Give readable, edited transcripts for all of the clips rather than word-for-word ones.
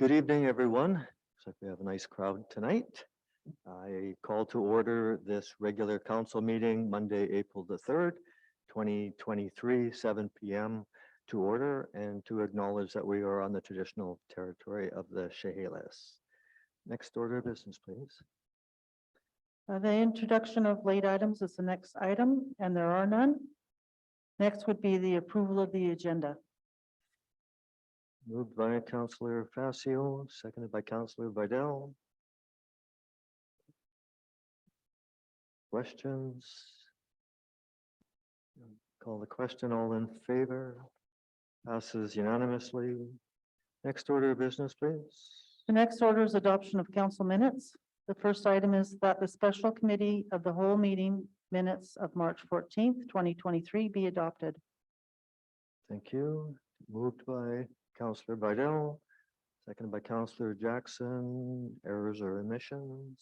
Good evening, everyone. Looks like we have a nice crowd tonight. I call to order this regular council meeting Monday, April the 3rd, 2023, 7 p.m. to order and to acknowledge that we are on the traditional territory of the Chehalis. Next order of business, please. The introduction of late items is the next item, and there are none. Next would be the approval of the agenda. Moved by Councillor Facio, seconded by Councillor Vidal. Questions? Call the question. All in favor? Passes unanimously. Next order of business, please. The next order is adoption of council minutes. The first item is that the special committee of the whole meeting minutes of March 14th, 2023 be adopted. Thank you. Moved by Councillor Vidal, seconded by Councillor Jackson. Errors or omissions?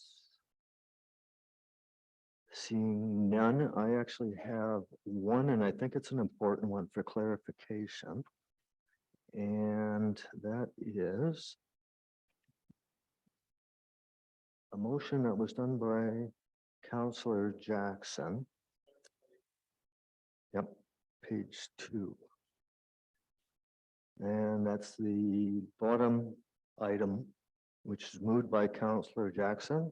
Seeing none, I actually have one, and I think it's an important one for clarification. And that is a motion that was done by Councillor Jackson. Yep, page 2. And that's the bottom item, which is moved by Councillor Jackson,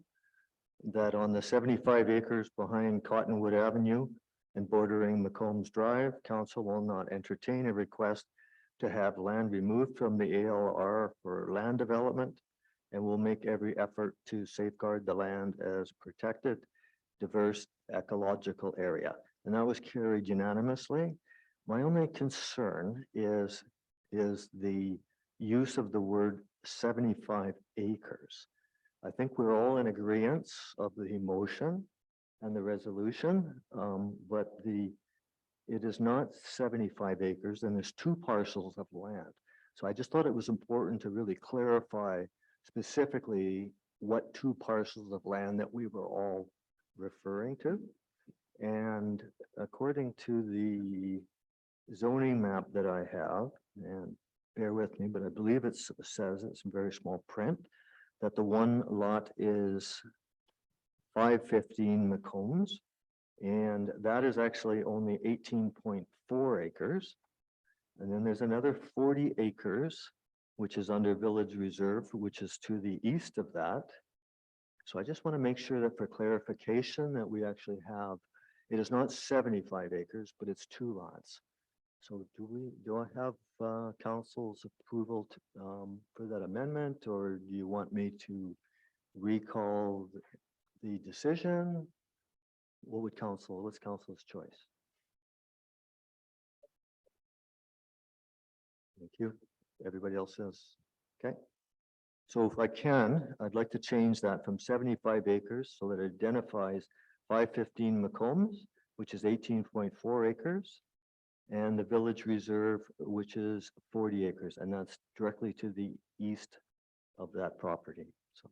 that on the 75 acres behind Cottonwood Avenue and bordering McCombs Drive, council will not entertain a request to have land removed from the ALR for land development, and will make every effort to safeguard the land as protected, diverse ecological area. And that was carried unanimously. My only concern is the use of the word 75 acres. I think we're all in agreement of the motion and the resolution, but it is not 75 acres, and there's 2 parcels of land. So I just thought it was important to really clarify specifically what 2 parcels of land that we were all referring to. And according to the zoning map that I have, and bear with me, but I believe it says it's in very small print, that the one lot is 515 McCombs, and that is actually only 18.4 acres. And then there's another 40 acres, which is under Village Reserve, which is to the east of that. So I just want to make sure that for clarification that we actually have, it is not 75 acres, but it's 2 lots. So do I have council's approval for that amendment, or do you want me to recall the decision? What's council's choice? Thank you. Everybody else says, okay. So if I can, I'd like to change that from 75 acres so that it identifies 515 McCombs, which is 18.4 acres, and the Village Reserve, which is 40 acres, and that's directly to the east of that property. So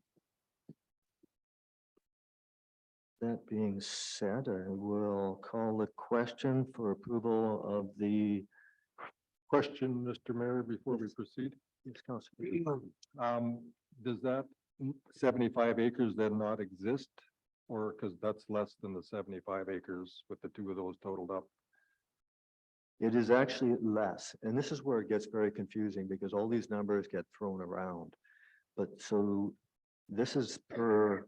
that being said, I will call the question for approval of the Question, Mr. Mayor, before we proceed. yes, Councilor. Does that 75 acres then not exist? Or because that's less than the 75 acres with the 2 of those totaled up? It is actually less, and this is where it gets very confusing because all these numbers get thrown around. But so this is per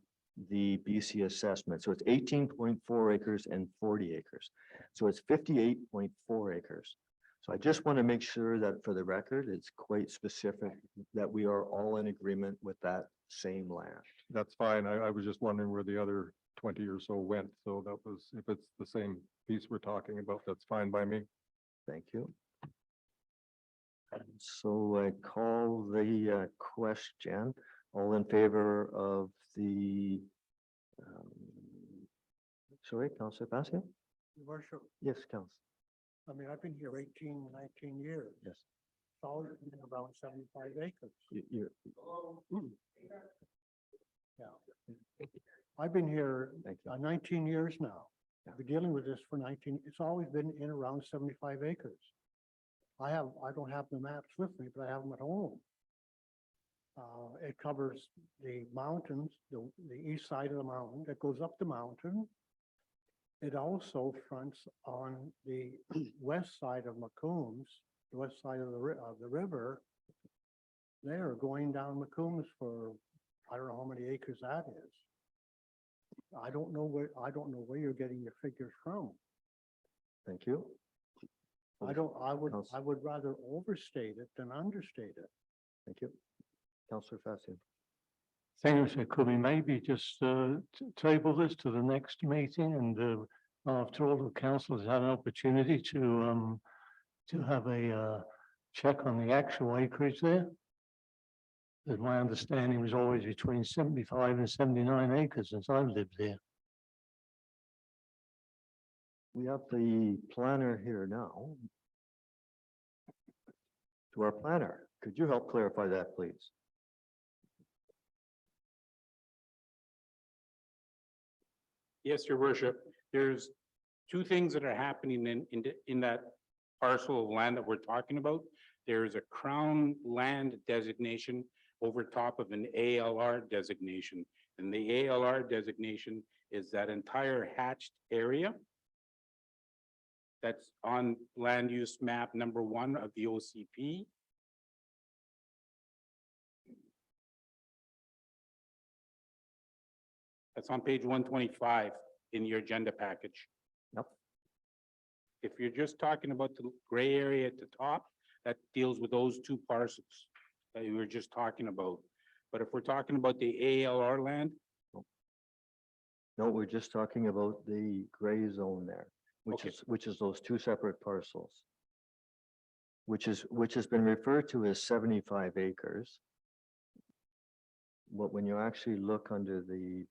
the BC assessment. So it's 18.4 acres and 40 acres. So it's 58.4 acres. So I just want to make sure that for the record, it's quite specific that we are all in agreement with that same land. That's fine. I was just wondering where the other 20 or so went. So that was, if it's the same piece we're talking about, that's fine by me. Thank you. And so I call the question. All in favor of the, sorry, Councilor Pascal? Your Worship, Yes, Council. I mean, I've been here 18, 19 years. Yes. It's always been around 75 acres. You're, Yeah. I've been here thank you. 19 years now. Yeah. I've been dealing with this for 19, it's always been in around 75 acres. I don't have the maps with me, but I have them at home. It covers the mountains, the east side of the mountain that goes up the mountain. It also fronts on the west side of McCombs, the west side of the river. They're going down McCombs for, I don't know how many acres that is. I don't know where you're getting your figures from. Thank you. I would rather overstate it than understate it. Thank you. Councillor Facio. Thank you, could we maybe just table this to the next meeting and after all the councillors had an opportunity to have a check on the actual acreage there? As my understanding was always between 75 and 79 acres since I've lived there. We have the planner here now. To our planner, could you help clarify that, please? Yes, your worship. There's two things that are happening in that parcel of land that we're talking about. There's a crown land designation over top of an ALR designation. And the ALR designation is that entire hatched area that's on land use map number 1 of the OCP. That's on page 125 in your agenda package. Yep. If you're just talking about the gray area at the top, that deals with those two parcels that you were just talking about. But if we're talking about the ALR land, No, we're just talking about the gray zone there, Okay. which is those two separate parcels. Which has been referred to as 75 acres. But when you actually look under the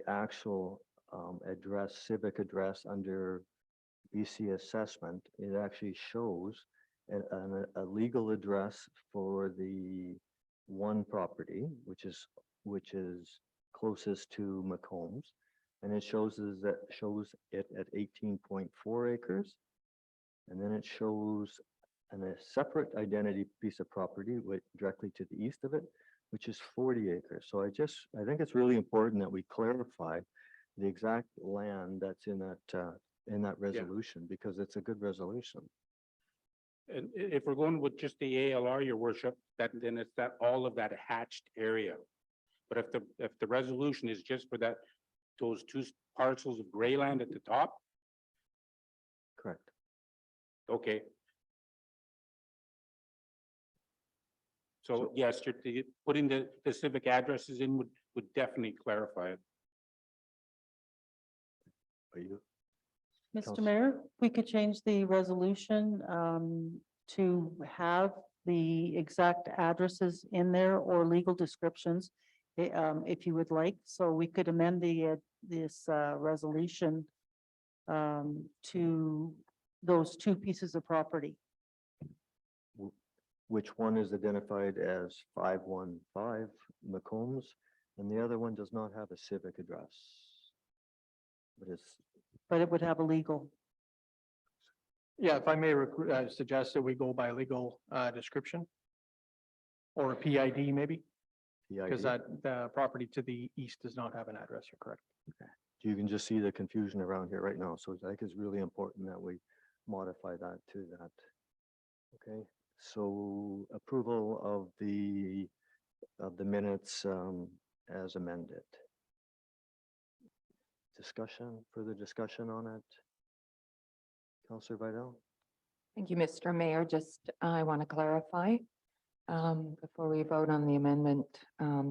actual address, civic address under BC assessment, it actually shows a legal address for the one property, which is closest to McCombs. And it shows it at 18.4 acres. And then it shows a separate identity piece of property directly to the east of it, which is 40 acres. So I think it's really important that we clarify the exact land that's in that resolution, because it's a good resolution. and if we're going with just the ALR, your worship, then it's that all of that hatched area. But if the resolution is just for those two parcels of gray land at the top, Correct. okay. So yes, putting the civic addresses in would definitely clarify it. Are you? Mr. Council- Mayor, we could change the resolution to have the exact addresses in there or legal descriptions if you would like. So we could amend this resolution to those two pieces of property. Which one is identified as 515 McCombs, and the other one does not have a civic address. But it would have a legal. Yeah, if I may suggest that we go by legal description. Or a PID maybe, because PID. the property to the east does not have an address, you're correct. You can just see the confusion around here right now, so I think it's really important that we modify that to that. Okay, so approval of the minutes as amended. Further discussion on it? Councillor Vidal? Thank you, Mr. Mayor. Just, I want to clarify before we vote on the amendment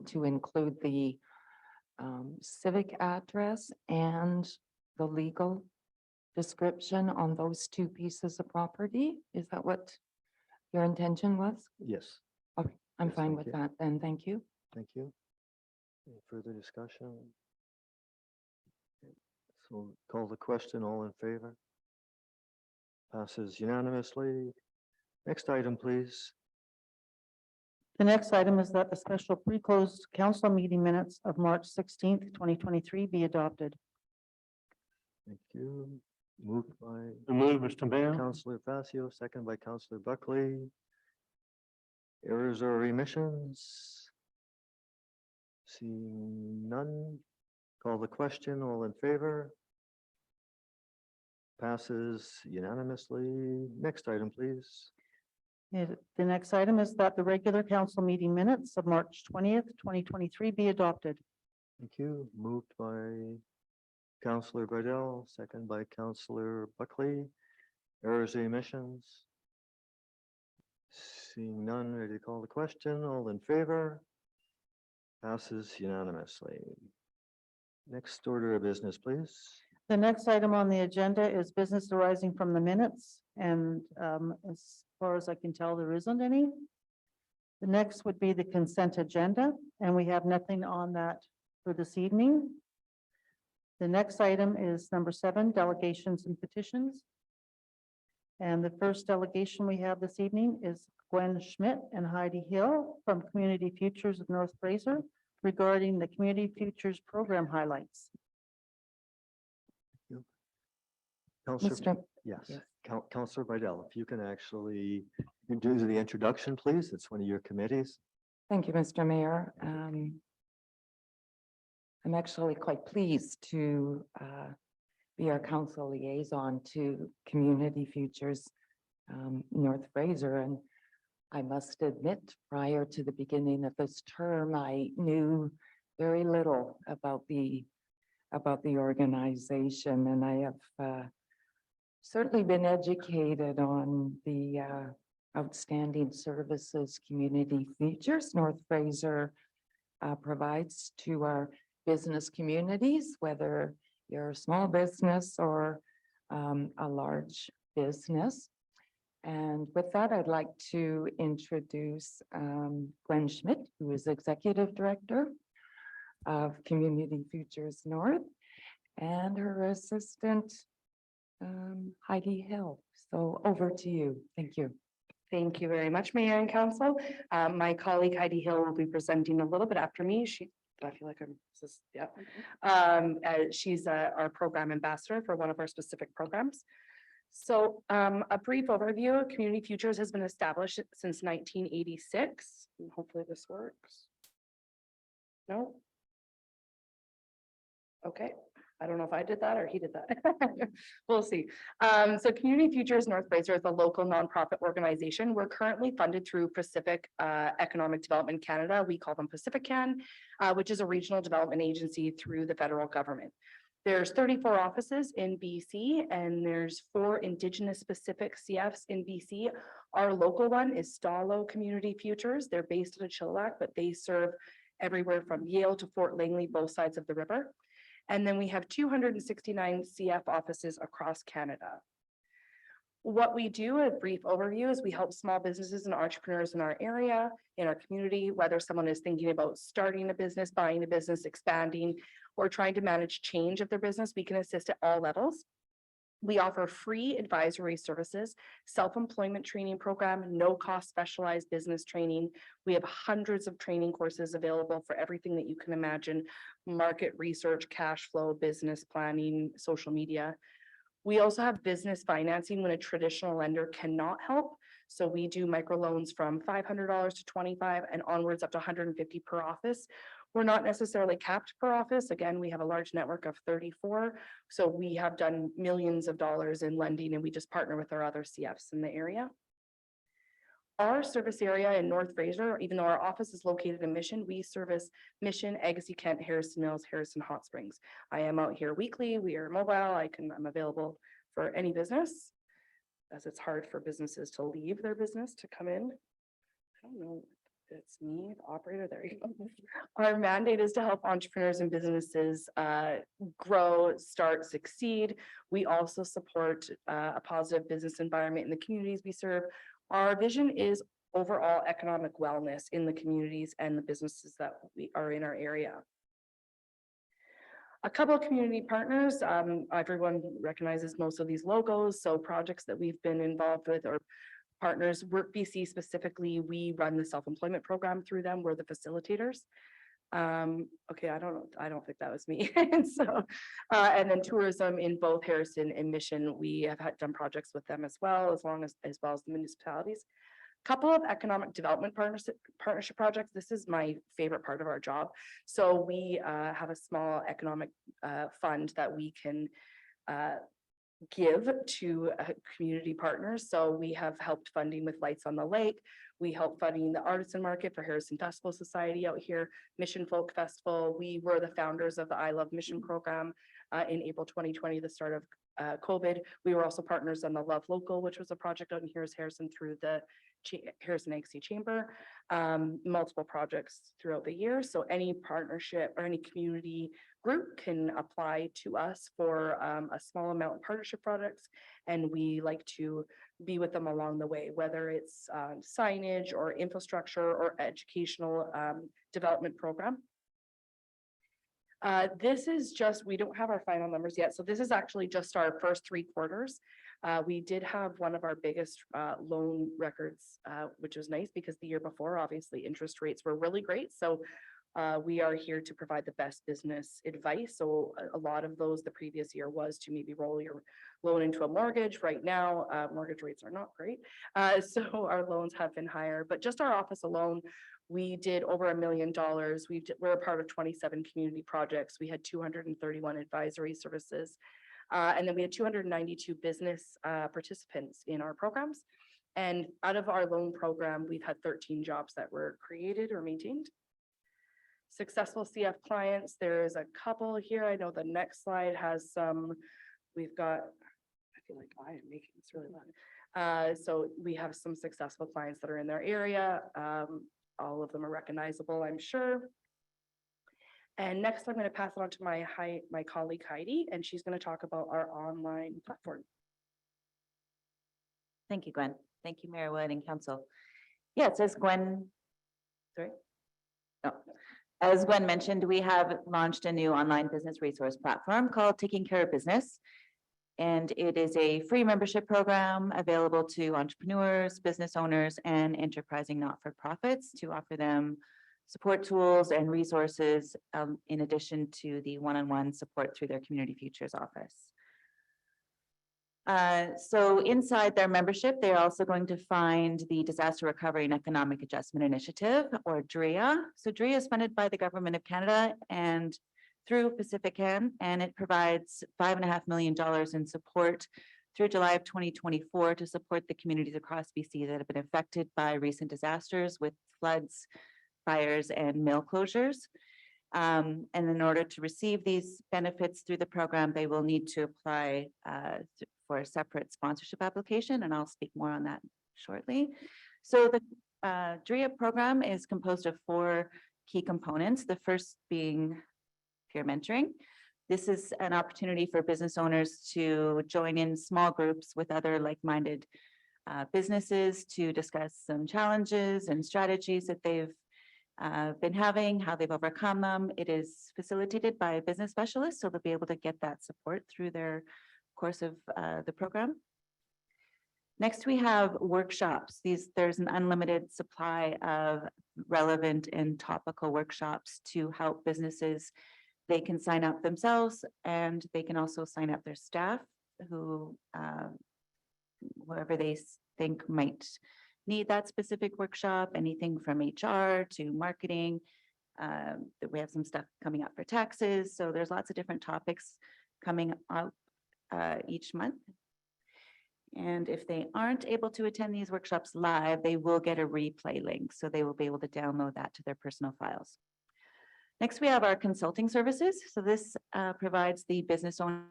to include the civic address and the legal description on those two pieces of property. Is that what your intention was? Yes, Okay, I'm Yes, fine thank with you. that then. Thank you. thank you. Any further discussion? So call the question, all in favor? Passes unanimously. Next item, please. The next item is that the special pre-closed council meeting minutes of March 16th, 2023 be adopted. Thank you. Moved by The move, Mr. Mayor. Councillor Facio, second by Councillor Buckley. Errors or remissions? Seeing none, call the question, all in favor? Passes unanimously. Next item, please. The next item is that the regular council meeting minutes of March 20th, 2023 be adopted. Thank you. Moved by Councillor Bridell, second by Councillor Buckley. Errors or omissions? Seeing none, ready to call the question. All in favor? Passes unanimously. Next order of business, please. The next item on the agenda is business arising from the minutes, and as far as I can tell, there isn't any. The next would be the consent agenda, and we have nothing on that for this evening. The next item is number 7, delegations and petitions. And the first delegation we have this evening is Gwen Schmidt and Heidi Hill from Community Futures of North Fraser regarding the Community Futures program highlights. Councillor, Mr. yes, yes. Councillor Bidell, if you can actually do the introduction, please. It's one of your committees. Thank you, Mr. Mayor. I'm actually quite pleased to be our council liaison to Community Futures North Fraser. And I must admit, prior to the beginning of this term, I knew very little about the organization, and I have certainly been educated on the outstanding services Community Futures North Fraser provides to our business communities, whether you're a small business or a large business. And with that, I'd like to introduce Gwen Schmidt, who is Executive Director of Community Futures North, and her assistant, Heidi Hill. So over to you. Thank you. Thank you very much, Mayor and Council. My colleague Heidi Hill will be presenting a little bit after me. I feel like I'm just, yeah. She's our program ambassador for one of our specific programs. So a brief overview, Community Futures has been established since 1986. And hopefully this works. No? Okay. I don't know if I did that or he did that. We'll see. So Community Futures North Fraser is a local nonprofit organization. We're currently funded through Pacific Economic Development Canada. We call them PacificCan, which is a regional development agency through the federal government. There's 34 offices in BC and there's 4 Indigenous specific CFs in BC. Our local one is Stalo Community Futures. They're based in Chilliwack, but they serve everywhere from Yale to Fort Langley, both sides of the river. And then we have 269 CF offices across Canada. What we do, a brief overview, is we help small businesses and entrepreneurs in our area, in our community, whether someone is thinking about starting a business, buying a business, expanding, or trying to manage change of their business. We can assist at all levels. We offer free advisory services, self-employment training program, no cost specialized business training. We have hundreds of training courses available for everything that you can imagine: market research, cash flow, business planning, social media. We also have business financing when a traditional lender cannot help. So we do microloans from $500 to $25 and onwards up to $150 per office. We're not necessarily capped per office. Again, we have a large network of 34. So we have done millions of dollars in lending and we just partner with our other CFs in the area. Our service area in North Fraser, even though our office is located in Mission, we service Mission, Agassiz, Kent, Harrison Mills, Harrison Hot Springs. I am out here weekly. We are mobile. I'm available for any business, as it's hard for businesses to leave their business to come in. I don't know. It's me, the operator. There you go. Our mandate is to help entrepreneurs and businesses grow, start, succeed. We also support a positive business environment in the communities we serve. Our vision is overall economic wellness in the communities and the businesses that we are in our area. A couple of community partners, everyone recognizes most of these logos. So projects that we've been involved with or partners, Work BC specifically, we run the self-employment program through them. We're the facilitators. Okay, I don't think that was me. And so, and then tourism in both Harrison and Mission, we have done projects with them as well as the municipalities. Couple of economic development partnership projects. This is my favorite part of our job. So we have a small economic fund that we can give to community partners. So we have helped funding with Lights on the Lake. We help funding the artisan market for Harrison Festival Society out here, Mission Folk Festival. We were the founders of the I Love Mission program in April 2020, the start of COVID. We were also partners on the Love Local, which was a project out in Harrison through the Harrison AXC Chamber, multiple projects throughout the year. So any partnership or any community group can apply to us for a small amount of partnership products. And we like to be with them along the way, whether it's signage or infrastructure or educational development program. This is just, we don't have our final numbers yet. So this is actually just our first 3 quarters. We did have one of our biggest loan records, which was nice because the year before, obviously, interest rates were really great. So we are here to provide the best business advice. So a lot of those the previous year was to maybe roll your loan into a mortgage. Right now, mortgage rates are not great. So our loans have been higher, but just our office alone, we did over $1 million. We're a part of 27 community projects. We had 231 advisory services. And then we had 292 business participants in our programs. And out of our loan program, we've had 13 jobs that were created or maintained. Successful CF clients, there's a couple here. I know the next slide has some, we've got, I feel like I am making this really loud. So we have some successful clients that are in their area. All of them are recognizable, I'm sure. And next, I'm going to pass it on to my colleague Heidi, and she's going to talk about our online platform. Thank you, Gwen. Thank you, Mayor Wood and Council. Yeah, it says Gwen. Sorry. No. As Gwen mentioned, we have launched a new online business resource platform called Taking Care of Business. And it is a free membership program available to entrepreneurs, business owners, and enterprising not-for-profits to offer them support tools and resources in addition to the one-on-one support through their Community Futures office. So inside their membership, they're also going to find the Disaster Recovery and Economic Adjustment Initiative, or DREA. So DREA is funded by the Government of Canada and through Pacifican, and it provides $5.5 million in support through July of 2024 to support the communities across BC that have been affected by recent disasters with floods, fires, and mill closures. And in order to receive these benefits through the program, they will need to apply for a separate sponsorship application, and I'll speak more on that shortly. So the DREA program is composed of 4 key components, the first being peer mentoring. This is an opportunity for business owners to join in small groups with other like-minded businesses to discuss some challenges and strategies that they've been having, how they've overcome them. It is facilitated by a business specialist, so they'll be able to get that support through their course of the program. Next, we have workshops. There's an unlimited supply of relevant and topical workshops to help businesses. They can sign up themselves, and they can also sign up their staff who, whoever they think might need that specific workshop, anything from HR to marketing. We have some stuff coming up for taxes. So there's lots of different topics coming up each month. And if they aren't able to attend these workshops live, they will get a replay link. So they will be able to download that to their personal files. Next, we have our consulting services. So this provides the business owner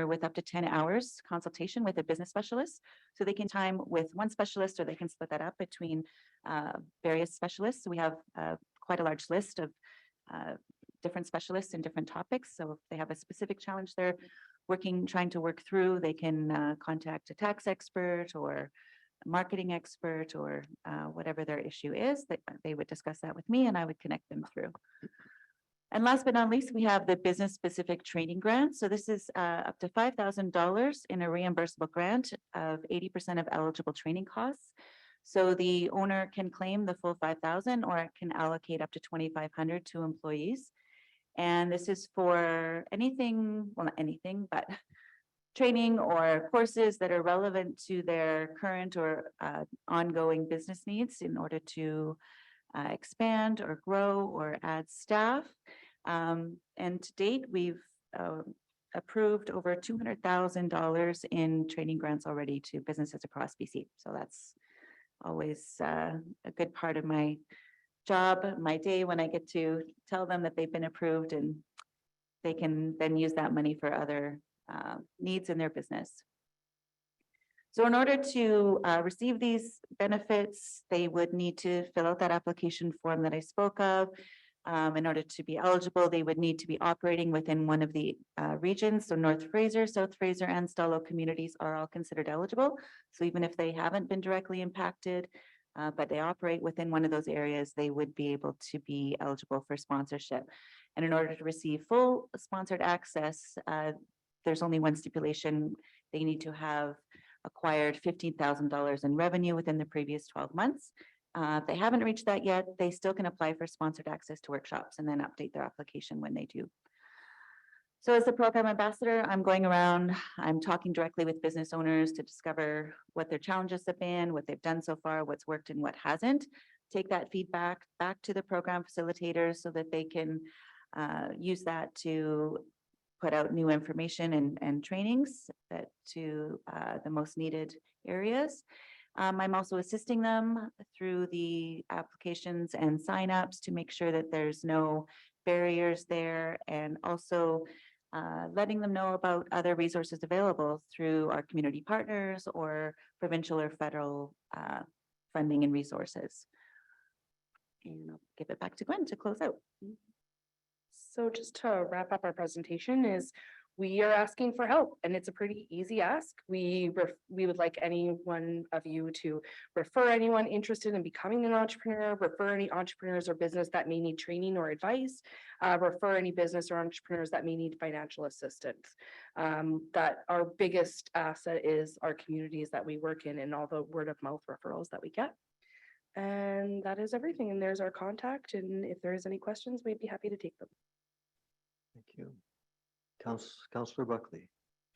with up to 10 hours consultation with a business specialist. So they can time with one specialist, or they can split that up between various specialists. So we have quite a large list of different specialists in different topics. So if they have a specific challenge they're trying to work through, they can contact a tax expert or a marketing expert, or whatever their issue is, that they would discuss that with me and I would connect them through. And last but not least, we have the business specific training grant. So this is up to $5,000 in a reimbursable grant of 80% of eligible training costs. So the owner can claim the full $5,000, or it can allocate up to $2,500 to employees. And this is for anything, well, not anything, but training or courses that are relevant to their current or ongoing business needs in order to expand or grow or add staff. And to date, we've approved over $200,000 in training grants already to businesses across BC. So that's always a good part of my job, my day, when I get to tell them that they've been approved and they can then use that money for other needs in their business. So in order to receive these benefits, they would need to fill out that application form that I spoke of. In order to be eligible, they would need to be operating within one of the regions. So North Fraser, South Fraser, and Stalo communities are all considered eligible. So even if they haven't been directly impacted, but they operate within one of those areas, they would be able to be eligible for sponsorship. And in order to receive full sponsored access, there's only one stipulation. They need to have acquired $15,000 in revenue within the previous 12 months. If they haven't reached that yet, they still can apply for sponsored access to workshops and then update their application when they do. So as the program ambassador, I'm going around, I'm talking directly with business owners to discover what their challenges have been, what they've done so far, what's worked and what hasn't. Take that feedback back to the program facilitators so that they can use that to put out new information and trainings that to the most needed areas. I'm also assisting them through the applications and signups to make sure that there's no barriers there, and also letting them know about other resources available through our community partners or provincial or federal funding and resources. And I'll give it back to Gwen to close out. So just to wrap up our presentation is we are asking for help, and it's a pretty easy ask. We would like any one of you to refer anyone interested in becoming an entrepreneur, refer any entrepreneurs or business that may need training or advice, refer any business or entrepreneurs that may need financial assistance. That our biggest asset is our communities that we work in and all the word of mouth referrals that we get. And that is everything. And there's our contact. And if there is any questions, we'd be happy to take them. Thank you. Councillor Buckley.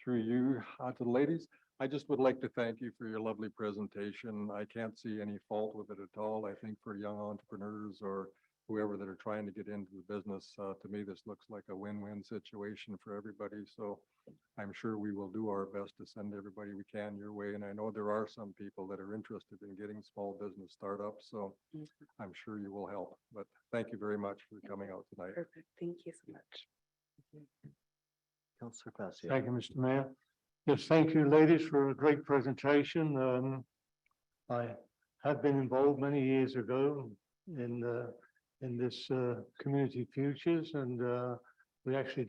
Through you to the ladies, I just would like to thank you for your lovely presentation. I can't see any fault with it at all. I think for young entrepreneurs or whoever that are trying to get into the business, to me, this looks like a win-win situation for everybody. So I'm sure we will do our best to send everybody we can your way. And I know there are some people that are interested in getting small business startups, so I'm sure you will help. But thank you very much for coming out tonight. Perfect. Thank you so much. Councillor Passio. Thank you, Mr. Mayor. Yes, thank you, ladies, for a great presentation. I have been involved many years ago in this Community Futures, and we actually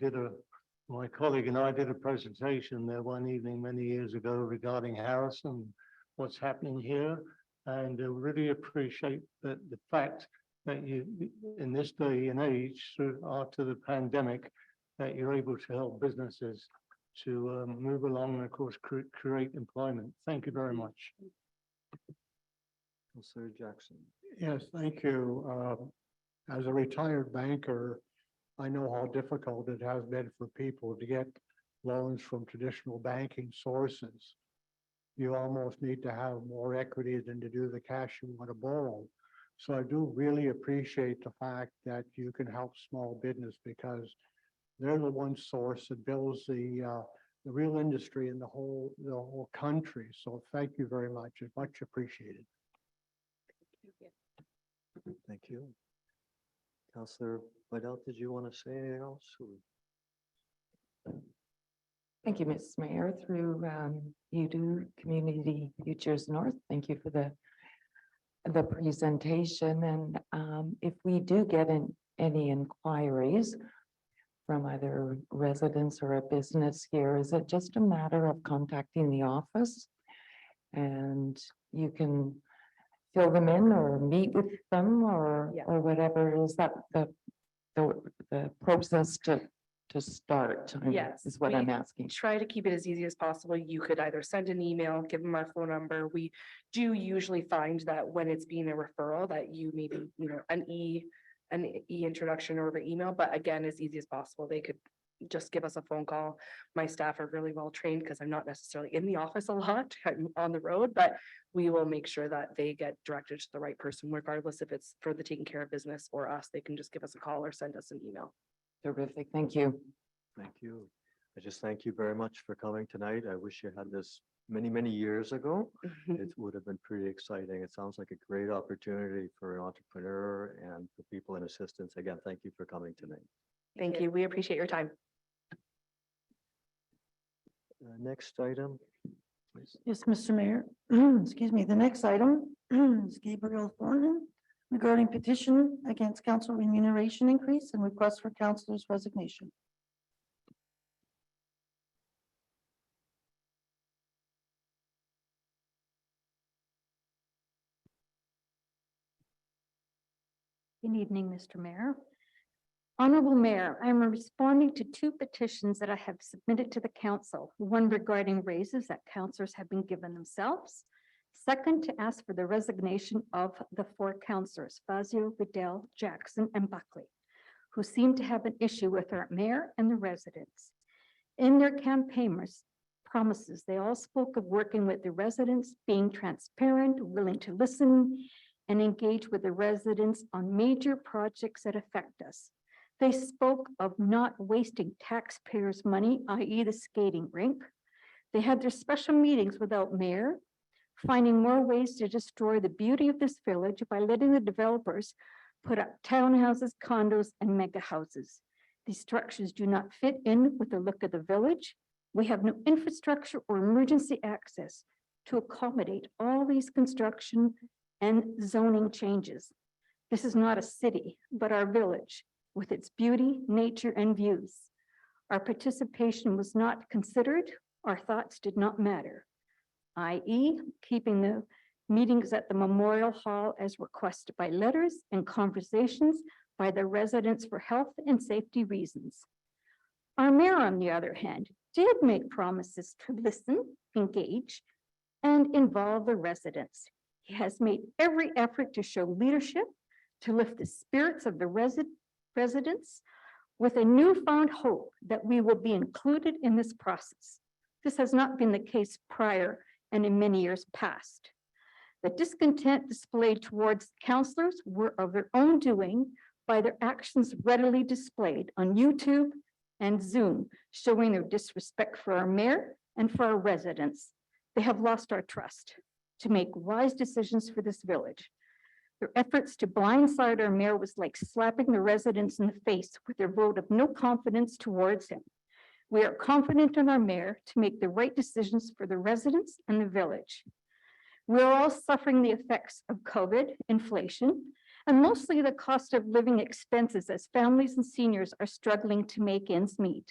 my colleague and I did a presentation there one evening many years ago regarding Harrison, what's happening here, and really appreciate the fact that you, in this day and age, after the pandemic, that you're able to help businesses to move along and, of course, create employment. Thank you very much. Councillor Jackson. Yes, thank you. As a retired banker, I know how difficult it has been for people to get loans from traditional banking sources. You almost need to have more equity than to do the cash you want to borrow. So I do really appreciate the fact that you can help small business, because they're the one source that builds the real industry in the whole country. So thank you very much. It's much appreciated. Thank you. Councillor Vidal, did you want to say anything else? Thank you, Ms. Mayor, through you do Community Futures North. Thank you for the presentation. And if we do get any inquiries from either residents or a business here, is it just a matter of contacting the office and you can fill them in or meet with them or whatever? Is that the process to start? Yes, Is what I'm asking. Try to keep it as easy as possible. You could either send an email, give them our phone number. We do usually find that when it's being a referral that you maybe, an e-introduction over email, but again, as easy as possible. They could just give us a phone call. My staff are really well trained because I'm not necessarily in the office a lot. I'm on the road, but we will make sure that they get directed to the right person, regardless if it's for the taking care of business or us. They can just give us a call or send us an email. Terrific, thank you. Thank you. I just thank you very much for coming tonight. I wish you had this many, many years ago. It would have been pretty exciting. It sounds like a great opportunity for an entrepreneur and for people in assistance. Again, thank you for coming tonight. Thank you. We appreciate your time. Next item, please. Yes, Mr. Mayor, excuse me, the next item is Gabriel Thornton regarding petition against council remuneration increase and request for councilor's resignation. Good evening, Mr. Mayor. Honorable Mayor, I am responding to two petitions that I have submitted to the council, one regarding raises that councillors have been given themselves. Second, to ask for the resignation of the four councillors, Fazio, Goodell, Jackson, and Buckley, who seem to have an issue with our mayor and the residents. In their campaign promises, they all spoke of working with the residents, being transparent, willing to listen, and engage with the residents on major projects that affect us. They spoke of not wasting taxpayers' money, i.e. the skating rink. They had their special meetings without mayor, finding more ways to destroy the beauty of this village by letting the developers put up townhouses, condos, and mega houses. These structures do not fit in with the look of the village. We have no infrastructure or emergency access to accommodate all these construction and zoning changes. This is not a city, but our village with its beauty, nature, and views. Our participation was not considered. Our thoughts did not matter, i.e. keeping the meetings at the Memorial Hall as requested by letters and conversations by the residents for health and safety reasons. Our mayor, on the other hand, did make promises to listen, engage, and involve the residents. He has made every effort to show leadership, to lift the spirits of the residents with a newfound hope that we will be included in this process. This has not been the case prior and in many years past. The discontent displayed towards councillors were of their own doing by their actions readily displayed on YouTube and Zoom, showing their disrespect for our mayor and for our residents. They have lost our trust to make wise decisions for this village. Their efforts to blindside our mayor was like slapping the residents in the face with their vote of no confidence towards him. We are confident in our mayor to make the right decisions for the residents and the village. We're all suffering the effects of COVID, inflation, and mostly the cost of living expenses as families and seniors are struggling to make ends meet.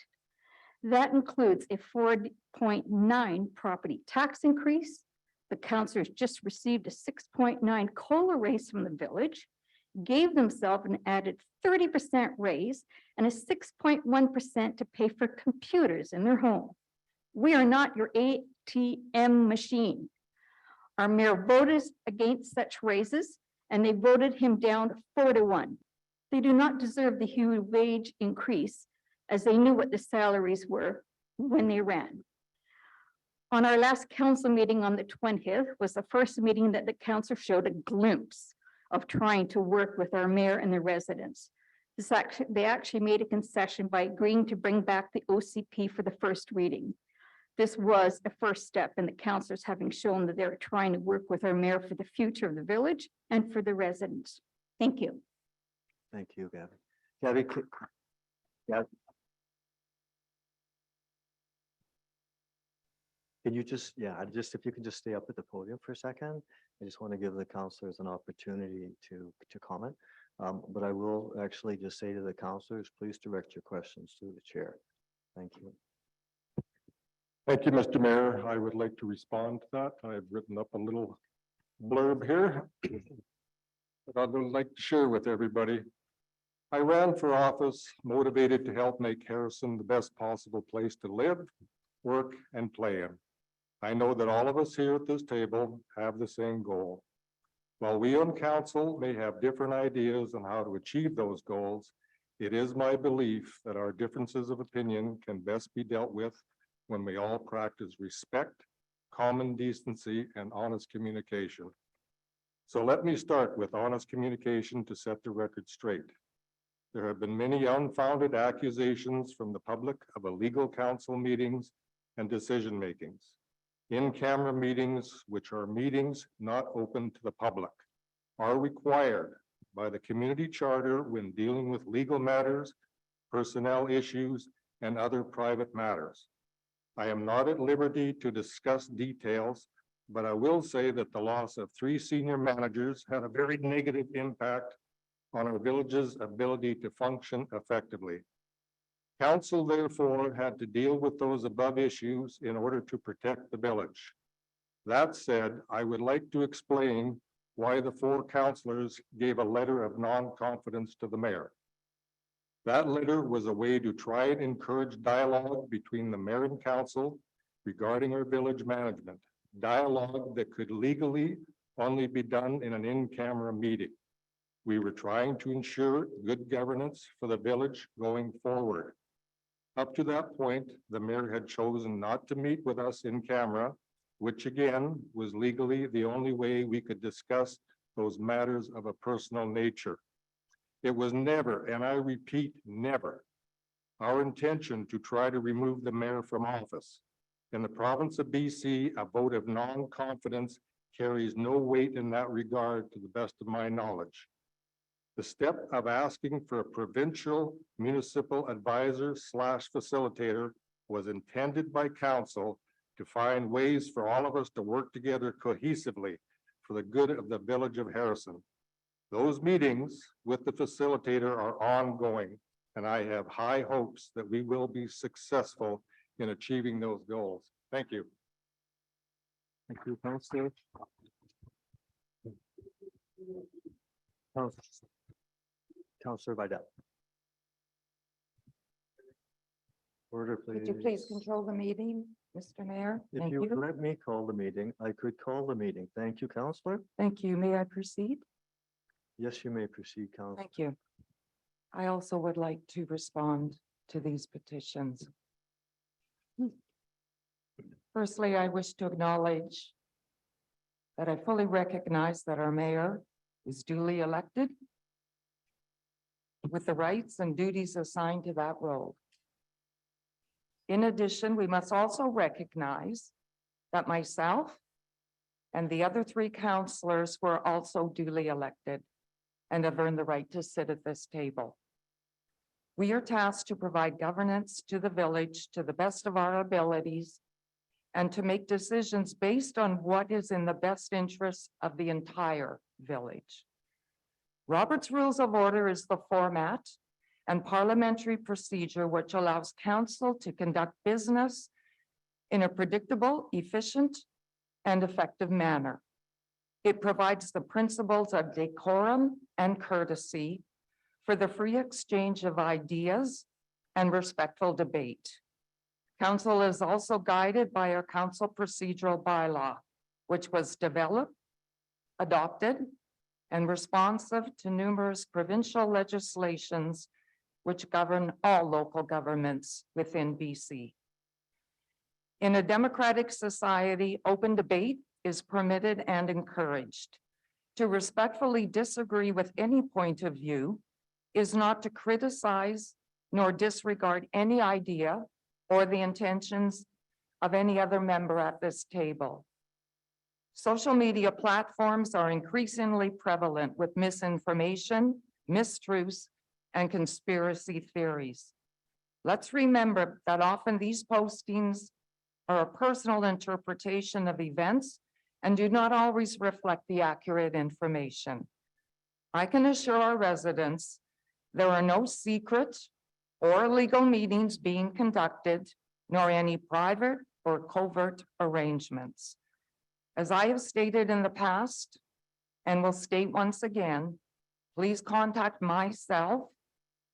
That includes a 4.9 property tax increase. The councillors just received a 6.9 COLA raise from the village, gave themselves an added 30% raise and a 6.1% to pay for computers in their home. We are not your ATM machine. Our mayor voted against such raises and they voted him down 4-1. They do not deserve the huge wage increase as they knew what the salaries were when they ran. On our last council meeting on the 20th was the first meeting that the council showed a glimpse of trying to work with our mayor and the residents. They actually made a concession by agreeing to bring back the OCP for the first reading. This was a first step in the councillors having shown that they're trying to work with our mayor for the future of the village and for the residents. Thank you. Thank you, Gabby. Gabby, can you just, if you can just stay up at the podium for a second. I just want to give the councillors an opportunity to comment. But I will actually just say to the councillors, please direct your questions to the chair. Thank you. Thank you, Mr. Mayor. I would like to respond to that. I've written up a little blurb here that I would like to share with everybody. I ran for office motivated to help make Harrison the best possible place to live, work, and play in. I know that all of us here at this table have the same goal. While we on council may have different ideas on how to achieve those goals, It is my belief that our differences of opinion can best be dealt with when we all practice respect, common decency, and honest communication. So let me start with honest communication to set the record straight. There have been many unfounded accusations from the public of illegal council meetings and decision makings. In-camera meetings, which are meetings not open to the public, are required by the community charter when dealing with legal matters, personnel issues, and other private matters. I am not at liberty to discuss details, but I will say that the loss of 3 senior managers had a very negative impact on our village's ability to function effectively. Council therefore had to deal with those above issues in order to protect the village. That said, I would like to explain why the 4 councillors gave a letter of non-confidence to the mayor. That letter was a way to try and encourage dialogue between the mayor and council regarding our village management, dialogue that could legally only be done in an in-camera meeting. We were trying to ensure good governance for the village going forward. Up to that point, the mayor had chosen not to meet with us in camera, which again was legally the only way we could discuss those matters of a personal nature. It was never, and I repeat, never, our intention to try to remove the mayor from office. In the province of BC, a vote of non-confidence carries no weight in that regard to the best of my knowledge. The step of asking for a provincial municipal advisor / facilitator was intended by council to find ways for all of us to work together cohesively for the good of the village of Harrison. Those meetings with the facilitator are ongoing, and I have high hopes that we will be successful in achieving those goals. Thank you. Thank you, Councillor. Councillor Vidal. Order, please. Could you please control the meeting, Mr. Mayor? If Thank you would you. let me call the meeting, I could call the meeting. Thank you, Councillor. Thank you. May I proceed? Yes, you may proceed, Councillor. Thank you. I also would like to respond to these petitions. Firstly, I wish to acknowledge that I fully recognize that our mayor is duly elected with the rights and duties assigned to that role. In addition, we must also recognize that myself and the other 3 councillors were also duly elected and have earned the right to sit at this table. We are tasked to provide governance to the village to the best of our abilities and to make decisions based on what is in the best interest of the entire village. Robert's Rules of Order is the format and parliamentary procedure which allows council to conduct business in a predictable, efficient, and effective manner. It provides the principles of decorum and courtesy for the free exchange of ideas and respectful debate. Council is also guided by our council procedural bylaw, which was developed, adopted, and responsive to numerous provincial legislations which govern all local governments within BC. In a democratic society, open debate is permitted and encouraged. To respectfully disagree with any point of view is not to criticize nor disregard any idea or the intentions of any other member at this table. Social media platforms are increasingly prevalent with misinformation, mistruths, and conspiracy theories. Let's remember that often these postings are a personal interpretation of events and do not always reflect the accurate information. I can assure our residents there are no secret or illegal meetings being conducted, nor any private or covert arrangements. As I have stated in the past, and will state once again, please contact myself,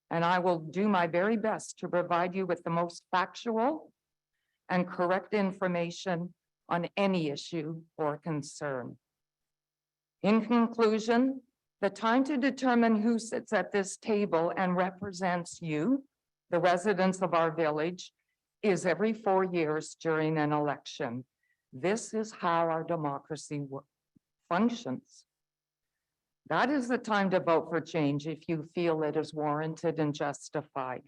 and I will do my very best to provide you with the most factual and correct information on any issue or concern. In conclusion, The time to determine who sits at this table and represents you, the residents of our village, is every 4 years during an election. This is how our democracy functions. That is the time to vote for change if you feel it is warranted and justified.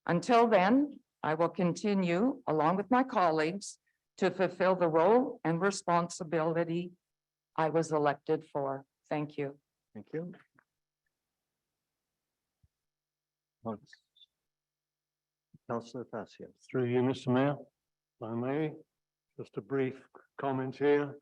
Until then, I will continue, along with my colleagues, to fulfill the role and responsibility I was elected for. Thank you. Thank you. Councillor Facio. Through you, Mr. Mayor, if I may, just a brief comment here.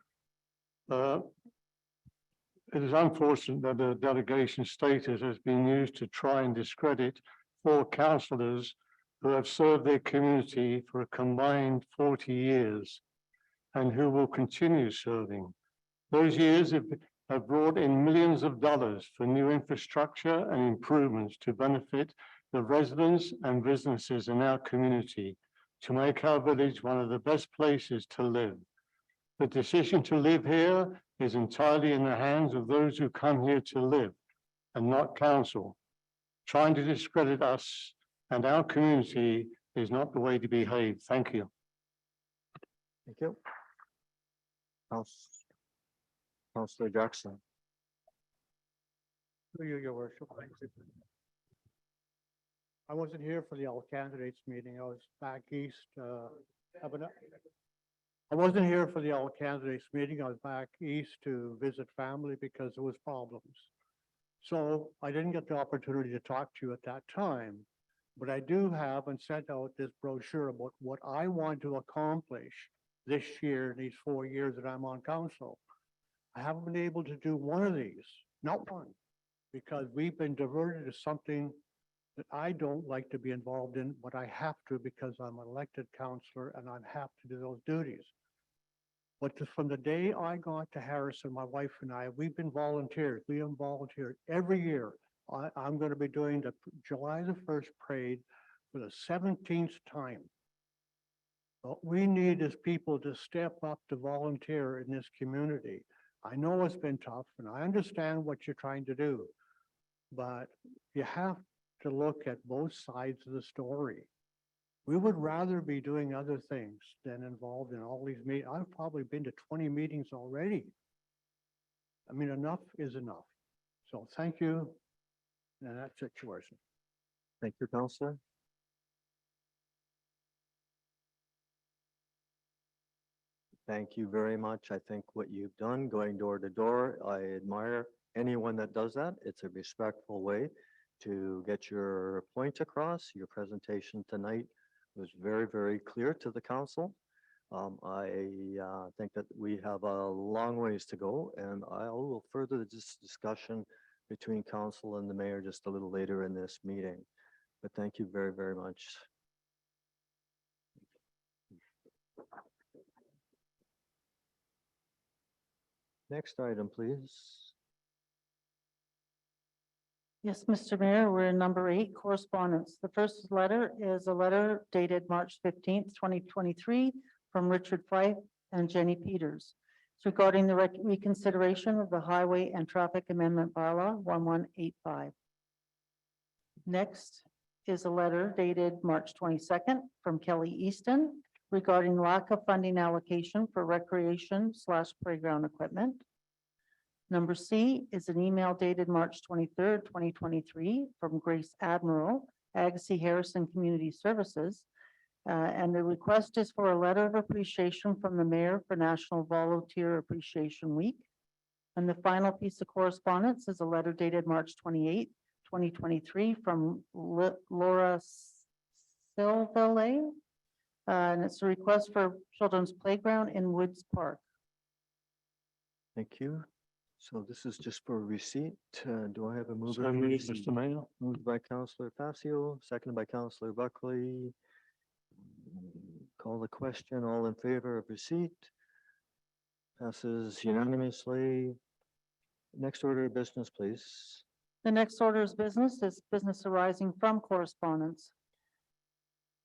It is unfortunate that the delegation status has been used to try and discredit 4 councillors who have served their community for a combined 40 years and who will continue serving. Those years have brought in millions of dollars for new infrastructure and improvements to benefit the residents and businesses in our community, to make our village one of the best places to live. The decision to live here is entirely in the hands of those who come here to live and not council. Trying to discredit us and our community is not the way to behave. Thank you. Thank you. Councillor Jackson. Through you, your worship. I wasn't here for the all candidates meeting. I was back east, I wasn't here for the all candidates meeting. I was back east to visit family because there was problems. So I didn't get the opportunity to talk to you at that time, but I do have and sent out this brochure about what I want to accomplish this year, these 4 years that I'm on council. I haven't been able to do one of these, not one, because we've been diverted to something that I don't like to be involved in, but I have to because I'm an elected councillor and I have to do those duties. But from the day I got to Harrison, my wife and I, we've been volunteers. We have volunteered every year. I'm going to be doing the July the 1st parade for the 17th time. What we need is people to step up to volunteer in this community. I know it's been tough and I understand what you're trying to do, but you have to look at both sides of the story. We would rather be doing other things than involved in all these meetings. I've probably been to 20 meetings already. I mean, enough is enough. So thank you. And that's it, your worship. Thank you, Councillor. Thank you very much. I think what you've done, going door to door, I admire anyone that does that. It's a respectful way to get your point across. Your presentation tonight was very, very clear to the council. I think that we have a long ways to go, and I will further this discussion between council and the mayor just a little later in this meeting. But thank you very, very much. Next item, please. Yes, Mr. Mayor, we're in number 8, correspondence. The first letter is a letter dated March 15th, 2023 from Richard Fife and Jenny Peters. It's regarding the reconsideration of the Highway and Traffic Amendment Bylaw 1185. Next is a letter dated March 22nd from Kelly Easton regarding lack of funding allocation for recreation/playground equipment. Number C is an email dated March 23rd, 2023 from Grace Admiral, Agassiz Harrison Community Services. And the request is for a letter of appreciation from the mayor for National Volunteer Appreciation Week. And the final piece of correspondence is a letter dated March 28th, 2023 from Laura Silvale. And it's a request for children's playground in Woods Park. Thank you. So this is just for receipt. Do I have a mover? So for moved, receipt? Mr. Mayor. Moved by Councillor Facio, seconded by Councillor Buckley. Call the question. All in favor of receipt? Passes unanimously. Next order of business, please. The next order of business is business arising from correspondence.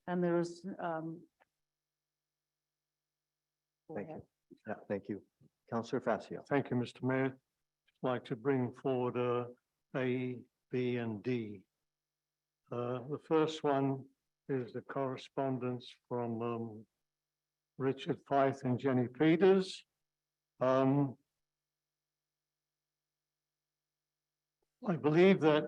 And there's, go Thank ahead. you. Yeah, thank you. Councillor Facio. Thank you, Mr. Mayor. like to bring forward A, B, and D. The first one is the correspondence from Richard Fife and Jenny Peters. I believe that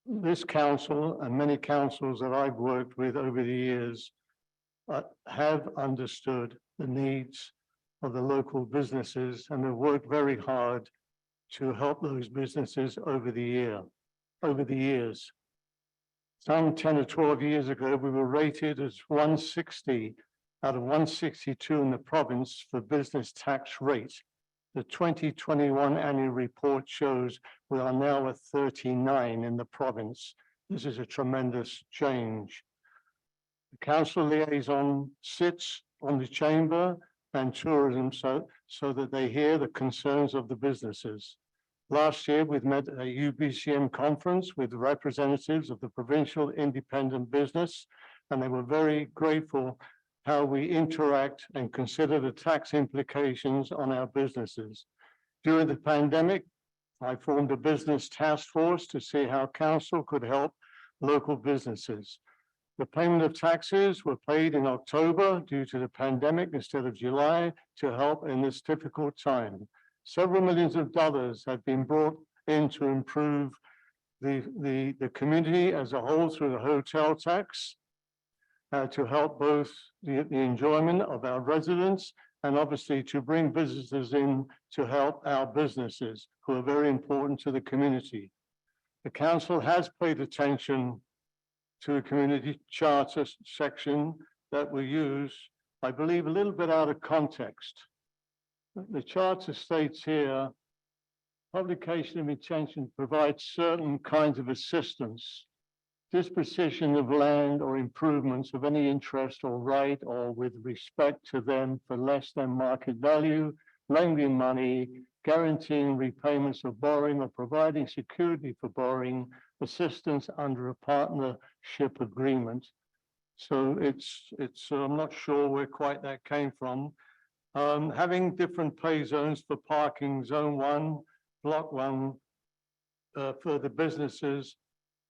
this council and many councils that I've worked with over the years have understood the needs of the local businesses and have worked very hard to help those businesses over the years. Some 10 or 12 years ago, we were rated as 160 out of 162 in the province for business tax rate. The 2021 annual report shows we are now at 39 in the province. This is a tremendous change. The council liaison sits on the chamber and tourism so that they hear the concerns of the businesses. Last year, we met at a UBCM conference with representatives of the provincial independent business, and they were very grateful how we interact and consider the tax implications on our businesses. During the pandemic, I formed a business task force to see how council could help local businesses. The payment of taxes were paid in October due to the pandemic instead of July to help in this difficult time. Several millions of dollars have been brought in to improve the community as a whole through the hotel tax to help both the enjoyment of our residents and obviously to bring visitors in to help our businesses who are very important to the community. The council has paid attention to the community charter section that we use, I believe, a little bit out of context. The charter states here, publication of intention provides certain kinds of assistance, disposition of land or improvements of any interest or right or with respect to them for less than market value, lending money, guaranteeing repayments of borrowing or providing security for borrowing, assistance under a partnership agreement. So I'm not sure where quite that came from. Having different pay zones for parking, zone 1, block 1, for the businesses.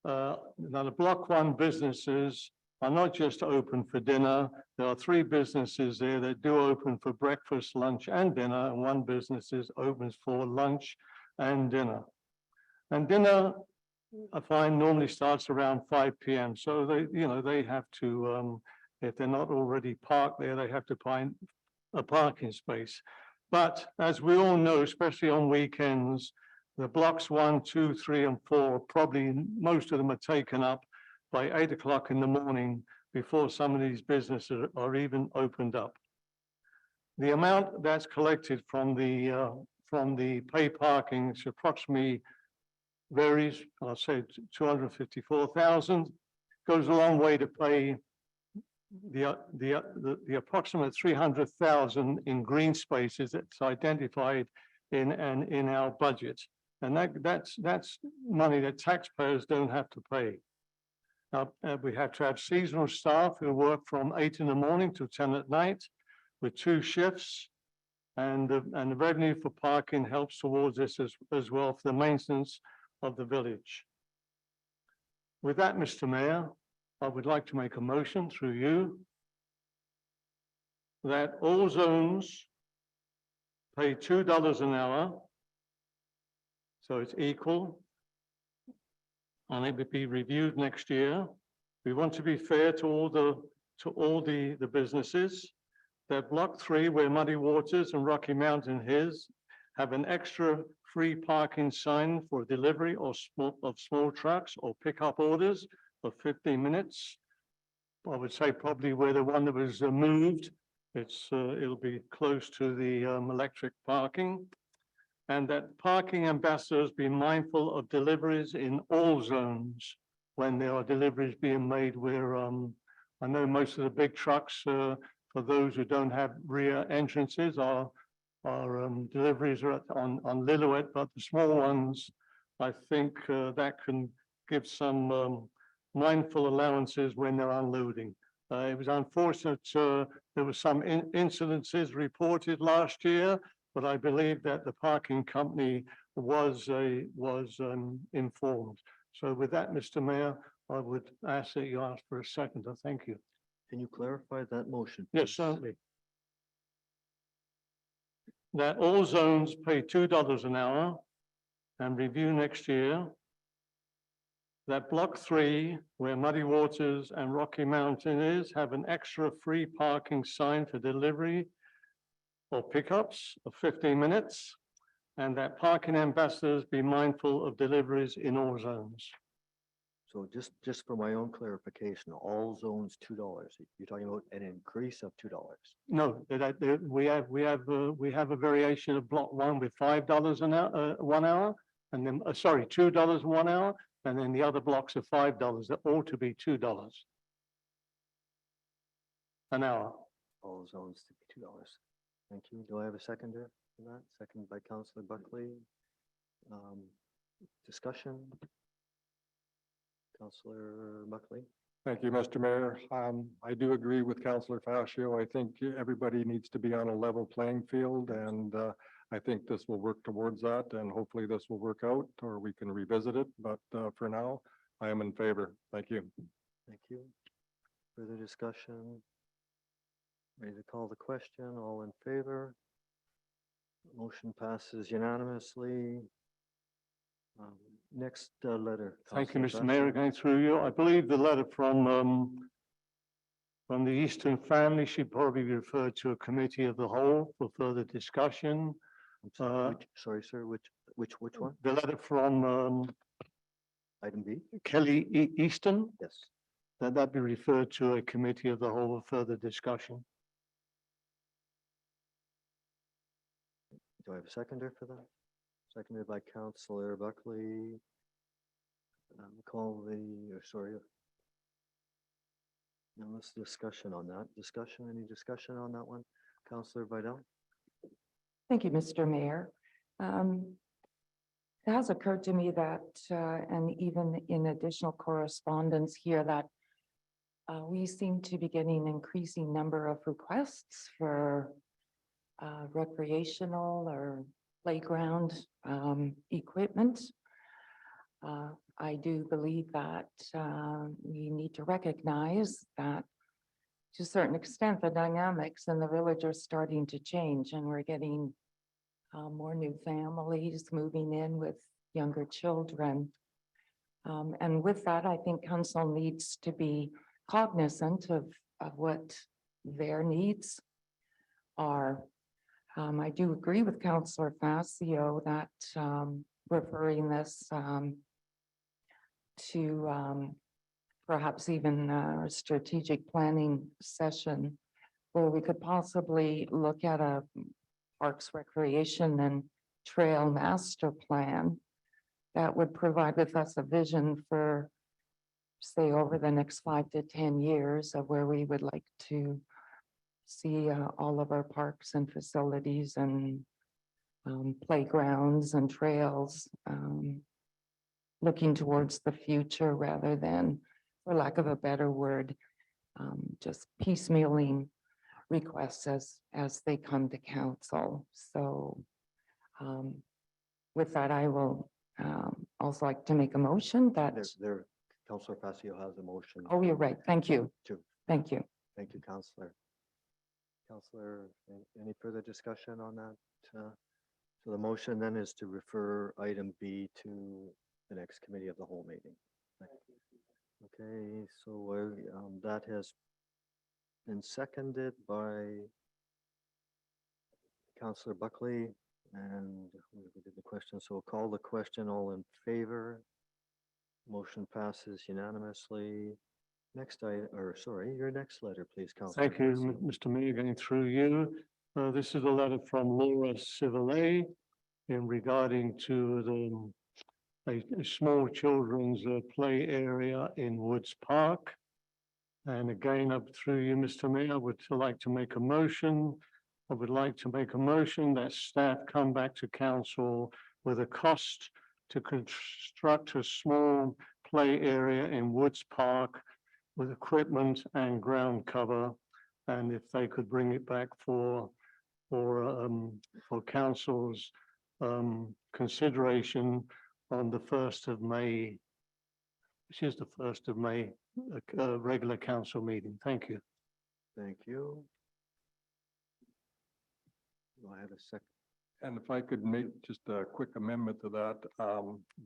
Now the block 1 businesses are not just open for dinner. There are 3 businesses there that do open for breakfast, lunch, and dinner, and 1 business opens for lunch and dinner. And dinner, I find, normally starts around 5 p.m. So they have to, if they're not already parked there, they have to find a parking space. But as we all know, especially on weekends, the blocks 1, 2, 3, and 4, probably most of them are taken up by 8 o'clock in the morning before some of these businesses are even opened up. The amount that's collected from the pay parking is approximately varies, I'll say 254,000, goes a long way to pay the approximate 300,000 in green spaces that's identified in our budget. And that's money that taxpayers don't have to pay. We have to have seasonal staff who work from 8 in the morning to 10 at night with 2 shifts. And the revenue for parking helps towards this as well for the maintenance of the village. With that, Mr. Mayor, I would like to make a motion through you that all zones pay $2 an hour. So it's equal. And it would be reviewed next year. We want to be fair to all the businesses. That block 3, where Muddy Waters and Rocky Mountain have an extra free parking sign for delivery or small trucks or pickup orders of 15 minutes. I would say probably where the one that was moved, it'll be close to the electric parking. And that parking ambassadors be mindful of deliveries in all zones when there are deliveries being made where I know most of the big trucks, for those who don't have rear entrances, are deliveries are on Lillooet, but the small ones, I think that can give some mindful allowances when they're unloading. It was unfortunate there were some incidences reported last year but I believe that the parking company was informed. So with that, Mr. Mayor, I would ask that you ask for a seconder. Thank you. Can you clarify that motion? Yes, please? certainly. That all zones pay $2 an hour and review next year. That block 3, where Muddy Waters and Rocky Mountain is, have an extra free parking sign for delivery or pickups of 15 minutes. And that parking ambassadors be mindful of deliveries in all zones. So just for my own clarification, all zones $2. You're talking about an increase of $2. No, we have a variation of block 1 with $5 an hour, 1 hour, and then, sorry, $2 1 hour, and then the other blocks are $5. That ought to be $2 an hour. All zones to be $2. Thank you. Do I have a seconder for that? Second by Councillor Buckley. Discussion? Councillor Buckley? Thank you, Mr. Mayor. I do agree with Councillor Fascio. I think everybody needs to be on a level playing field, and I think this will work towards that, and hopefully this will work out, or we can revisit it. But for now, I am in favor. Thank you. Thank you. Further discussion? Ready to call the question? All in favor? Motion passes unanimously. Next letter. Thank you, Councillor Mr. Mayor. Fascio. Going through you, I believe the letter from the Eastern family should probably be referred to a committee of the whole for further discussion. I'm sorry, sorry, sir, which one? The letter from Item B? Kelly Easton, Yes. that be referred to a committee of the whole for further discussion. Do I have a seconder for that? Seconded by Councillor Buckley. Call the, or sorry. Now let's discussion on that. Discussion, any discussion on that one? Councillor Vidal? Thank you, Mr. Mayor. It has occurred to me that, and even in additional correspondence here, that we seem to be getting an increasing number of requests for recreational or playground equipment. I do believe that we need to recognize that to a certain extent, the dynamics in the village are starting to change, and we're getting more new families moving in with younger children. And with that, I think council needs to be cognizant of what their needs are. I do agree with Councillor Fascio that referring this to perhaps even a strategic planning session where we could possibly look at a parks, recreation and trail master plan that would provide with us a vision for, say, over the next 5 to 10 years of where we would like to see all of our parks and facilities and playgrounds and trails, looking towards the future rather than, for lack of a better word, just piecemealing requests as they come to council. So with that, I will also like to make a motion that, There, Councillor Fascio has a motion. oh, you're right. Thank you. To, Thank you. thank you, Councillor. Councillor, any further discussion on that? So the motion then is to refer item B to the next committee of the whole meeting. Okay, so that has been seconded by Councillor Buckley, and we did the question, so we'll call the question. All in favor? Motion passes unanimously. Next, your next letter, please, Councillor. Thank you, Fascio. Mr. Mayor, going through you. This is a letter from Laura Civillet in regarding to a small children's play area in Woods Park. And again, up through you, Mr. Mayor, I would like to make a motion. I would like to make a motion that staff come back to council with a cost to construct a small play area in Woods Park with equipment and ground cover. And if they could bring it back for for council's consideration on the 1st of May, which is the 1st of May, regular council meeting. Thank you. Thank you. Do I have a second? And if I could make just a quick amendment to that,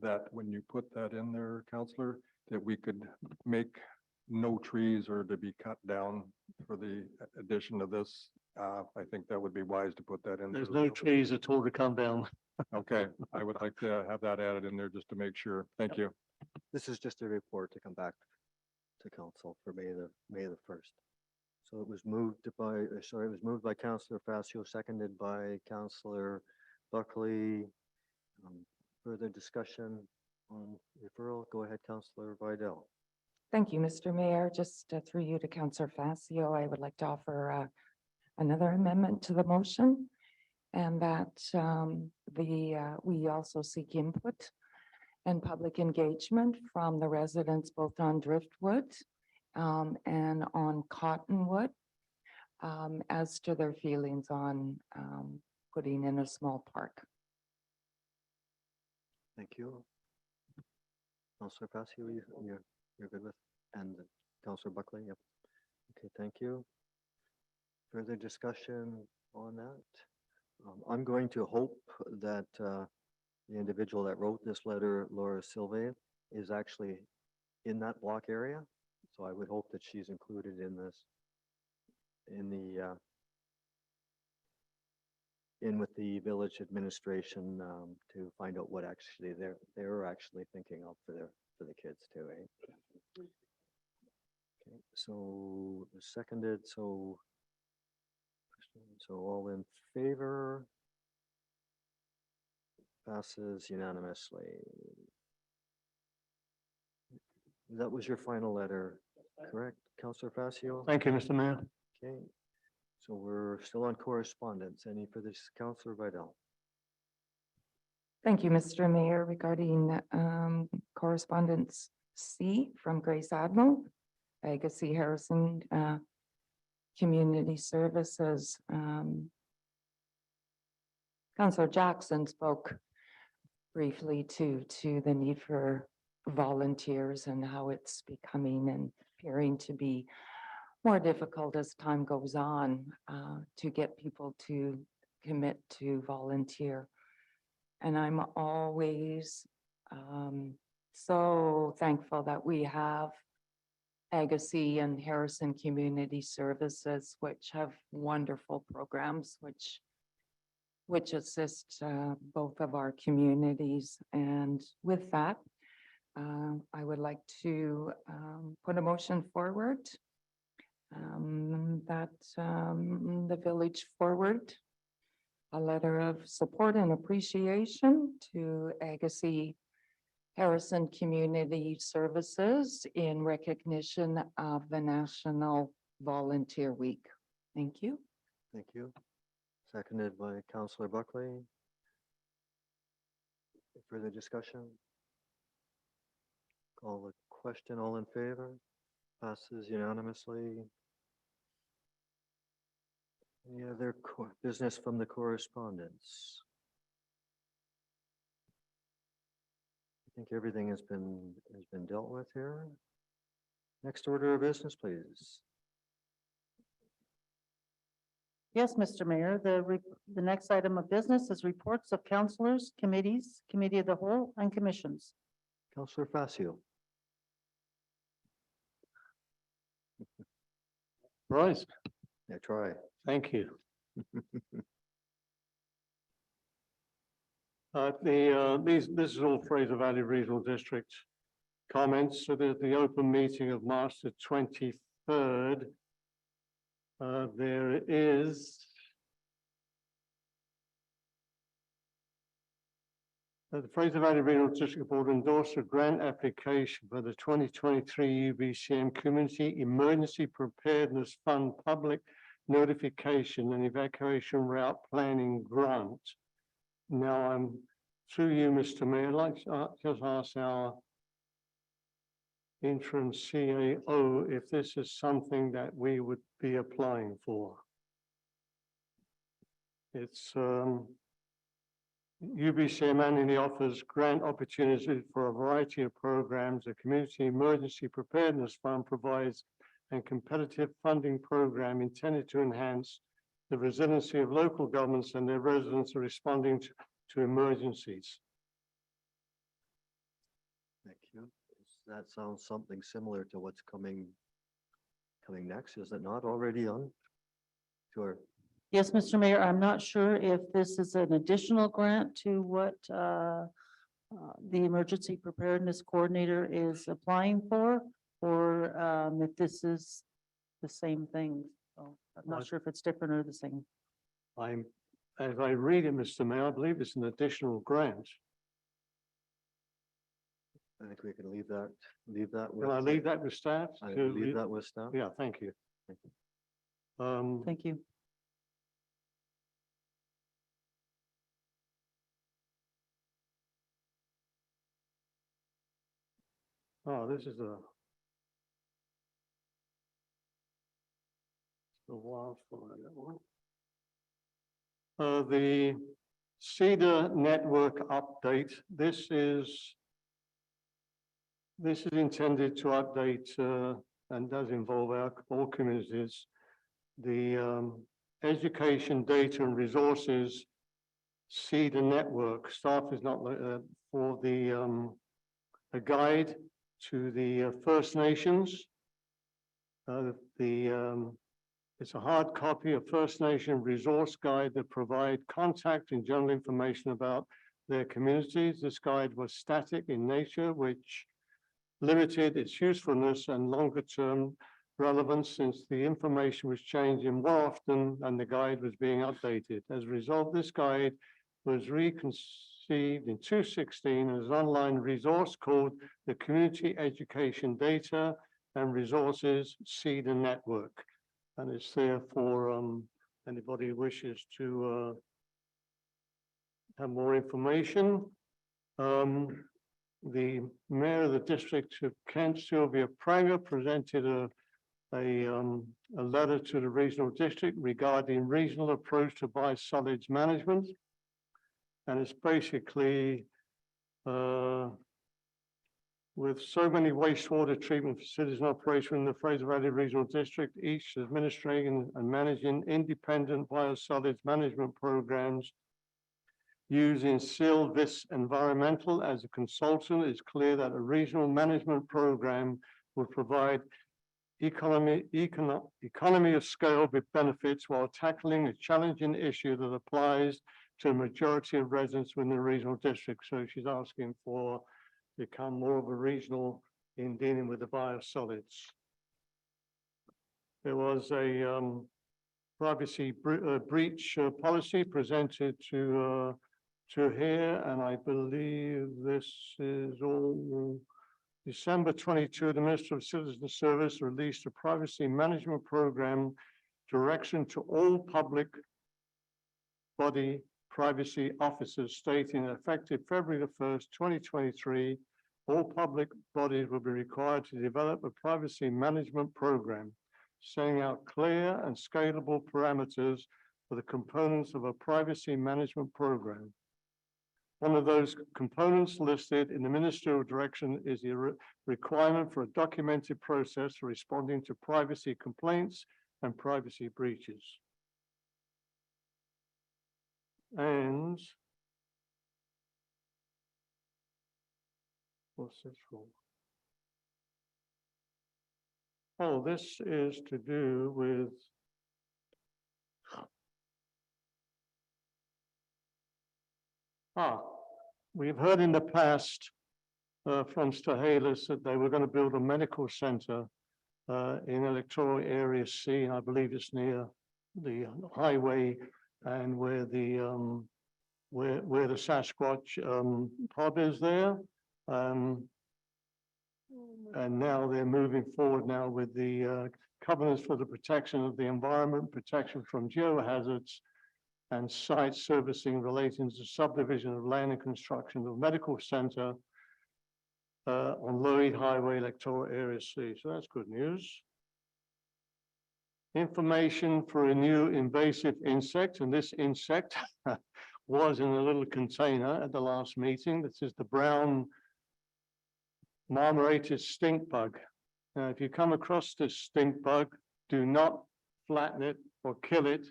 that when you put that in there, Counselor, that we could make no trees or to be cut down for the addition of this. I think that would be wise to put that in. There's no trees at all to come down. Okay, I would like to have that added in there just to make sure. Thank you. This is just a report to come back to council for May the 1st. So it was moved by Councillor Facio, seconded by Councillor Buckley. Further discussion on referral? Go ahead, Councillor Vidal. Thank you, Mr. Mayor. Just through you to Councillor Facio, I would like to offer another amendment to the motion. And that we also seek input and public engagement from the residents both on Driftwood and on Cottonwood as to their feelings on putting in a small park. Thank you. Councillor Facio, you're good with, and Councillor Buckley, yep. Okay, thank you. Further discussion on that? I'm going to hope that the individual that wrote this letter, Laura Silva, is actually in that block area. So I would hope that she's included in this, in with the village administration to find out what actually they're actually thinking of for the kids too. Eh? Okay, so seconded. So all in favor? Passes unanimously. That was your final letter, correct, Councillor Facio? Thank you, Mr. Mayor. Okay, so we're still on correspondence. Any for this, Councillor Vidal? Thank you, Mr. Mayor. Regarding correspondence C from Grace Admiral, Agassiz Harrison Community Services. Councillor Jackson spoke briefly to the need for volunteers and how it's becoming and appearing to be more difficult as time goes on to get people to commit to volunteer. And I'm always so thankful that we have Agassiz and Harrison Community Services, which have wonderful programs, which assist both of our communities. And with that, I would like to put a motion forward that the village forward a letter of support and appreciation to Agassiz Harrison Community Services in recognition of the National Volunteer Week. Thank you. Thank you. Seconded by Councillor Buckley. Further discussion? Call the question. All in favor? Passes unanimously. Any other business from the correspondence? I think everything has been dealt with here. Next order of business, please. Yes, Mr. Mayor, the next item of business is reports of councillors, committees, committee of the whole, and commissions. Councillor Facio. Right, Yeah, try. thank you. This is all Fraser Valley Regional District comments. So there's the open meeting of March the 23rd. There is the Fraser Valley Regional District Board endorsed a grant application for the 2023 UBCM Community Emergency Preparedness Fund Public Notification and Evacuation Route Planning Grant. Now I'm through you, Mr. Mayor, I'd like to just ask our interim CAO if this is something that we would be applying for. It's UBC manually offers grant opportunities for a variety of programs. The Community Emergency Preparedness Fund provides a competitive funding program intended to enhance the resiliency of local governments and their residents are responding to emergencies. Thank you. That sounds something similar to what's coming next, is it not already on? Sure. Yes, Mr. Mayor, I'm not sure if this is an additional grant to what the Emergency Preparedness Coordinator is applying for, or if this is the same thing. So I'm not sure if it's different or the same. As I read it, Mr. Mayor, I believe it's an additional grant. I think we can leave that with. Can I leave that with staff? I to leave read? that with staff. Yeah, thank you. Thank Thank you. Oh, this is the wildfire, that one. The CEDAR network update. This is intended to update and does involve all communities. The education data and resources CEDAR network. Staff is not for the a guide to the First Nations. It's a hard copy of First Nation resource guide that provide contact and general information about their communities. This guide was static in nature, which limited its usefulness and longer term relevance since the information was changing more often and the guide was being updated. As a result, this guide was reconceived in 2016 as an online resource called the Community Education Data and Resources CEDAR Network. And it's there for anybody who wishes to have more information. The Mayor of the District of Kent, Sylvia Pranger, presented a letter to the Regional District regarding regional approach to biosolids management. And it's basically with so many wastewater treatment facilities in operation in the Fraser Valley Regional District, each administering and managing independent biosolids management programs using Silvis Environmental as a consultant, it's clear that a regional management program will provide economy of scale with benefits while tackling a challenging issue that applies to a majority of residents within the regional district. So she's asking for become more of a regional in dealing with the biosolids. There was a privacy breach policy presented to here, and I believe this is all December 22. The Minister of Citizen Service released a privacy management program direction to all public body privacy officers stating effective February the 1st, 2023, all public bodies will be required to develop a privacy management program, setting out clear and scalable parameters for the components of a privacy management program. One of those components listed in the ministerial direction is the requirement for a documented process for responding to privacy complaints and privacy breaches. And what's this for? Oh, this is to do with we've heard in the past from Stahelis that they were going to build a medical center in electoral area C, and I believe it's near the highway and where the Sasquatch pub is there. And now they're moving forward now with the covenants for the protection of the environment, protection from geohazards, and site servicing relating to subdivision of land and construction of medical center on Lloyd Highway, electoral area C. So that's good news. information for a new invasive insect, and this insect was in a little container at the last meeting. This is the brown marmorated stink bug. Now, if you come across this stink bug, do not flatten it or kill it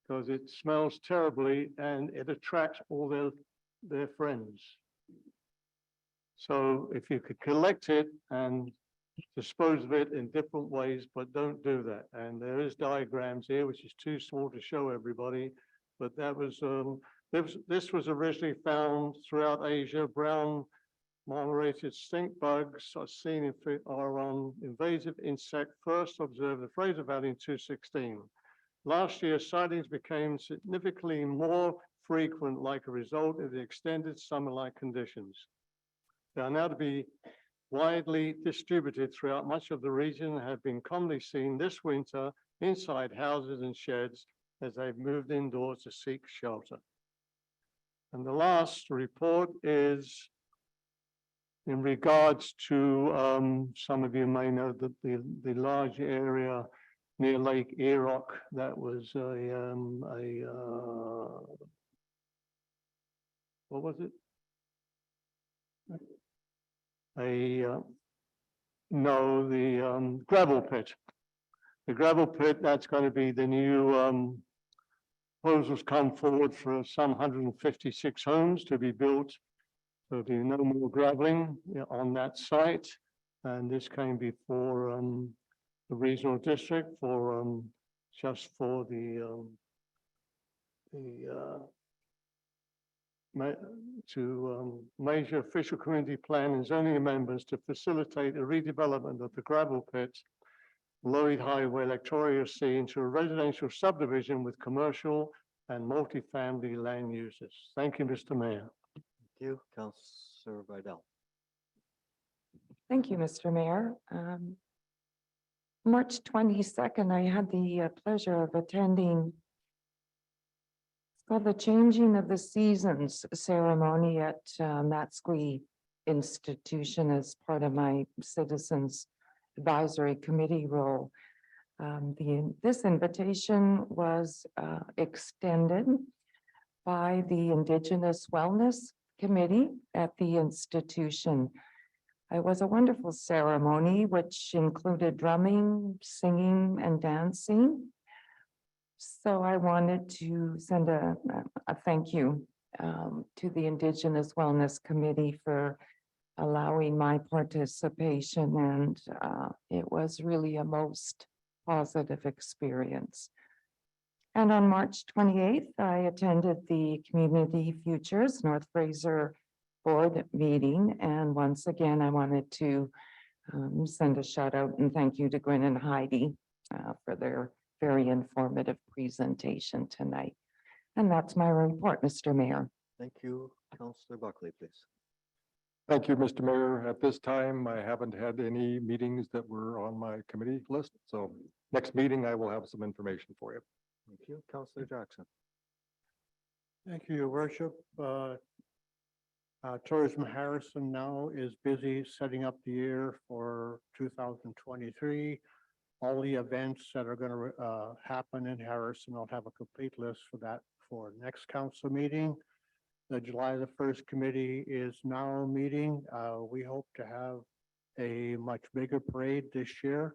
because it smells terribly and it attracts all their friends. So if you could collect it and dispose of it in different ways, but don't do that. And there is diagrams here, which is too small to show everybody, but that was, this was originally found throughout Asia. Brown marmorated stink bugs are seen are invasive insect first observed in the Fraser Valley in 2016. Last year, sightings became significantly more frequent like a result of the extended summer-like conditions. They are now to be widely distributed throughout much of the region and have been commonly seen this winter inside houses and sheds as they've moved indoors to seek shelter. And the last report is in regards to, some of you may know that the large area near Lake Erock, that was what was it? No, the gravel pit. The gravel pit, that's going to be the new proposals come forward for some 156 homes to be built. There'll be no more graveling on that site. And this came before the regional district for just for the major official community plan and zoning amendments to facilitate a redevelopment of the gravel pit, Lloyd Highway, Electoria C, into a residential subdivision with commercial and multifamily land uses. Thank you, Mr. Mayor. Thank you, Councillor Vidal. Thank you, Mr. Mayor. March 22nd, I had the pleasure of attending the changing of the seasons ceremony at Matsqui Institution as part of my Citizens Advisory Committee role. This invitation was extended by the Indigenous Wellness Committee at the institution. It was a wonderful ceremony which included drumming, singing, and dancing. So I wanted to send a thank you to the Indigenous Wellness Committee for allowing my participation, and it was really a most positive experience. And on March 28th, I attended the Community Futures North Fraser Board meeting, and once again, I wanted to send a shout out and thank you to Gwen and Heidi for their very informative presentation tonight. And that's my report, Mr. Mayor. Thank you, Councillor Buckley, please. Thank you, Mr. Mayor. At this time, I haven't had any meetings that were on my committee list. So next meeting, I will have some information for you. Thank you, Councillor Jackson. Thank you, Your Worship. Tourism Harrison now is busy setting up the year for 2023. All the events that are going to happen in Harrison, I'll have a complete list for that for next council meeting. The July the 1st committee is now meeting. We hope to have a much bigger parade this year.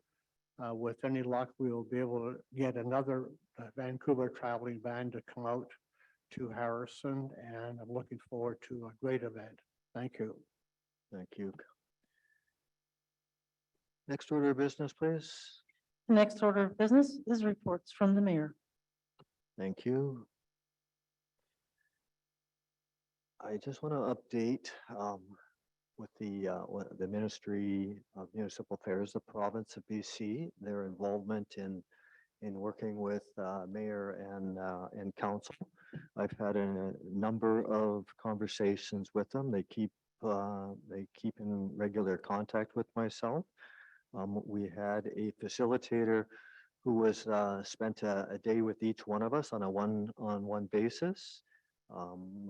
With any luck, we will be able to get another Vancouver traveling band to come out to Harrison, and I'm looking forward to a great event. Thank you. Thank you. Next order of business, please. The next order of business is reports from the mayor. Thank you. I just want to update with the Ministry of Municipal Affairs, the province of BC, their involvement in working with mayor and council. I've had a number of conversations with them. They keep in regular contact with myself. We had a facilitator who was spent a day with each one of us on a one-on-one basis.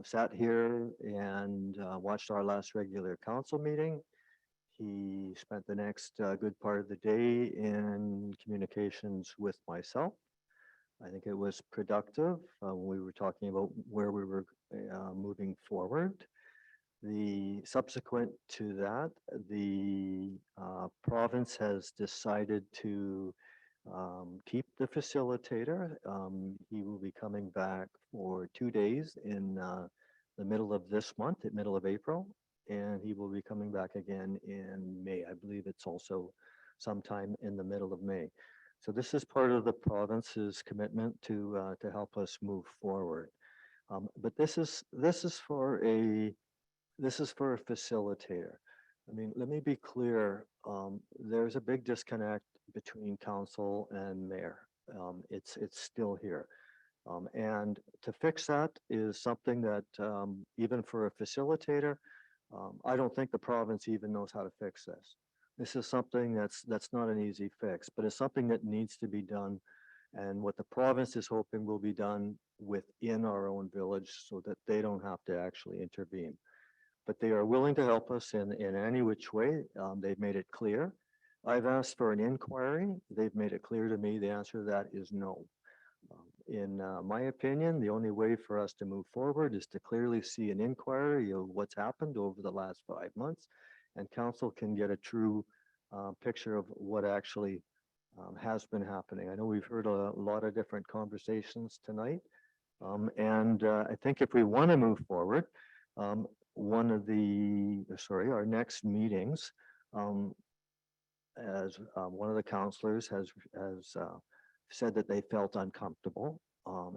Sat here and watched our last regular council meeting. He spent the next good part of the day in communications with myself. I think it was productive. When we were talking about where we were moving forward. The subsequent to that, the province has decided to keep the facilitator. He will be coming back for 2 days in the middle of this month, at middle of April, and he will be coming back again in May. I believe it's also sometime in the middle of May. So this is part of the province's commitment to help us move forward. But this is for a facilitator. I mean, let me be clear. There's a big disconnect between council and mayor. It's still here. And to fix that is something that even for a facilitator, I don't think the province even knows how to fix this. This is something that's not an easy fix, but it's something that needs to be done. And what the province is hoping will be done within our own village so that they don't have to actually intervene. But they are willing to help us in any which way. They've made it clear. I've asked for an inquiry. They've made it clear to me the answer to that is no. In my opinion, the only way for us to move forward is to clearly see an inquiry of what's happened over the last 5 months, and council can get a true picture of what actually has been happening. I know we've heard a lot of different conversations tonight, and I think if we want to move forward, our next meetings, as one of the counselors has said that they felt uncomfortable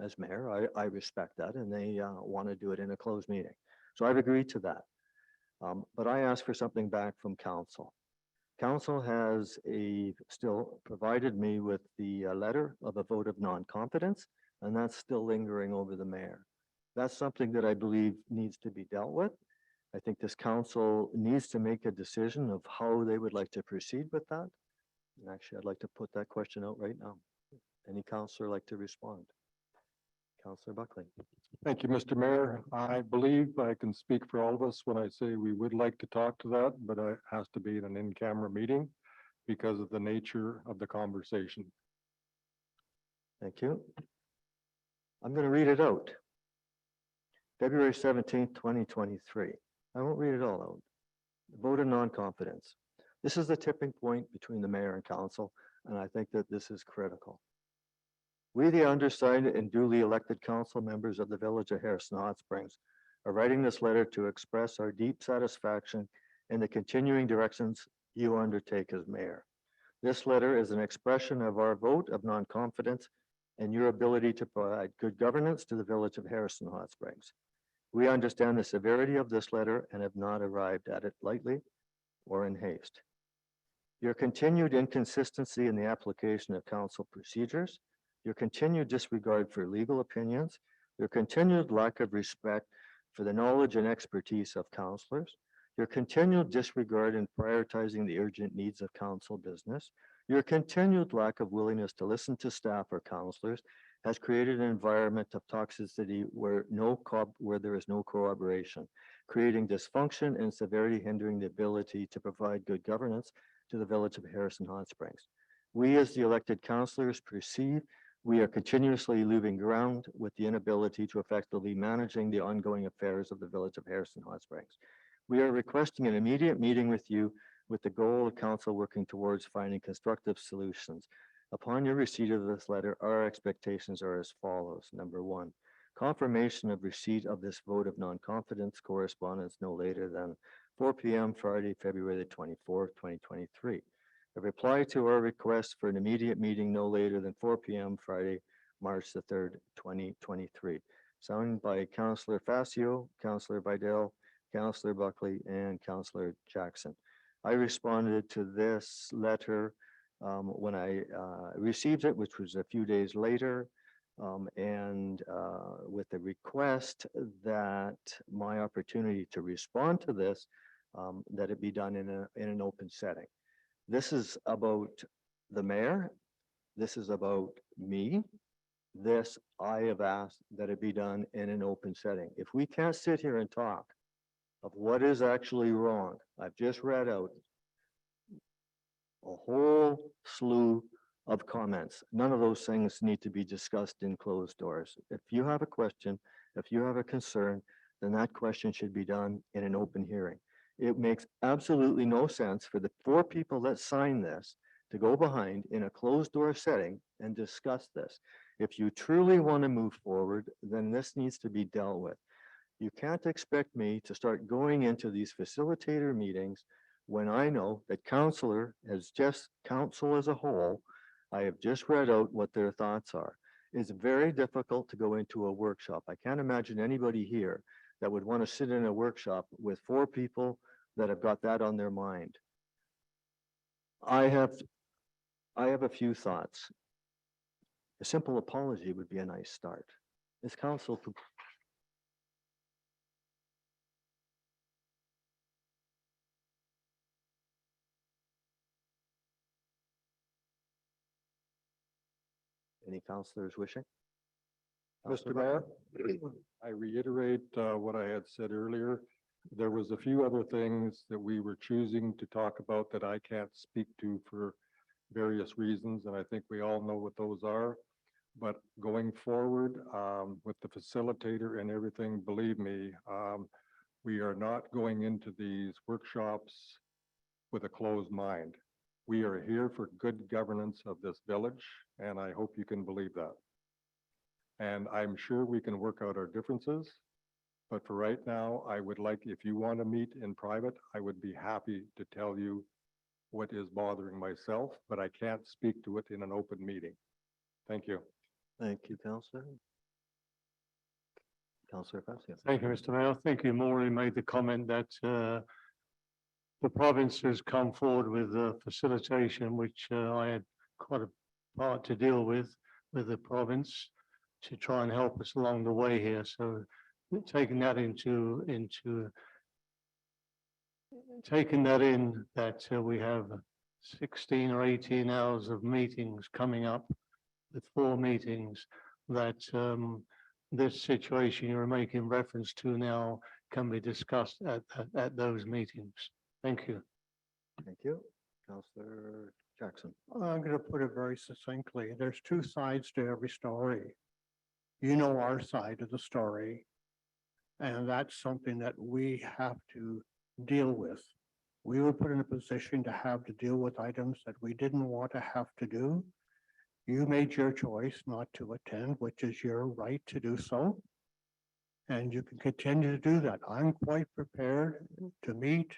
as mayor. I respect that, and they want to do it in a closed meeting. So I've agreed to that. But I asked for something back from council. Council has still provided me with the letter of a vote of non-confidence, and that's still lingering over the mayor. That's something that I believe needs to be dealt with. I think this council needs to make a decision of how they would like to proceed with that. And actually, I'd like to put that question out right now. Any councillor like to respond? Councillor Buckley. Thank you, Mr. Mayor. I believe I can speak for all of us when I say we would like to talk to that, but it has to be in an in-camera meeting because of the nature of the conversation. Thank you. I'm going to read it out. February 17th, 2023. I won't read it all out. Vote of non-confidence. This is the tipping point between the mayor and council, and I think that this is critical. We, the undersigned and duly elected council members of the village of Harrison Hot Springs, are writing this letter to express our deep satisfaction in the continuing directions you undertake as mayor. This letter is an expression of our vote of non-confidence and your ability to provide good governance to the village of Harrison Hot Springs. We understand the severity of this letter and have not arrived at it lightly or in haste. Your continued inconsistency in the application of council procedures, your continued disregard for legal opinions, your continued lack of respect for the knowledge and expertise of councillors, your continued disregard in prioritizing the urgent needs of council business, your continued lack of willingness to listen to staff or councillors has created an environment of toxicity where there is no cooperation, creating dysfunction and severity, hindering the ability to provide good governance to the village of Harrison Hot Springs. We, as the elected councillors, perceive we are continuously losing ground with the inability to effectively managing the ongoing affairs of the village of Harrison Hot Springs. We are requesting an immediate meeting with you with the goal of council working towards finding constructive solutions. Upon your receipt of this letter, our expectations are as follows. Number one, confirmation of receipt of this vote of non-confidence correspondence no later than 4 p.m. Friday, February the 24th, 2023. A reply to our request for an immediate meeting no later than 4 p.m. Friday, March the 3rd, 2023. Signed by Councillor Facio, Councillor Bidell, Councillor Buckley, and Councillor Jackson. I responded to this letter when I received it, which was a few days later, and with the request that my opportunity to respond to this, that it be done in an open setting. This is about the mayor. This is about me. This I have asked that it be done in an open setting. If we can't sit here and talk of what is actually wrong, I've just read out a whole slew of comments. None of those things need to be discussed in closed doors. If you have a question, if you have a concern, then that question should be done in an open hearing. It makes absolutely no sense for the 4 people that signed this to go behind in a closed door setting and discuss this. If you truly want to move forward, then this needs to be dealt with. You can't expect me to start going into these facilitator meetings when I know that council as a whole, I have just read out what their thoughts are. It's very difficult to go into a workshop. I can't imagine anybody here that would want to sit in a workshop with 4 people that have got that on their mind. I have a few thoughts. A simple apology would be a nice start. Is council any councillors wishing? Mr. Mayor, I reiterate what I had said earlier. There was a few other things that we were choosing to talk about that I can't speak to for various reasons, and I think we all know what those are. But going forward, with the facilitator and everything, believe me, we are not going into these workshops with a closed mind. We are here for good governance of this village, and I hope you can believe that. And I'm sure we can work out our differences. But for right now, I would like, if you want to meet in private, I would be happy to tell you what is bothering myself, but I can't speak to it in an open meeting. Thank you. Thank you, Councillor. Councillor Fazio. Thank you, Mr. Mayor. I think you already made the comment that the province has come forward with facilitation, which I had quite a part to deal with the province to try and help us along the way here. So taking that taking that in that we have 16 or 18 hours of meetings coming up with 4 meetings that this situation you're making reference to now can be discussed at those meetings. Thank you. Thank you. Councillor Jackson. I'm going to put it very succinctly. There's 2 sides to every story. You know our side of the story. And that's something that we have to deal with. We were put in a position to have to deal with items that we didn't want to have to do. You made your choice not to attend, which is your right to do so. And you can continue to do that. I'm quite prepared to meet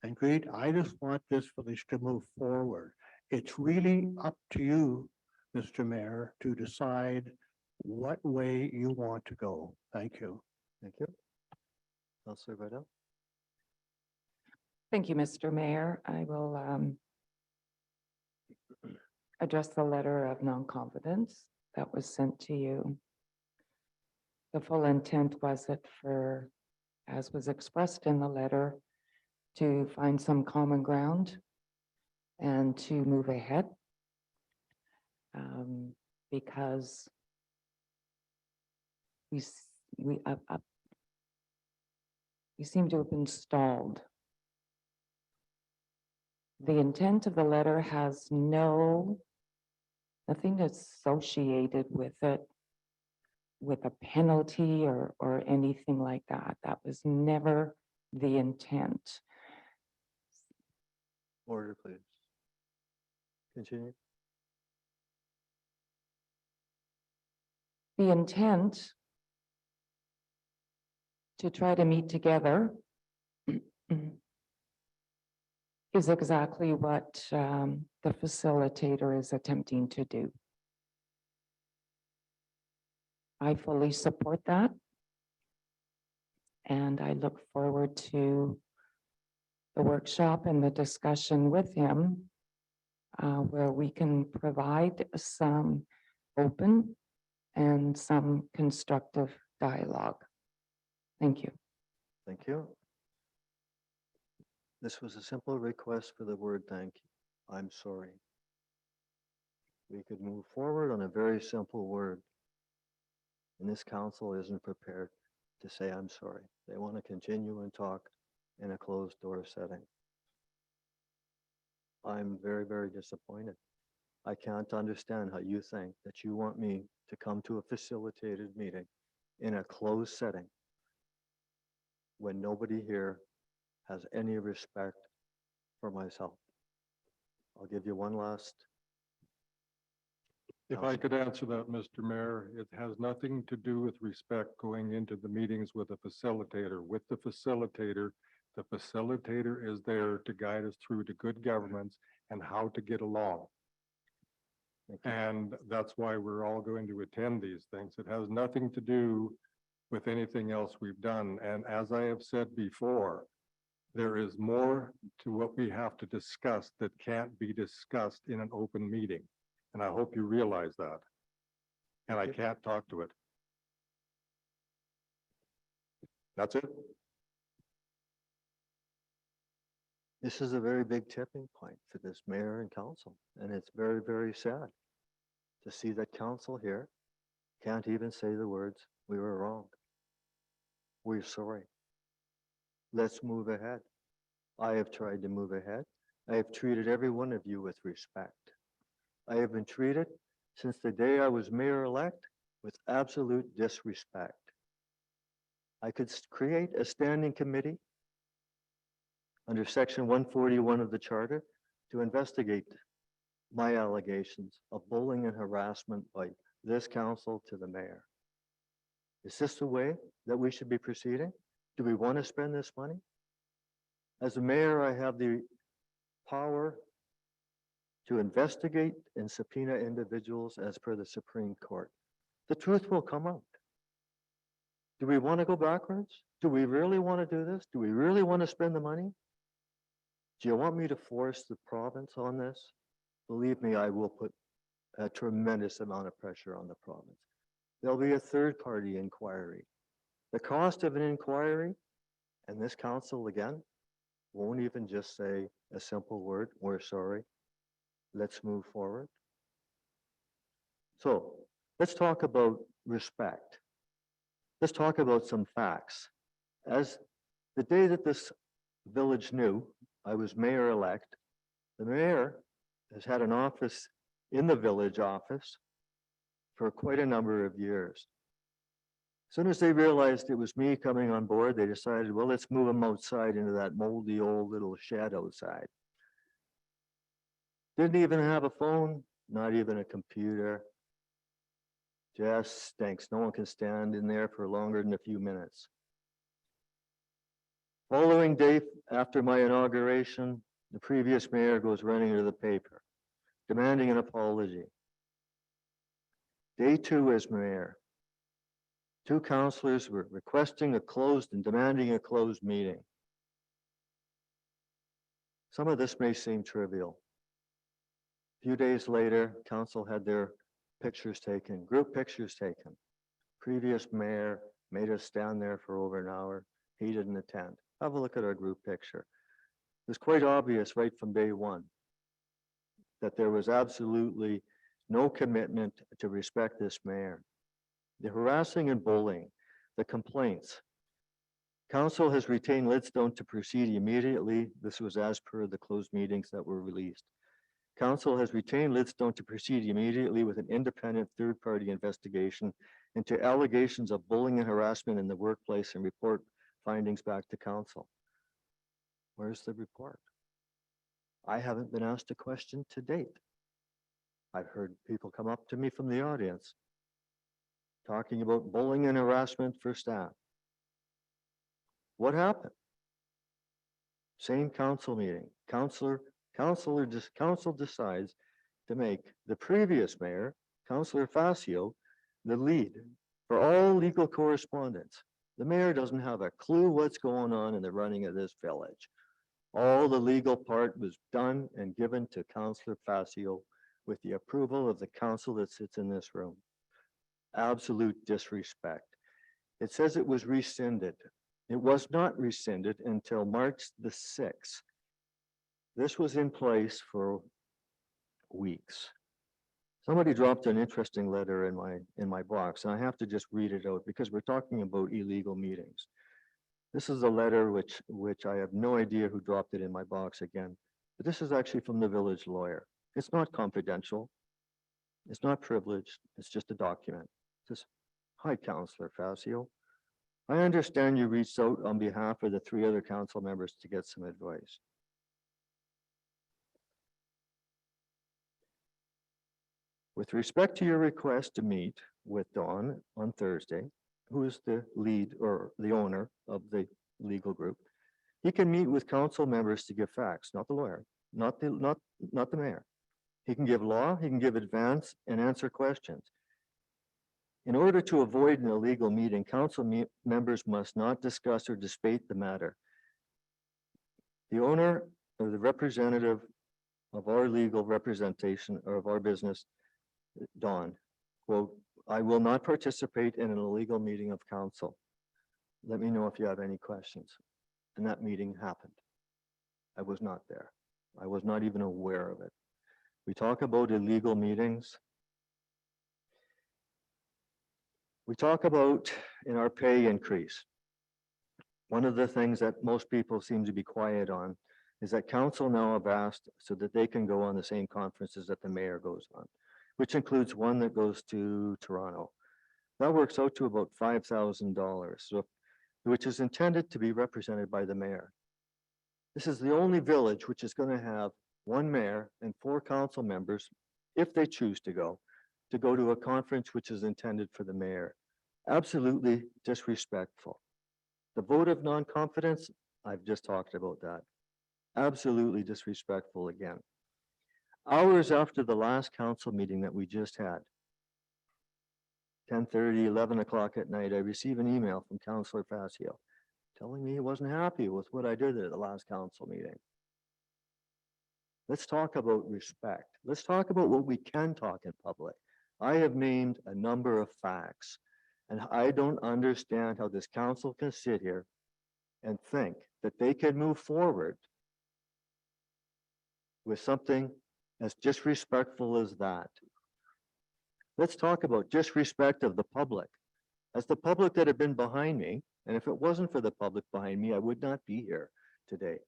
and greet. I just want this village to move forward. It's really up to you, Mr. Mayor, to decide what way you want to go. Thank you. Thank you. Councillor Vidal. Thank you, Mr. Mayor. I will address the letter of non-confidence that was sent to you. The full intent was it for, as was expressed in the letter, to find some common ground and to move ahead. Because we seem to have been stalled. The intent of the letter has nothing associated with it, with a penalty or anything like that. That was never the intent. Order, please. Continue. The intent to try to meet together is exactly what the facilitator is attempting to do. I fully support that. And I look forward to the workshop and the discussion with him where we can provide some open and some constructive dialogue. Thank you. Thank you. This was a simple request for the word thank you. I'm sorry. We could move forward on a very simple word. And this council isn't prepared to say, I'm sorry. They want to continue and talk in a closed door setting. I'm very, very disappointed. I can't understand how you think that you want me to come to a facilitated meeting in a closed setting when nobody here has any respect for myself. I'll give you one last. If I could answer that, Mr. Mayor, it has nothing to do with respect going into the meetings with a facilitator. With the facilitator is there to guide us through to good governance and how to get along. Thank you. And that's why we're all going to attend these things. It has nothing to do with anything else we've done. And as I have said before, there is more to what we have to discuss that can't be discussed in an open meeting. And I hope you realize that. And I can't talk to it. That's it. This is a very big tipping point for this mayor and council, and it's very, very sad to see that council here can't even say the words, "We were wrong. We're sorry. Let's move ahead." I have tried to move ahead. I have treated every one of you with respect. I have been treated since the day I was mayor-elect with absolute disrespect. I could create a standing committee under section 141 of the charter to investigate my allegations of bullying and harassment by this council to the mayor. Is this the way that we should be proceeding? Do we want to spend this money? As a mayor, I have the power to investigate and subpoena individuals as per the Supreme Court. The truth will come out. Do we want to go backwards? Do we really want to do this? Do we really want to spend the money? Do you want me to force the province on this? Believe me, I will put a tremendous amount of pressure on the province. There'll be a third-party inquiry. The cost of an inquiry, and this council again, won't even just say a simple word, "We're sorry. Let's move forward." So let's talk about respect. Let's talk about some facts. As the day that this village knew I was mayor-elect, the mayor has had an office in the village office for quite a number of years. As soon as they realized it was me coming on board, they decided, well, let's move him outside into that moldy old little shed outside. Didn't even have a phone, not even a computer. Just stinks. No one can stand in there for longer than a few minutes. Following day after my inauguration, the previous mayor goes running to the paper, demanding an apology. Day 2 as mayor, 2 councillors were requesting a closed and demanding a closed meeting. Some of this may seem trivial. A few days later, council had their pictures taken, group pictures taken. Previous mayor made us stand there for over an hour. He didn't attend. Have a look at our group picture. It was quite obvious right from day 1 that there was absolutely no commitment to respect this mayor. The harassing and bullying, the complaints. Council has retained Lidstone to proceed immediately. This was as per the closed meetings that were released. Council has retained Lidstone to proceed immediately with an independent third-party investigation into allegations of bullying and harassment in the workplace and report findings back to council. Where's the report? I haven't been asked a question to date. I've heard people come up to me from the audience talking about bullying and harassment for staff. What happened? Same council meeting. Council decides to make the previous mayor, Councillor Facio, the lead for all legal correspondence. The mayor doesn't have a clue what's going on in the running of this village. All the legal part was done and given to Councillor Facio with the approval of the council that sits in this room. Absolute disrespect. It says it was rescinded. It was not rescinded until March the 6th. This was in place for weeks. Somebody dropped an interesting letter in my box, and I have to just read it out because we're talking about illegal meetings. This is a letter which I have no idea who dropped it in my box again. But this is actually from the village lawyer. It's not confidential. It's not privileged. It's just a document. It says, "Hi, Councillor Facio. I understand you reached out on behalf of the 3 other council members to get some advice. With respect to your request to meet with Dawn on Thursday, who is the lead or the owner of the legal group, he can meet with council members to give facts, not the lawyer, not the mayor. He can give law, he can give advance and answer questions. In order to avoid an illegal meeting, council members must not discuss or debate the matter. The owner or the representative of our legal representation or of our business, Dawn, quote, I will not participate in an illegal meeting of council. Let me know if you have any questions. And that meeting happened. I was not there. I was not even aware of it. We talk about illegal meetings. We talk about in our pay increase. One of the things that most people seem to be quiet on is that council now have asked so that they can go on the same conferences that the mayor goes on, which includes one that goes to Toronto. That works out to about $5,000, so, which is intended to be represented by the mayor. This is the only village which is going to have 1 mayor and 4 council members, if they choose to go to a conference which is intended for the mayor. Absolutely disrespectful. The vote of non-confidence, I've just talked about that. Absolutely disrespectful again. Hours after the last council meeting that we just had, 10:30, 11 o'clock at night, I received an email from Councillor Facio telling me he wasn't happy with what I did at the last council meeting. Let's talk about respect. Let's talk about what we can talk in public. I have named a number of facts, and I don't understand how this council can sit here and think that they can move forward with something as disrespectful as that. Let's talk about disrespect of the public. As the public that have been behind me, and if it wasn't for the public behind me, I would not be here today.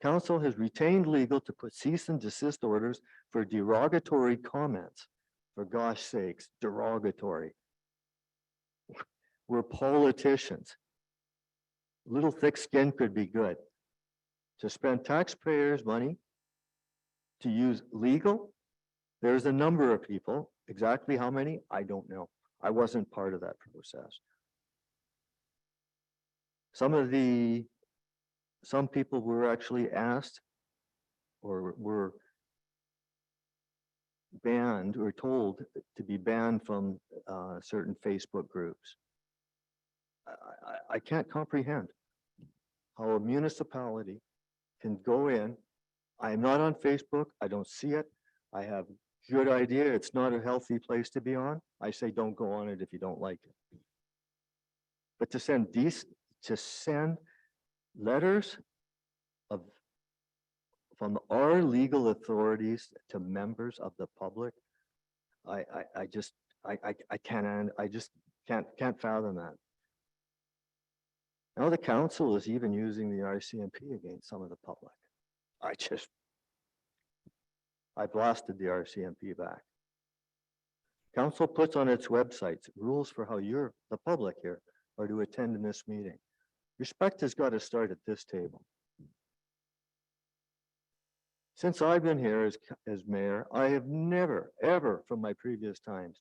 Council has retained legal to put cease and desist orders for derogatory comments. For gosh sakes, derogatory. We're politicians. A little thick skin could be good. To spend taxpayers' money to use legal, there's a number of people. Exactly how many? I don't know. I wasn't part of that process. Some people were actually asked or were banned or told to be banned from certain Facebook groups. I can't comprehend how a municipality can go in. I am not on Facebook. I don't see it. I have good idea. It's not a healthy place to be on. I say don't go on it if you don't like it. But to send letters from our legal authorities to members of the public, I just can't fathom that. Now the council is even using the RCMP against some of the public. I blasted the RCMP back. Council puts on its websites rules for how the public here, are to attend in this meeting. Respect has got to start at this table. Since I've been here as mayor, I have never, ever from my previous times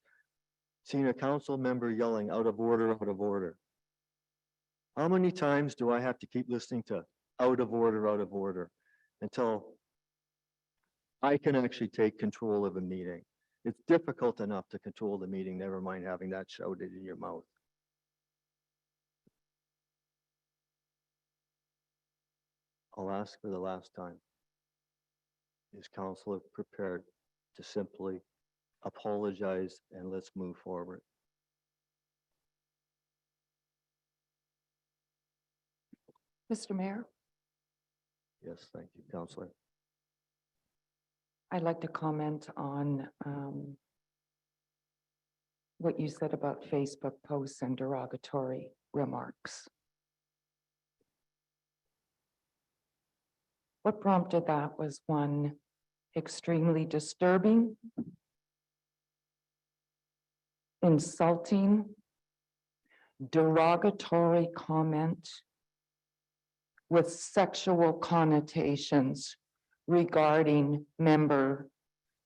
seen a council member yelling out of order, out of order. How many times do I have to keep listening to out of order until I can actually take control of a meeting? It's difficult enough to control the meeting, never mind having that shouted in your mouth. I'll ask for the last time. Is council prepared to simply apologize and let's move forward? Mr. Mayor, Yes, thank you, Councillor. I'd like to comment on what you said about Facebook posts and derogatory remarks. What prompted that was one extremely disturbing, insulting, derogatory comment with sexual connotations regarding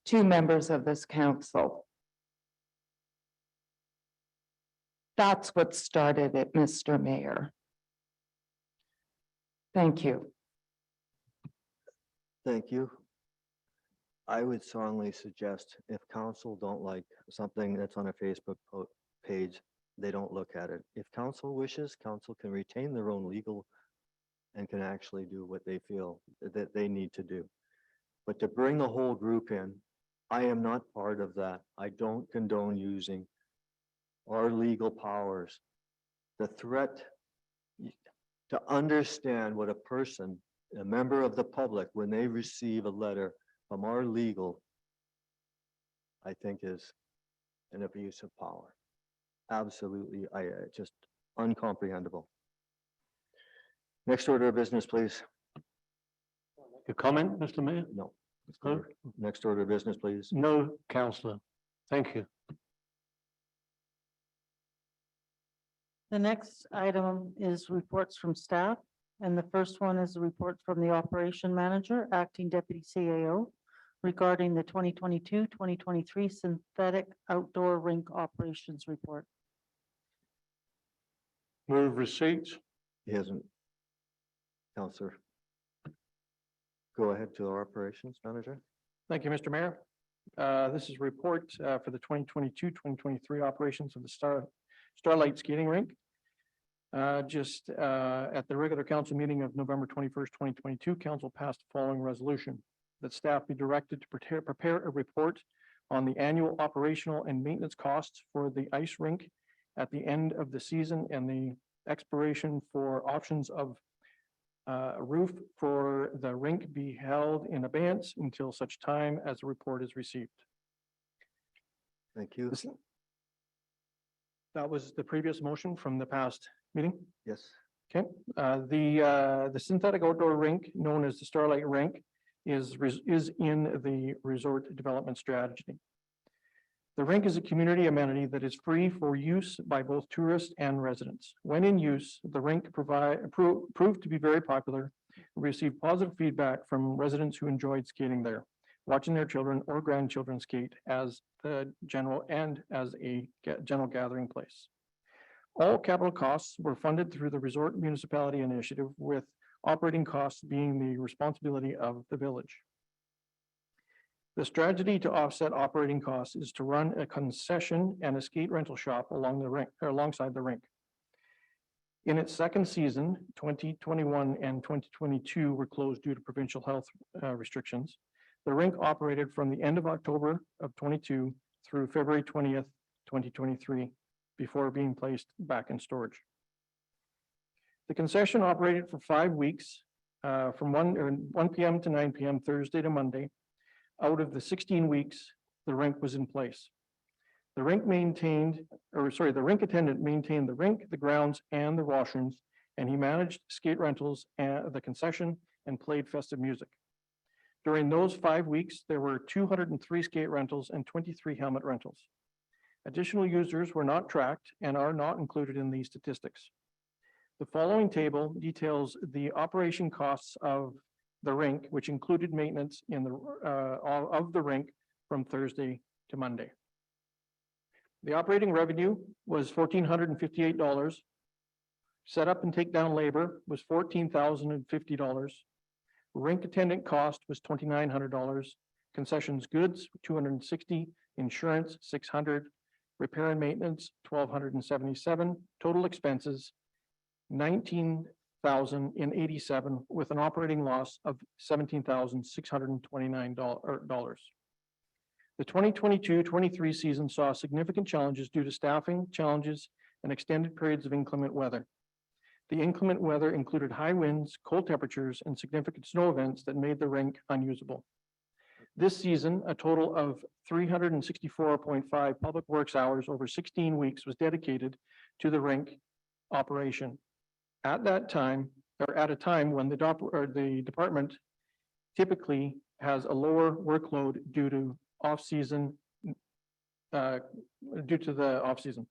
two members of this council. That's what started it, Mr. Mayor. Thank you. Thank you. I would strongly suggest if council don't like something that's on a Facebook page, they don't look at it. If council wishes, council can retain their own legal and can actually do what they feel that they need to do. But to bring the whole group in, I am not part of that. I don't condone using our legal powers. The threat to understand what a person, a member of the public, when they receive a letter from our legal, I think is an abuse of power. Absolutely, just incomprehensible. Next order of business, please. Your comment, Mr. Mayor? No. No. Next order of business, please. No, councillor. Thank you. The next item is reports from staff. And the first one is a report from the operation manager, acting deputy CAO, regarding the 2022-2023 synthetic outdoor rink operations report. Move receipts. He hasn't. Counselor. Go ahead to our operations manager. Thank you, Mr. Mayor. This is a report for the 2022-2023 operations of the Starlight Skating Rink. Just at the regular council meeting of November 21st, 2022, council passed the following resolution: that staff be directed to prepare a report on the annual operational and maintenance costs for the ice rink at the end of the season and the expiration for options of a roof for the rink be held in abeyance until such time as the report is received. Thank you. That was the previous motion from the past meeting. Yes. Okay, the synthetic outdoor rink known as the Starlight Rink is in the resort development strategy. The rink is a community amenity that is free for use by both tourists and residents. When in use, the rink proved to be very popular, received positive feedback from residents who enjoyed skating there, watching their children or grandchildren skate as a general gathering place. All capital costs were funded through the Resort Municipality Initiative, with operating costs being the responsibility of the village. The strategy to offset operating costs is to run a concession and a skate rental shop along the rink, or alongside the rink. In its second season, 2021 and 2022 were closed due to provincial health restrictions. The rink operated from the end of October of 22 through February 20th, 2023, before being placed back in storage. The concession operated for 5 weeks, from 1 p.m. to 9 p.m. Thursday to Monday. Out of the 16 weeks, the rink was in place. The rink attendant maintained the rink, the grounds, and the washrooms, and he managed skate rentals and the concession and played festive music. During those 5 weeks, there were 203 skate rentals and 23 helmet rentals. Additional users were not tracked and are not included in these statistics. The following table details the operation costs of the rink, which included maintenance in of the rink from Thursday to Monday. The operating revenue was $1,458. Set up and take down labor was $14,050. Rink attendant cost was $2,900. Concessions goods, $260. Insurance, $600. Repair and maintenance, $1,277. Total expenses, $19,087, with an operating loss of $17,629. The 2022-23 season saw significant challenges due to staffing challenges and extended periods of inclement weather. The inclement weather included high winds, cold temperatures, and significant snow events that made the rink unusable. This season, a total of 364.5 public works hours over 16 weeks was dedicated to the rink operation. At that time, or at a time when the department typically has a lower workload due to off-season, due to the off-season.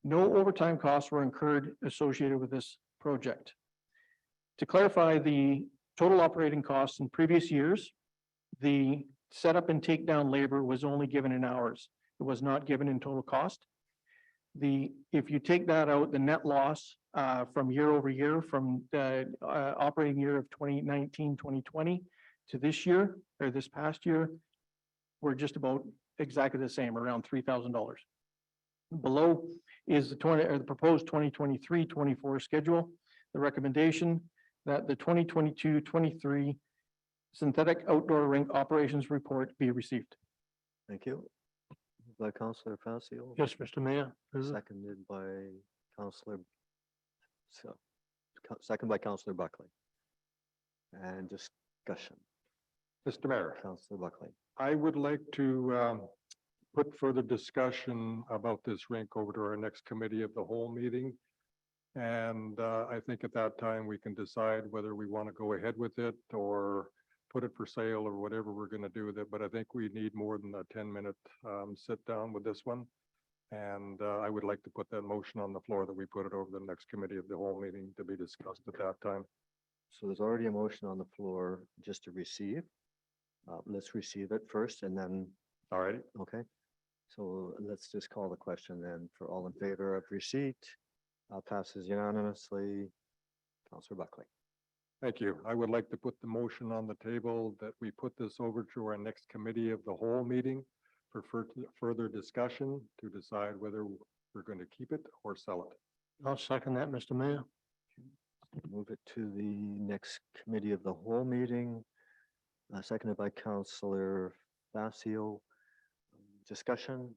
No overtime costs were incurred associated with this project. To clarify the total operating costs in previous years, the setup and takedown labor was only given in hours. It was not given in total cost. If you take that out, the net loss from year over year, from the operating year of 2019, 2020 to this year, or this past year, we're just about exactly the same, around $3,000. Below is the proposed 2023-24 schedule. The recommendation that the 2022-23 synthetic outdoor rink operations report be received. Thank you. Moved by Councillor Fazio. Yes, Mr. Mayor. Seconded by Councillor. Second by Councillor Buckley. And discussion, Mr. Mayor, Councillor Buckley. I would like to put further discussion about this rink over to our next committee of the whole meeting. And I think at that time, we can decide whether we want to go ahead with it or put it for sale or whatever we're going to do with it. But I think we need more than a 10-minute sit down with this one. And I would like to put that motion on the floor that we put it over the next committee of the whole meeting to be discussed at that time. So there's already a motion on the floor just to receive. Let's receive it first and then, All right. okay. So let's just call the question then for all in favor of receipt. Passes unanimously. Councillor Buckley. Thank you. I would like to put the motion on the table that we put this over to our next committee of the whole meeting for further discussion to decide whether we're going to keep it or sell it. I'll second that, Mr. Mayor. Move it to the next committee of the whole meeting. Seconded by Councillor Fazio. Discussion.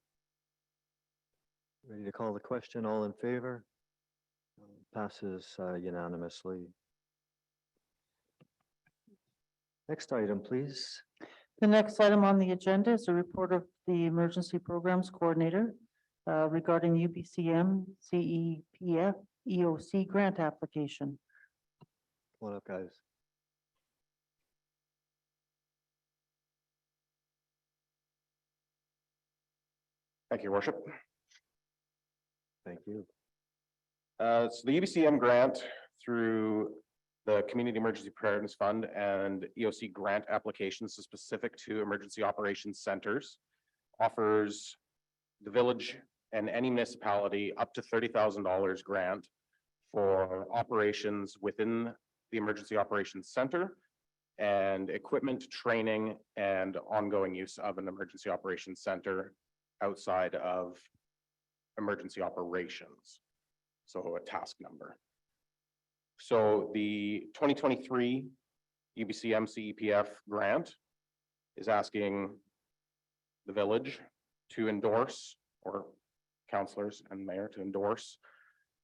Ready to call the question? All in favor? Passes unanimously. Next item, please. The next item on the agenda is a report of the Emergency Programs Coordinator regarding UBCM CEPF EOC grant application. Come on up, guys. Thank you, Your Worship. Thank you. So the UBCM grant through the Community Emergency Preparedness Fund and EOC grant applications is specific to emergency operations centers, offers the village and any municipality up to $30,000 grant for operations within the Emergency Operations Center and equipment, training, and ongoing use of an Emergency Operations Center outside of emergency operations. So a task number. So the 2023 UBCM CEPF grant is asking the village to endorse, or councillors and mayor to endorse,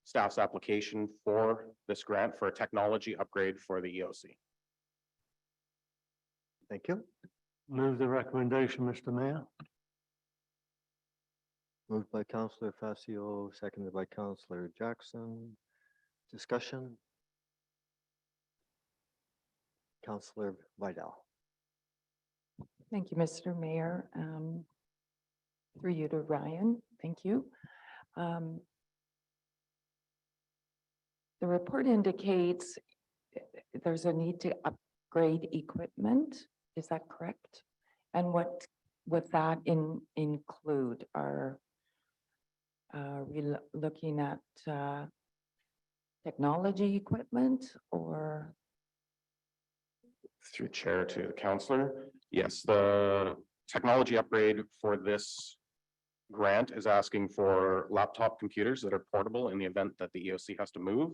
staff's application for this grant for a technology upgrade for the EOC. Thank you. Move the recommendation, Mr. Mayor. Moved by Councillor Fazio, seconded by Councillor Jackson. Discussion. Councillor Vidal. Thank you, Mr. Mayor. Through you to Ryan, thank you. The report indicates there's a need to upgrade equipment. Is that correct? And what would that include? Are we looking at technology equipment or? Through chair to the councillor. Yes, the technology upgrade for this grant is asking for laptop computers that are portable in the event that the EOC has to move,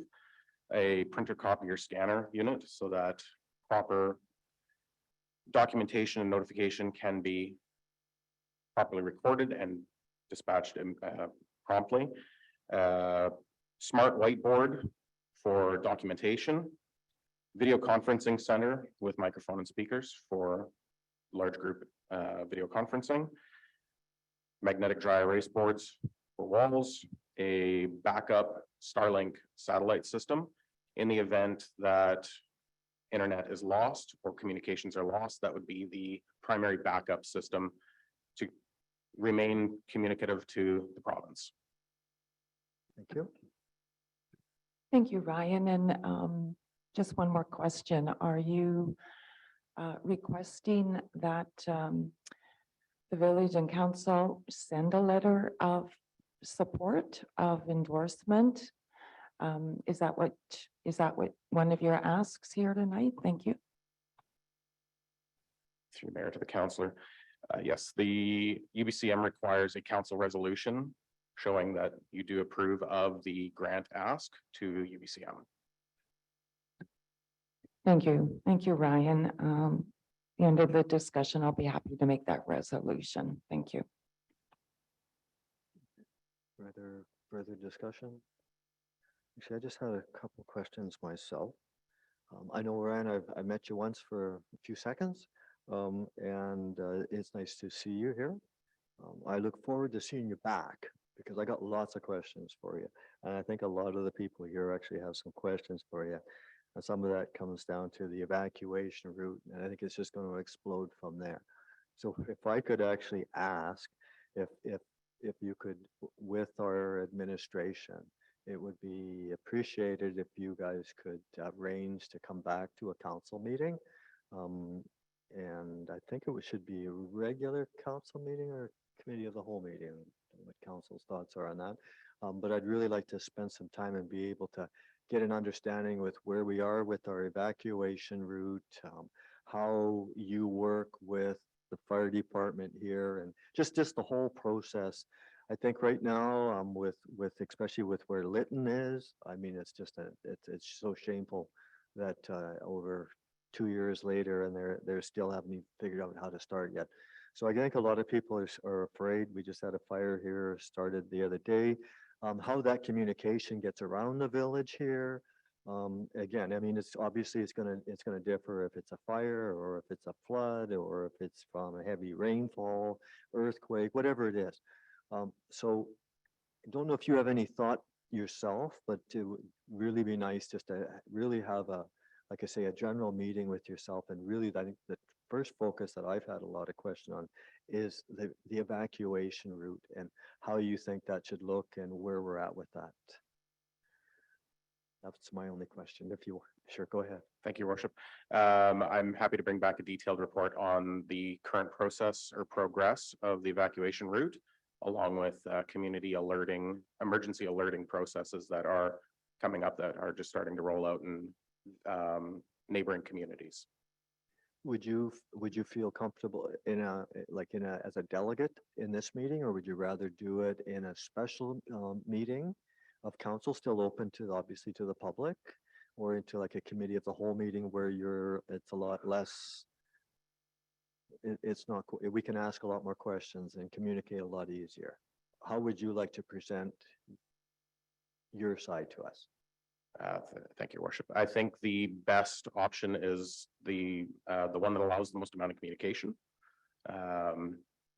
a printer copier scanner unit so that proper documentation and notification can be properly recorded and dispatched promptly. Smart whiteboard for documentation, video conferencing center with microphone and speakers for large group video conferencing, magnetic dry erase boards for walls, a backup Starlink satellite system in the event that internet is lost or communications are lost, that would be the primary backup system to remain communicative to the province. Thank you. Thank you, Ryan. And just one more question. Are you requesting that the village and council send a letter of support, of endorsement? Is that what one of your asks here tonight? Thank you. Through Mayor to the councillor. Yes, the UBCM requires a council resolution showing that you do approve of the grant ask to UBCM. Thank you. Thank you, Ryan. The end of the discussion, I'll be happy to make that resolution. Thank you. Further discussion? Actually, I just had a couple questions myself. I know, Ryan, I met you once for a few seconds, and it's nice to see you here. I look forward to seeing you back because I got lots of questions for you. And I think a lot of the people here actually have some questions for you. And some of that comes down to the evacuation route, and I think it's just going to explode from there. So if I could actually ask if you could, with our administration, it would be appreciated if you guys could arrange to come back to a council meeting. And I think should be a regular council meeting or committee of the whole meeting, what council's thoughts are on that. But I'd really like to spend some time and be able to get an understanding with where we are with our evacuation route, how you work with the fire department here, and just the whole process. I think right now, with especially with where Lytton is, I mean, it's just it's so shameful that over 2 years later, and they're still haven't even figured out how to start yet. So I think a lot of people are afraid. We just had a fire here started the other day. How that communication gets around the village here. Again, I mean, it's obviously it's gonna differ if it's a fire or if it's a flood or if it's from a heavy rainfall, earthquake, whatever it is. So I don't know if you have any thought yourself, but to really be nice just to really have a, like I say, a general meeting with yourself. And really, I think the first focus that I've had a lot of question on is the evacuation route and how you think that should look and where we're at with that. That's my only question. If you, sure, go ahead. Thank you, Your Worship. I'm happy to bring back a detailed report on the current process or progress of the evacuation route, along with community alerting, emergency alerting processes that are coming up that are just starting to roll out in neighboring communities. Would you feel comfortable in as a delegate in this meeting, or would you rather do it in a special meeting of council, still open to obviously to the public, or into like a committee of the whole meeting where it's a lot less, it's not, we can ask a lot more questions and communicate a lot easier? How would you like to present your side to us? Thank you, Your Worship. I think the best option is the one that allows the most amount of communication,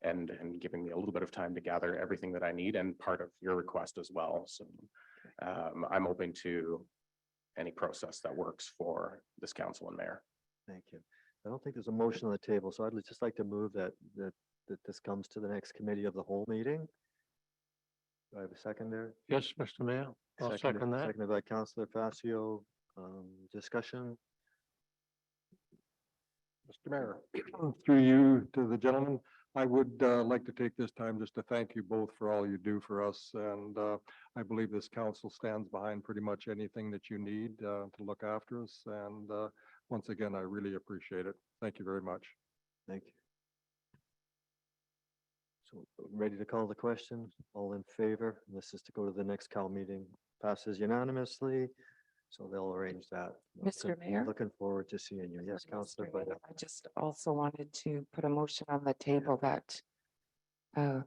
and giving me a little bit of time to gather everything that I need, and part of your request as well. So I'm open to any process that works for this council and mayor. Thank you. I don't think there's a motion on the table, so I'd just like to move that this comes to the next committee of the whole meeting. Do I have a second there? Yes, Mr. Mayor, I'll second that. Seconded by Councillor Facio. Discussion. Mr. Mayor, through you to the gentleman, I would like to take this time just to thank you both for all you do for us. And I believe this council stands behind pretty much anything that you need to look after us. And once again, I really appreciate it. Thank you very much. Thank you. So ready to call the question? All in favor? This is to go to the next Cal meeting. Passes unanimously. So they'll arrange that. Mr. Mayor? Looking forward to seeing you. Yes, Councillor. Mr. Mayor, I just also wanted to put a motion on the table that a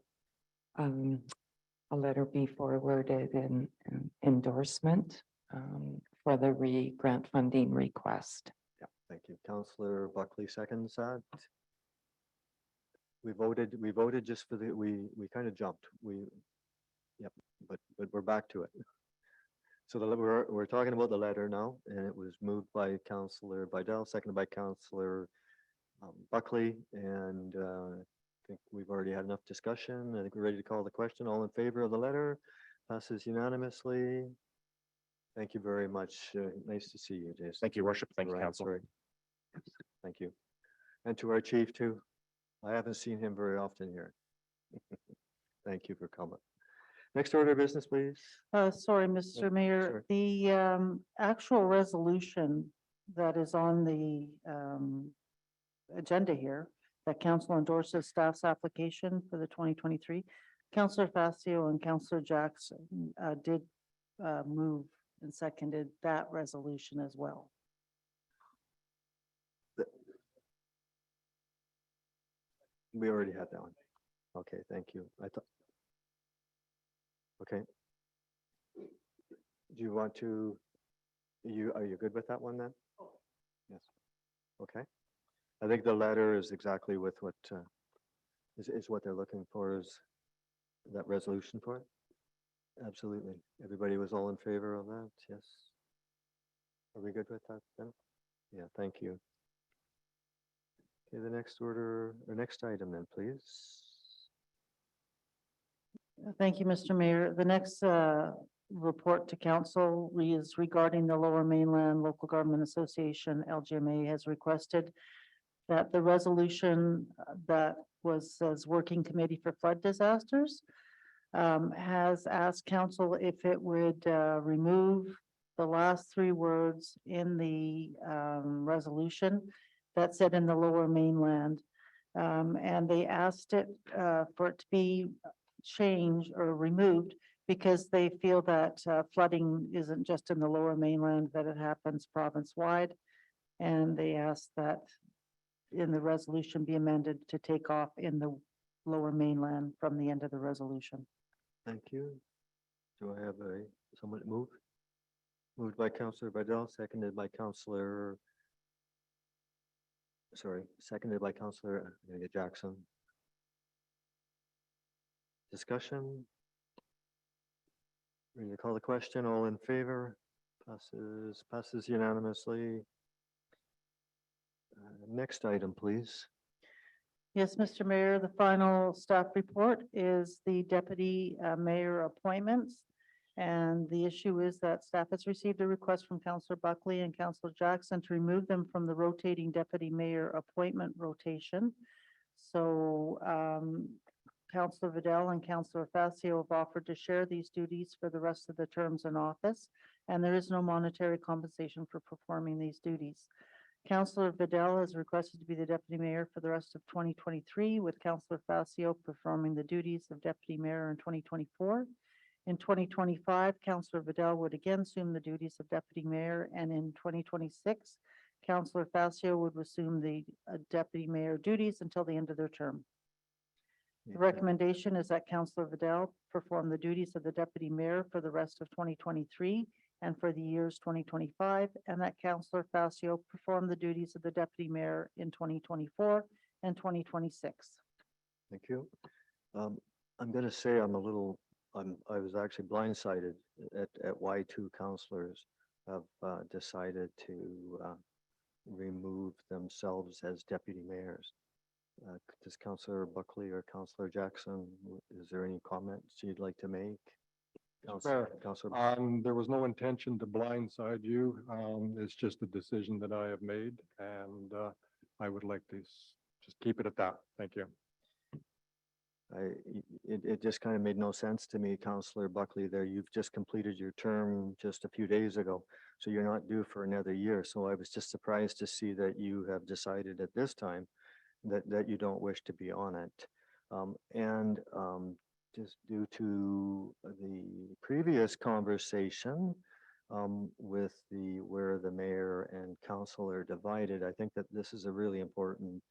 letter be forwarded in endorsement for the grant funding request. Yeah, thank you. Councillor Buckley seconds that. We voted just for we kind of jumped. Yep, but we're back to it. So we're talking about the letter now, and it was moved by Counselor Bidell, seconded by Counselor Buckley, and I think we've already had enough discussion. I think we're ready to call the question. All in favor of the letter? Passes unanimously. Thank you very much. Nice to see you, Jason. Thank you, Worship. Thank you, Right, Council. right. Thank you. And to our chief too. I haven't seen him very often here. Thank you for coming. Next order of business, please. Sorry, Mr. Mayor, the actual resolution that is on the agenda here, that council endorses staff's application for the 2023. Councillor Facio and Councillor Jackson did move and seconded that resolution as well. We already had that one. Okay, thank you. I thought. Okay. Do you want to, are you good with that one then? Yes. Okay. I think the letter is exactly with what is what they're looking for, is that resolution for it. Absolutely. Everybody was all in favor of that? Yes. Are we good with that then? Yeah, thank you. Okay, the next order, or next item then, please. Thank you, Mr. Mayor. The next report to council is regarding the Lower Mainland Local Government Association. LGMA has requested that the resolution that was as working committee for flood disasters has asked council if it would remove the last three words in the resolution that said in the Lower Mainland. And they asked it for it to be changed or removed because they feel that flooding isn't just in the Lower Mainland, that it happens province-wide. And they asked that in the resolution be amended to take off in the Lower Mainland from the end of the resolution. Thank you. Do I have someone to move? Moved by Councillor Bidell, seconded by Councillor. Seconded by Councillor Jackson. Discussion. Ready to call the question. All in favor? Passes unanimously. Next item, please. Yes, Mr. Mayor, the final staff report is the deputy mayor appointments. And the issue is that staff has received a request from Councillor Buckley and Councillor Jackson to remove them from the rotating deputy mayor appointment rotation. So Councillor Vidal and Councillor Facio have offered to share these duties for the rest of the terms in office, and there is no monetary compensation for performing these duties. Councillor Vidal has requested to be the deputy mayor for the rest of 2023, with Councillor Facio performing the duties of deputy mayor in 2024. In 2025, Councillor Vidal would again assume the duties of deputy mayor, and in 2026, Councillor Facio would assume the deputy mayor duties until the end of their term. The recommendation is that Councillor Vidal perform the duties of the deputy mayor for the rest of 2023 and for the years 2025, and that Councillor Facio perform the duties of the deputy mayor in 2024 and 2026. Thank you. I'm going to say I was actually blindsided at why two councillors have decided to remove themselves as deputy mayors. Does Councillor Buckley or Councillor Jackson, is there any comments you'd like to make? Fair. Councillor, There was no intention to blindside you. It's just a decision that I have made, and I would like to just keep it at that. Thank you. it just kind of made no sense to me, Councillor Buckley, there. You've just completed your term just a few days ago, so you're not due for another year. So I was just surprised to see that you have decided at this time that you don't wish to be on it. Just due to the previous conversation with where the mayor and council are divided, I think that this is a really important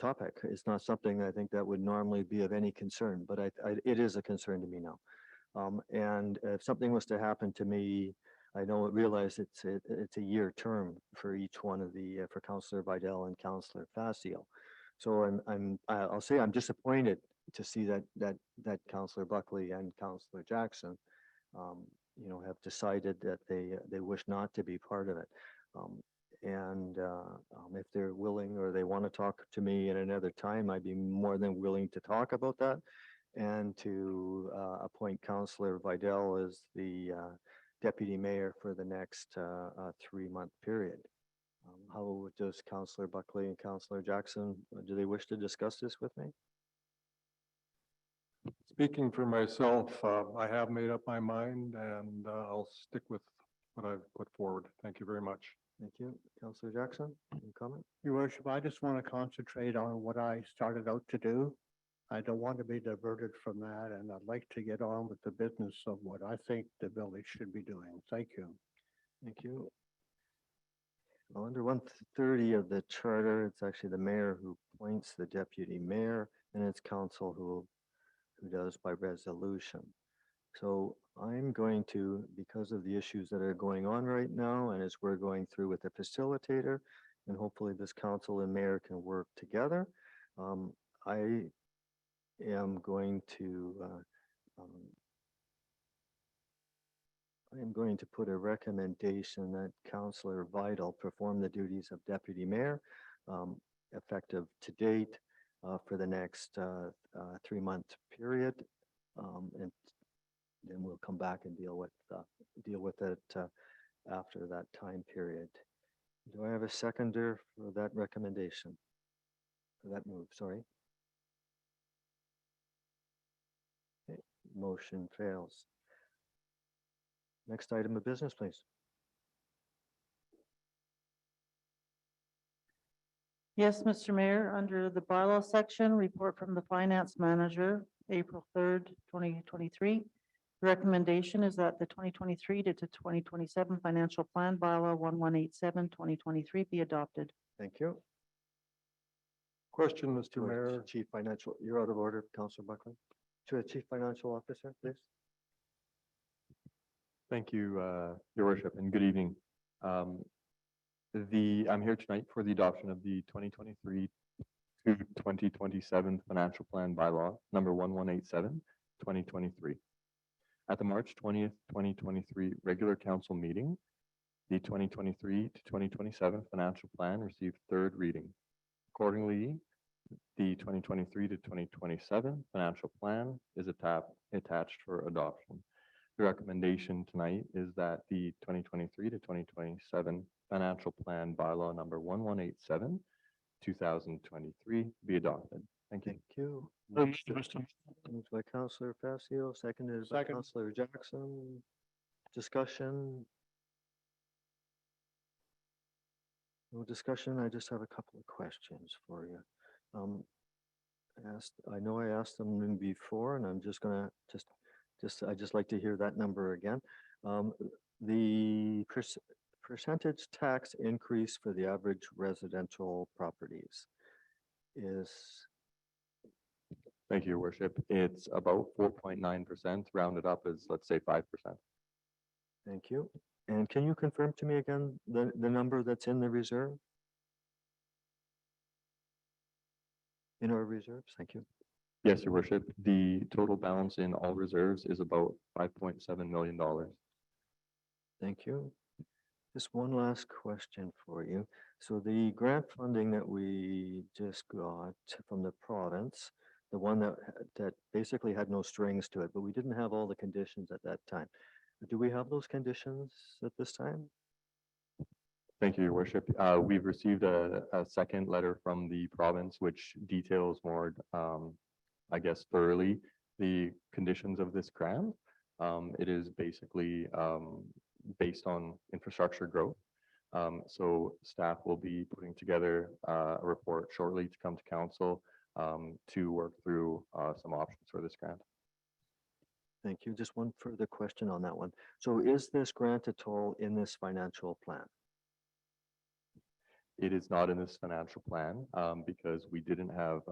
topic. It's not something I think that would normally be of any concern, but it is a concern to me now. And if something was to happen to me, I realize it's a year term for each one of for Councillor Vidal and Councillor Facio. So I'll say I'm disappointed to see that Councillor Buckley and Councillor Jackson have decided that they wish not to be part of it. If they're willing or they want to talk to me at another time, I'd be more than willing to talk about that and to appoint Councillor Vidal as the deputy mayor for the next 3-month period. How does Councillor Buckley and Councillor Jackson, do they wish to discuss this with me? Speaking for myself, I have made up my mind and I'll stick with what I've put forward. Thank you very much. Thank you. Councillor Jackson, any comment? Your worship, I just want to concentrate on what I started out to do. I don't want to be diverted from that, and I'd like to get on with the business of what I think the village should be doing. Thank you. Thank you. Well, under 130 of the charter, it's actually the mayor who appoints the deputy mayor, and it's council who does by resolution. So I'm going to, because of the issues that are going on right now, and as we're going through with the facilitator, and hopefully this council and mayor can work together, I am going to put a recommendation that Councillor Vidal perform the duties of deputy mayor effective to date for the next 3-month period. And then we'll come back and deal with it after that time period. Do I have a seconder for that recommendation? For that move, sorry. Okay, motion fails. Next item of business, please. Yes, Mr. Mayor, under the bylaw section, report from the finance manager, April 3rd, 2023. The recommendation is that the 2023 to 2027 financial plan bylaw 1187/2023 be adopted. Thank you. Question, Mr. To our Mayor. Chief Financial, you're out of order, Councillor Buckley. To the Chief Financial Officer, please. Thank you, Your Worship, and good evening. I'm here tonight for the adoption of the 2023 to 2027 financial plan bylaw number 1187/2023. At the March 20th, 2023 regular council meeting, the 2023 to 2027 financial plan received third reading. Accordingly, the 2023 to 2027 financial plan is attached for adoption. The recommendation tonight is that the 2023 to 2027 financial plan bylaw number 1187/2023 be adopted. Thank you. Thank you. Mr. Moved by Councillor Facio, seconded by Councillor Jackson. Discussion? No discussion. I just have a couple of questions for you. I know I asked them before, and I'm just gonna I just like to hear that number again. The percentage tax increase for the average residential properties is, Thank you, Your Worship. It's about 4.9%, rounded up as, let's say, 5%. thank you. And can you confirm to me again the number that's in the reserve? In our reserves, thank you. Yes, Your Worship. The total balance in all reserves is about $5.7 million. Thank you. Just one last question for you. So the grant funding that we just got from the province, the one that basically had no strings to it, but we didn't have all the conditions at that time. Do we have those conditions at this time? Thank you, Your Worship. We've received a second letter from the province, which details more, I guess, thoroughly the conditions of this grant. It is basically based on infrastructure growth. So staff will be putting together a report shortly to come to council to work through some options for this grant. Thank you. Just one further question on that one. So is this grant at all in this financial plan? It is not in this financial plan because we didn't have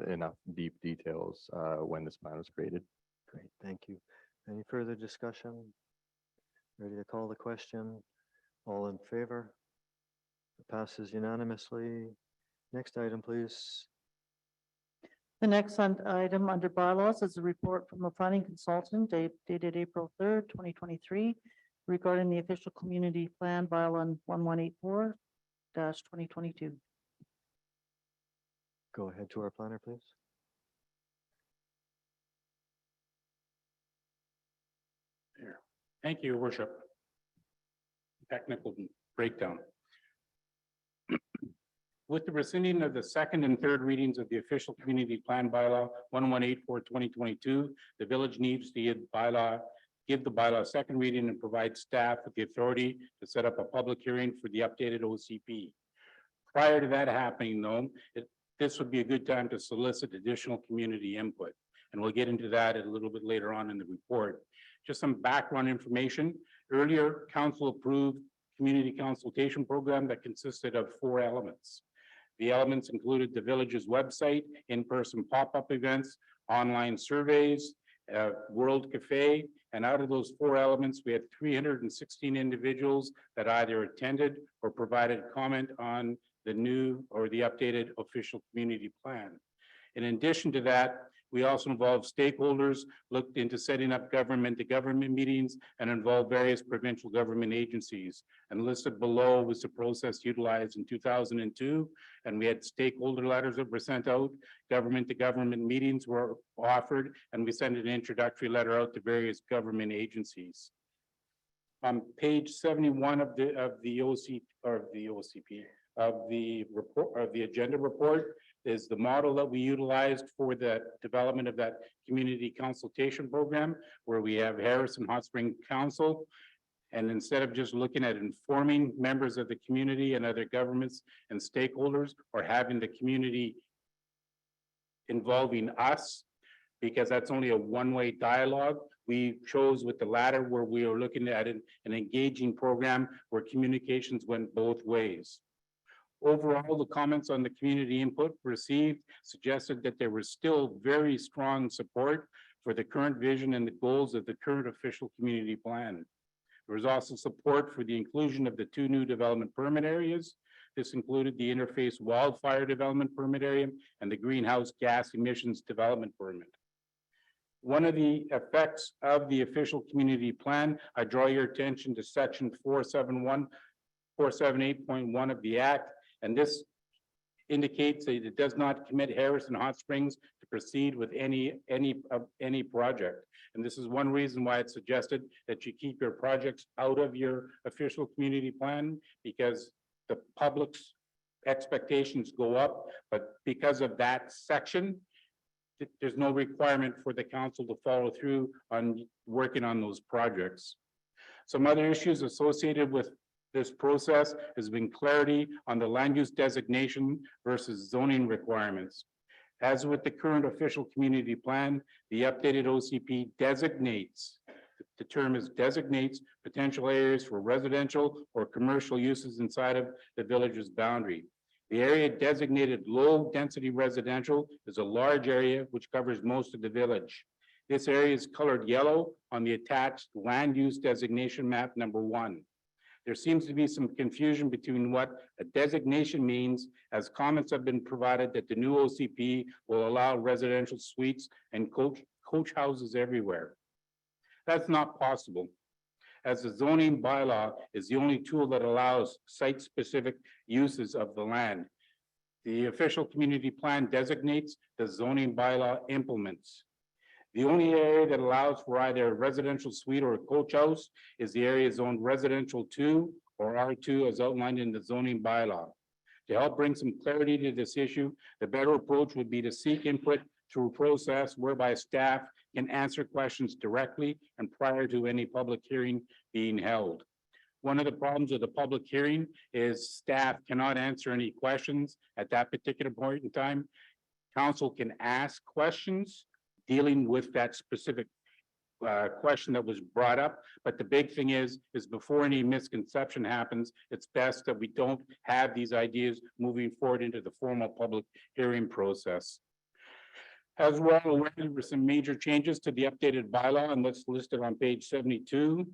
enough deep details when this plan was created. Great, thank you. Any further discussion? Ready to call the question? All in favor? It passes unanimously. Next item, please. The next item under bylaws is a report from a planning consultant dated April 3rd, 2023 regarding the official community plan bylaw 1184-2022. Go ahead to our planner, please. Thank you, Your Worship. Technical breakdown. With the rescinding of the second and third readings of the official community plan bylaw 1184-2022, the village needs to give the bylaw a second reading and provide staff with the authority to set up a public hearing for the updated OCP. Prior to that happening, though, this would be a good time to solicit additional community input. And we'll get into that a little bit later on in the report. Just some background information. Earlier, council approved community consultation program that consisted of 4 elements. The elements included the village's website, in-person pop-up events, online surveys, World Cafe, and out of those 4 elements, we had 316 individuals that either attended or provided comment on the new or the updated official community plan. In addition to that, we also involved stakeholders, looked into setting up government-to-government meetings, and involved various provincial government agencies. And listed below was the process utilized in 2002, and we had stakeholder letters that were sent out, government-to-government meetings were offered, and we sent an introductory letter out to various government agencies. On page 71 of the report of the agenda report is the model that we utilized for the development of that community consultation program, where we have Harrison Hot Spring Council. And instead of just looking at informing members of the community and other governments and stakeholders, or having the community involving us, because that's only a one-way dialogue, we chose with the latter where we are looking at an engaging program where communications went both ways. Overall, the comments on the community input received suggested that there was still very strong support for the current vision and the goals of the current official community plan. There was also support for the inclusion of the 2 new development permit areas. This included the interface wildfire development permit area and the greenhouse gas emissions development permit. One of the effects of the official community plan, I draw your attention to section 478.1 of the Act. And this indicates that it does not commit Harrison Hot Springs to proceed with any project. And this is one reason why it's suggested that you keep your projects out of your official community plan, because the public's expectations go up. But because of that section, there's no requirement for the council to follow through on working on those projects. Some other issues associated with this process has been clarity on the land use designation versus zoning requirements. As with the current official community plan, the updated OCP designates, the term is designates potential areas for residential or commercial uses inside of the village's boundary. The area designated low density residential is a large area which covers most of the village. This area is colored yellow on the attached land use designation map number 1. There seems to be some confusion between what a designation means, as comments have been provided that the new OCP will allow residential suites and coach houses everywhere. That's not possible, as the zoning bylaw is the only tool that allows site-specific uses of the land. The official community plan designates, the zoning bylaw implements. The only area that allows for either a residential suite or a coach house is the area zoned residential 2 or R2 as outlined in the zoning bylaw. To help bring some clarity to this issue, the better approach would be to seek input through a process whereby staff can answer questions directly and prior to any public hearing being held. One of the problems with the public hearing is staff cannot answer any questions at that particular point in time. Council can ask questions dealing with that specific question that was brought up. But the big thing is before any misconception happens, it's best that we don't have these ideas moving forward into the formal public hearing process. As we're all aware, there were some major changes to the updated bylaw, and that's listed on page 72.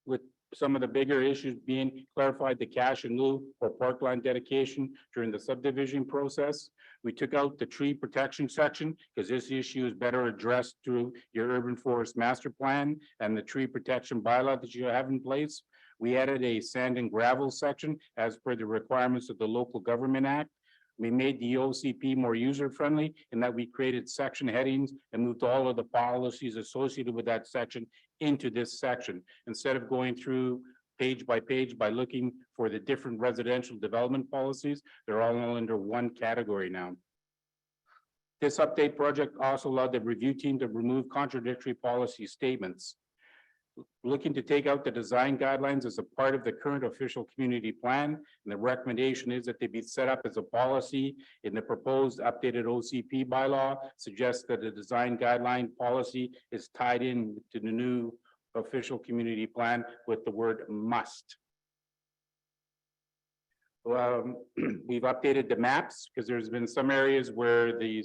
With some of the bigger issues being clarified the cash in lieu or parkland dedication during the subdivision process. We took out the tree protection section because this issue is better addressed through your urban forest master plan and the tree protection bylaw that you have in place. We added a sand and gravel section as per the requirements of the Local Government Act. We made the OCP more user-friendly in that we created section headings and moved all of the policies associated with that section into this section. Instead of going through page by looking for the different residential development policies, they're all under one category now. This update project also allowed the review team to remove contradictory policy statements. Looking to take out the design guidelines as a part of the current official community plan. And the recommendation is that they be set up as a policy in the proposed updated OCP bylaw, suggests that the design guideline policy is tied in to the new official community plan with the word must. We've updated the maps because there's been some areas where the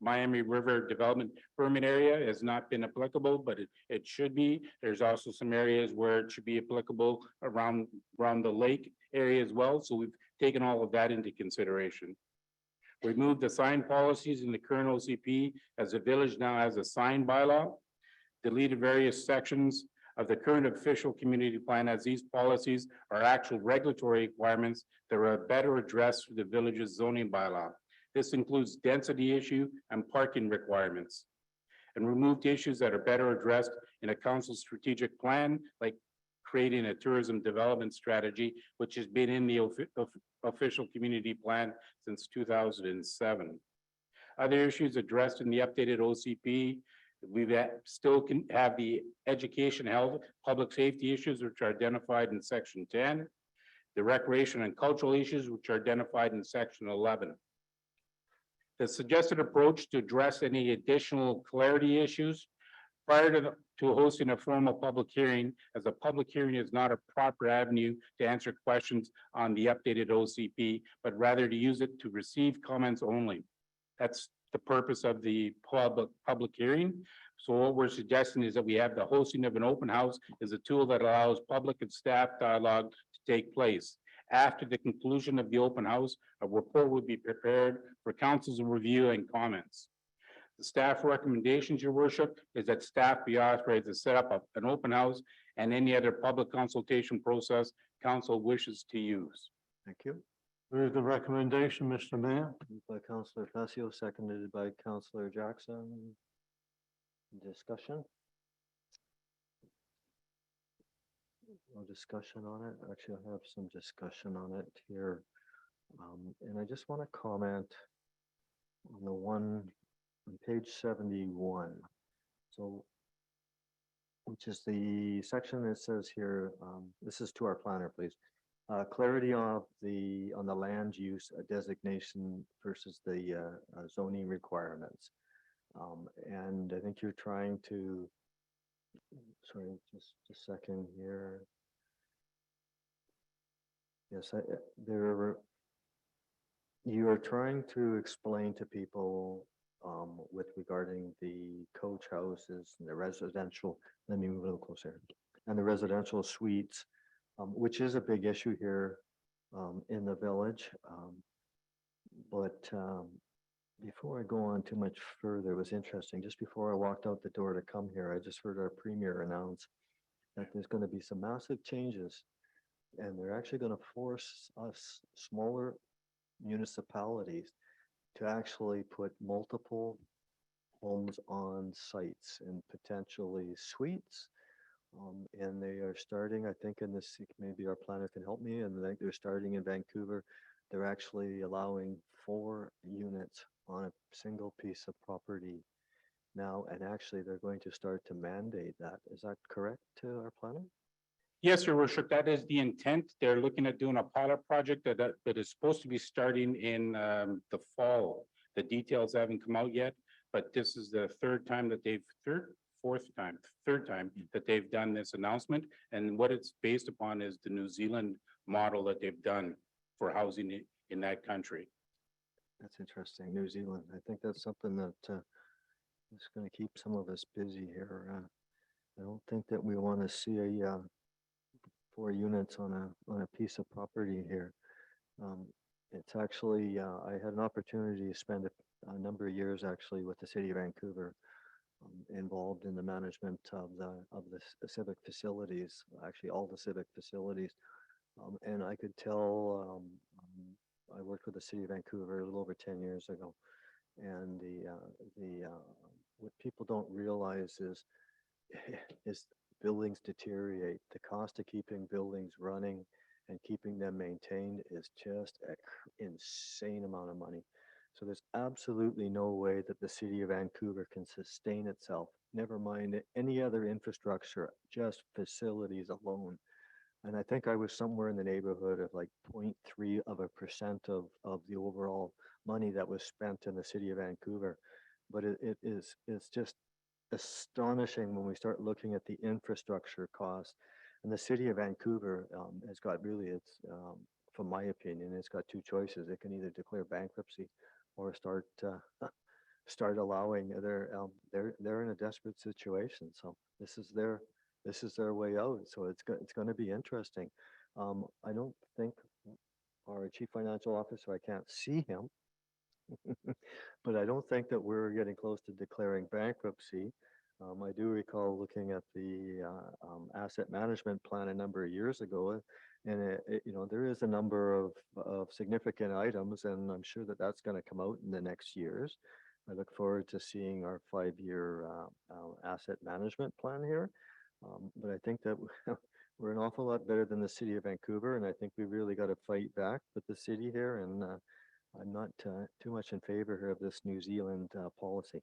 Miami River Development Permit area has not been applicable, but it should be. There's also some areas where it should be applicable around the lake area as well. So we've taken all of that into consideration. We moved the sign policies in the current OCP as the village now has a sign bylaw. Deleted various sections of the current official community plan as these policies are actual regulatory requirements that are better addressed through the village's zoning bylaw. This includes density issue and parking requirements, and removed issues that are better addressed in a council strategic plan, like creating a tourism development strategy, which has been in the official community plan since 2007. Other issues addressed in the updated OCP, still can have the education, health, public safety issues, which are identified in section 10, the recreation and cultural issues, which are identified in section 11. The suggested approach to address any additional clarity issues prior to hosting a formal public hearing, as a public hearing is not a proper avenue to answer questions on the updated OCP, but rather to use it to receive comments only. That's the purpose of the public hearing. So what we're suggesting is that we have the hosting of an open house as a tool that allows public and staff dialogue to take place. After the conclusion of the open house, a report will be prepared for council's review and comments. The staff recommendations, your worship, is that staff be authorized to set up an open house and any other public consultation process council wishes to use. Thank you. Move the recommendation, Mr. Mayor. Moved by Councillor Facio, seconded by Councillor Jackson. Discussion? No discussion on it. Actually, I have some discussion on it here. And I just want to comment on the one on page 71. So, which is the section that says here, this is to our planner, please. Clarity of on the land use designation versus the zoning requirements. And I think you're trying to, sorry, just a second here. Yes, you are trying to explain to people with regarding the coach houses and the residential, let me move a little closer, and the residential suites, which is a big issue here in the village. But before I go on too much further, it was interesting. Just before I walked out the door to come here, I just heard our premier announce that there's going to be some massive changes, and they're actually going to force us smaller municipalities to actually put multiple homes on sites and potentially suites. And they are starting, I think, in this, maybe our planner can help me, and I think they're starting in Vancouver. They're actually allowing 4 units on a single piece of property now, and actually they're going to start to mandate that. Is that correct to our planner? Yes, your worship, that is the intent. They're looking at doing a pilot project that is supposed to be starting in the fall. The details haven't come out yet, but this is the third time that third time that they've done this announcement. And what it's based upon is the New Zealand model that they've done for housing in that country. That's interesting. New Zealand. I think that's something that is going to keep some of us busy here. I don't think that we want to see 4 units on a piece of property here. It's actually, I had an opportunity to spend a number of years actually with the city of Vancouver, involved in the management of the civic facilities, actually all the civic facilities. And I could tell, I worked with the city of Vancouver a little over 10 years ago. And what people don't realize is buildings deteriorate. The cost of keeping buildings running and keeping them maintained is just an insane amount of money. So there's absolutely no way that the city of Vancouver can sustain itself, never mind any other infrastructure, just facilities alone. And I think I was somewhere in the neighborhood of like 0.3% of the overall money that was spent in the city of Vancouver. But it's just astonishing when we start looking at the infrastructure costs. And the city of Vancouver has got really, from my opinion, it's got two choices. It can either declare bankruptcy or start allowing they're in a desperate situation. So this is their way out. So it's going to be interesting. I don't think our chief financial officer, I can't see him, but I don't think that we're getting close to declaring bankruptcy. I do recall looking at the asset management plan a number of years ago, and there is a number of significant items, and I'm sure that that's going to come out in the next years. I look forward to seeing our 5-year asset management plan here. But I think that we're an awful lot better than the city of Vancouver, and I think we really got to fight back with the city here. And I'm not too much in favor here of this New Zealand policy.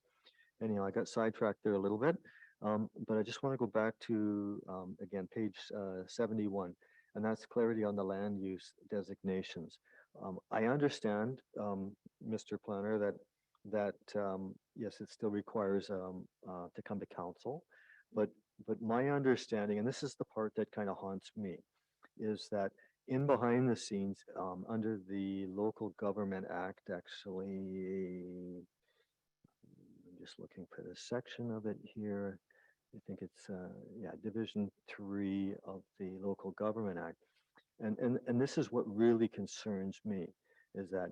Anyhow, I got sidetracked there a little bit, but I just want to go back to, again, page 71, and that's clarity on the land use designations. I understand, Mr. Planner, that yes, it still requires to come to council, but my understanding, and this is the part that kind of haunts me, is that in behind the scenes, under the Local Government Act, actually, I'm just looking for the section of it here. I think it's Division 3 of the Local Government Act. And this is what really concerns me, is that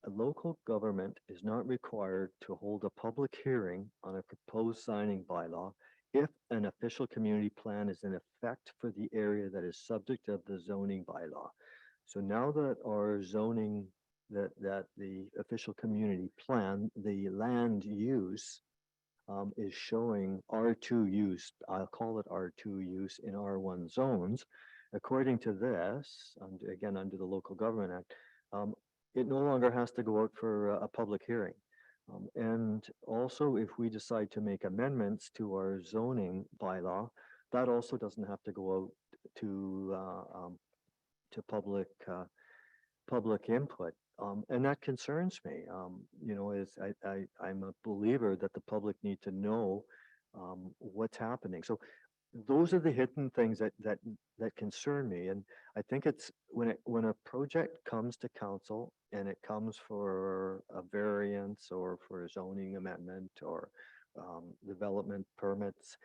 a local government is not required to hold a public hearing on a proposed zoning bylaw if an official community plan is in effect for the area that is subject of the zoning bylaw. So now that our zoning, that the official community plan, the land use is showing R2 use, I'll call it R2 use in R1 zones, according to this, again, under the Local Government Act, it no longer has to go out for a public hearing. And also, if we decide to make amendments to our zoning bylaw, that also doesn't have to go out to public input. And that concerns me. I'm a believer that the public need to know what's happening. So those are the hidden things that concern me. And I think it's when a project comes to council and it comes for a variance or for a zoning amendment or development permits,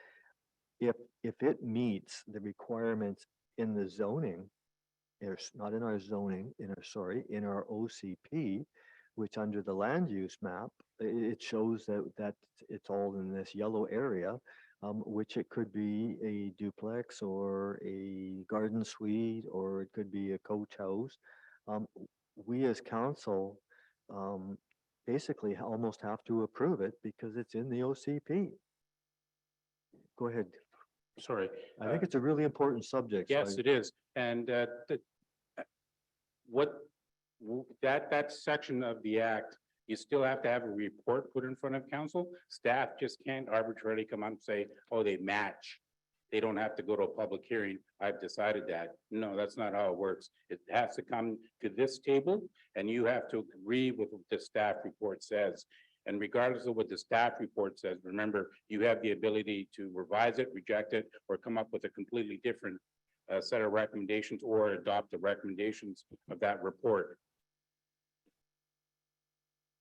if it meets the requirements in the zoning, not in our zoning, in our OCP, which under the land use map, it shows that it's all in this yellow area, which it could be a duplex or a garden suite, or it could be a coach house. We as council basically almost have to approve it because it's in the OCP. Go ahead. Sorry. I think it's a really important subject. so Yes, it is. And that section of the act, you still have to have a report put in front of council. Staff just can't arbitrarily come out and say, oh, they match. They don't have to go to a public hearing. I've decided that. No, that's not how it works. It has to come to this table and you have to agree with what the staff report says. And regardless of what the staff report says, remember, you have the ability to revise it, reject it, or come up with a completely different set of recommendations or adopt the recommendations of that report.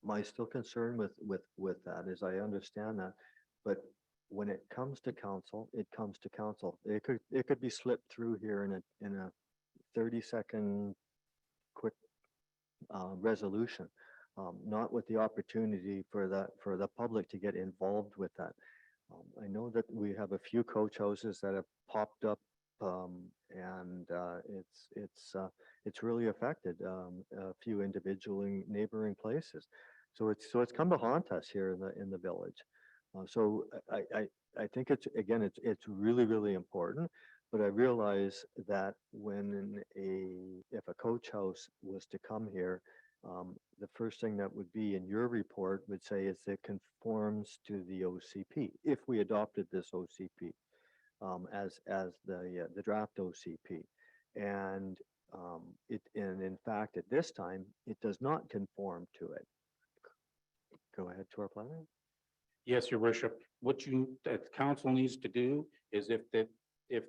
My still concern with that is I understand that, but when it comes to council, it comes to council. It could be slipped through here in a 30-second quick resolution, not with the opportunity for the public to get involved with that. I know that we have a few coach houses that have popped up, and it's really affected a few individual neighboring places. So it's come to haunt us here in the village. So I think it's really, really important. But I realize that if a coach house was to come here, the first thing that would be in your report would say is it conforms to the OCP, if we adopted this OCP as the draft OCP. And in fact, at this time, it does not conform to it. Go ahead to our planner. Yes, your worship. What that council needs to do is if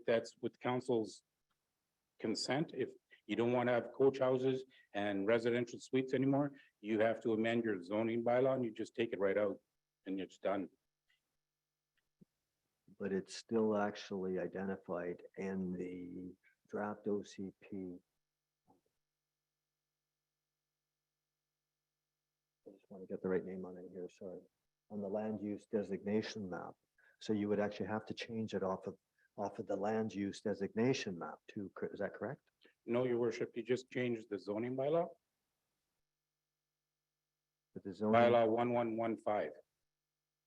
that's with council's consent, if you don't want to have coach houses and residential suites anymore, you have to amend your zoning bylaw and you just take it right out and it's done. But it's still actually identified in the draft OCP. I just want to get the right name on it here, sorry. On the land use designation map. So you would actually have to change it off of the land use designation map too, is that correct? No, your worship, you just changed the zoning bylaw, But the zoning, bylaw 1115.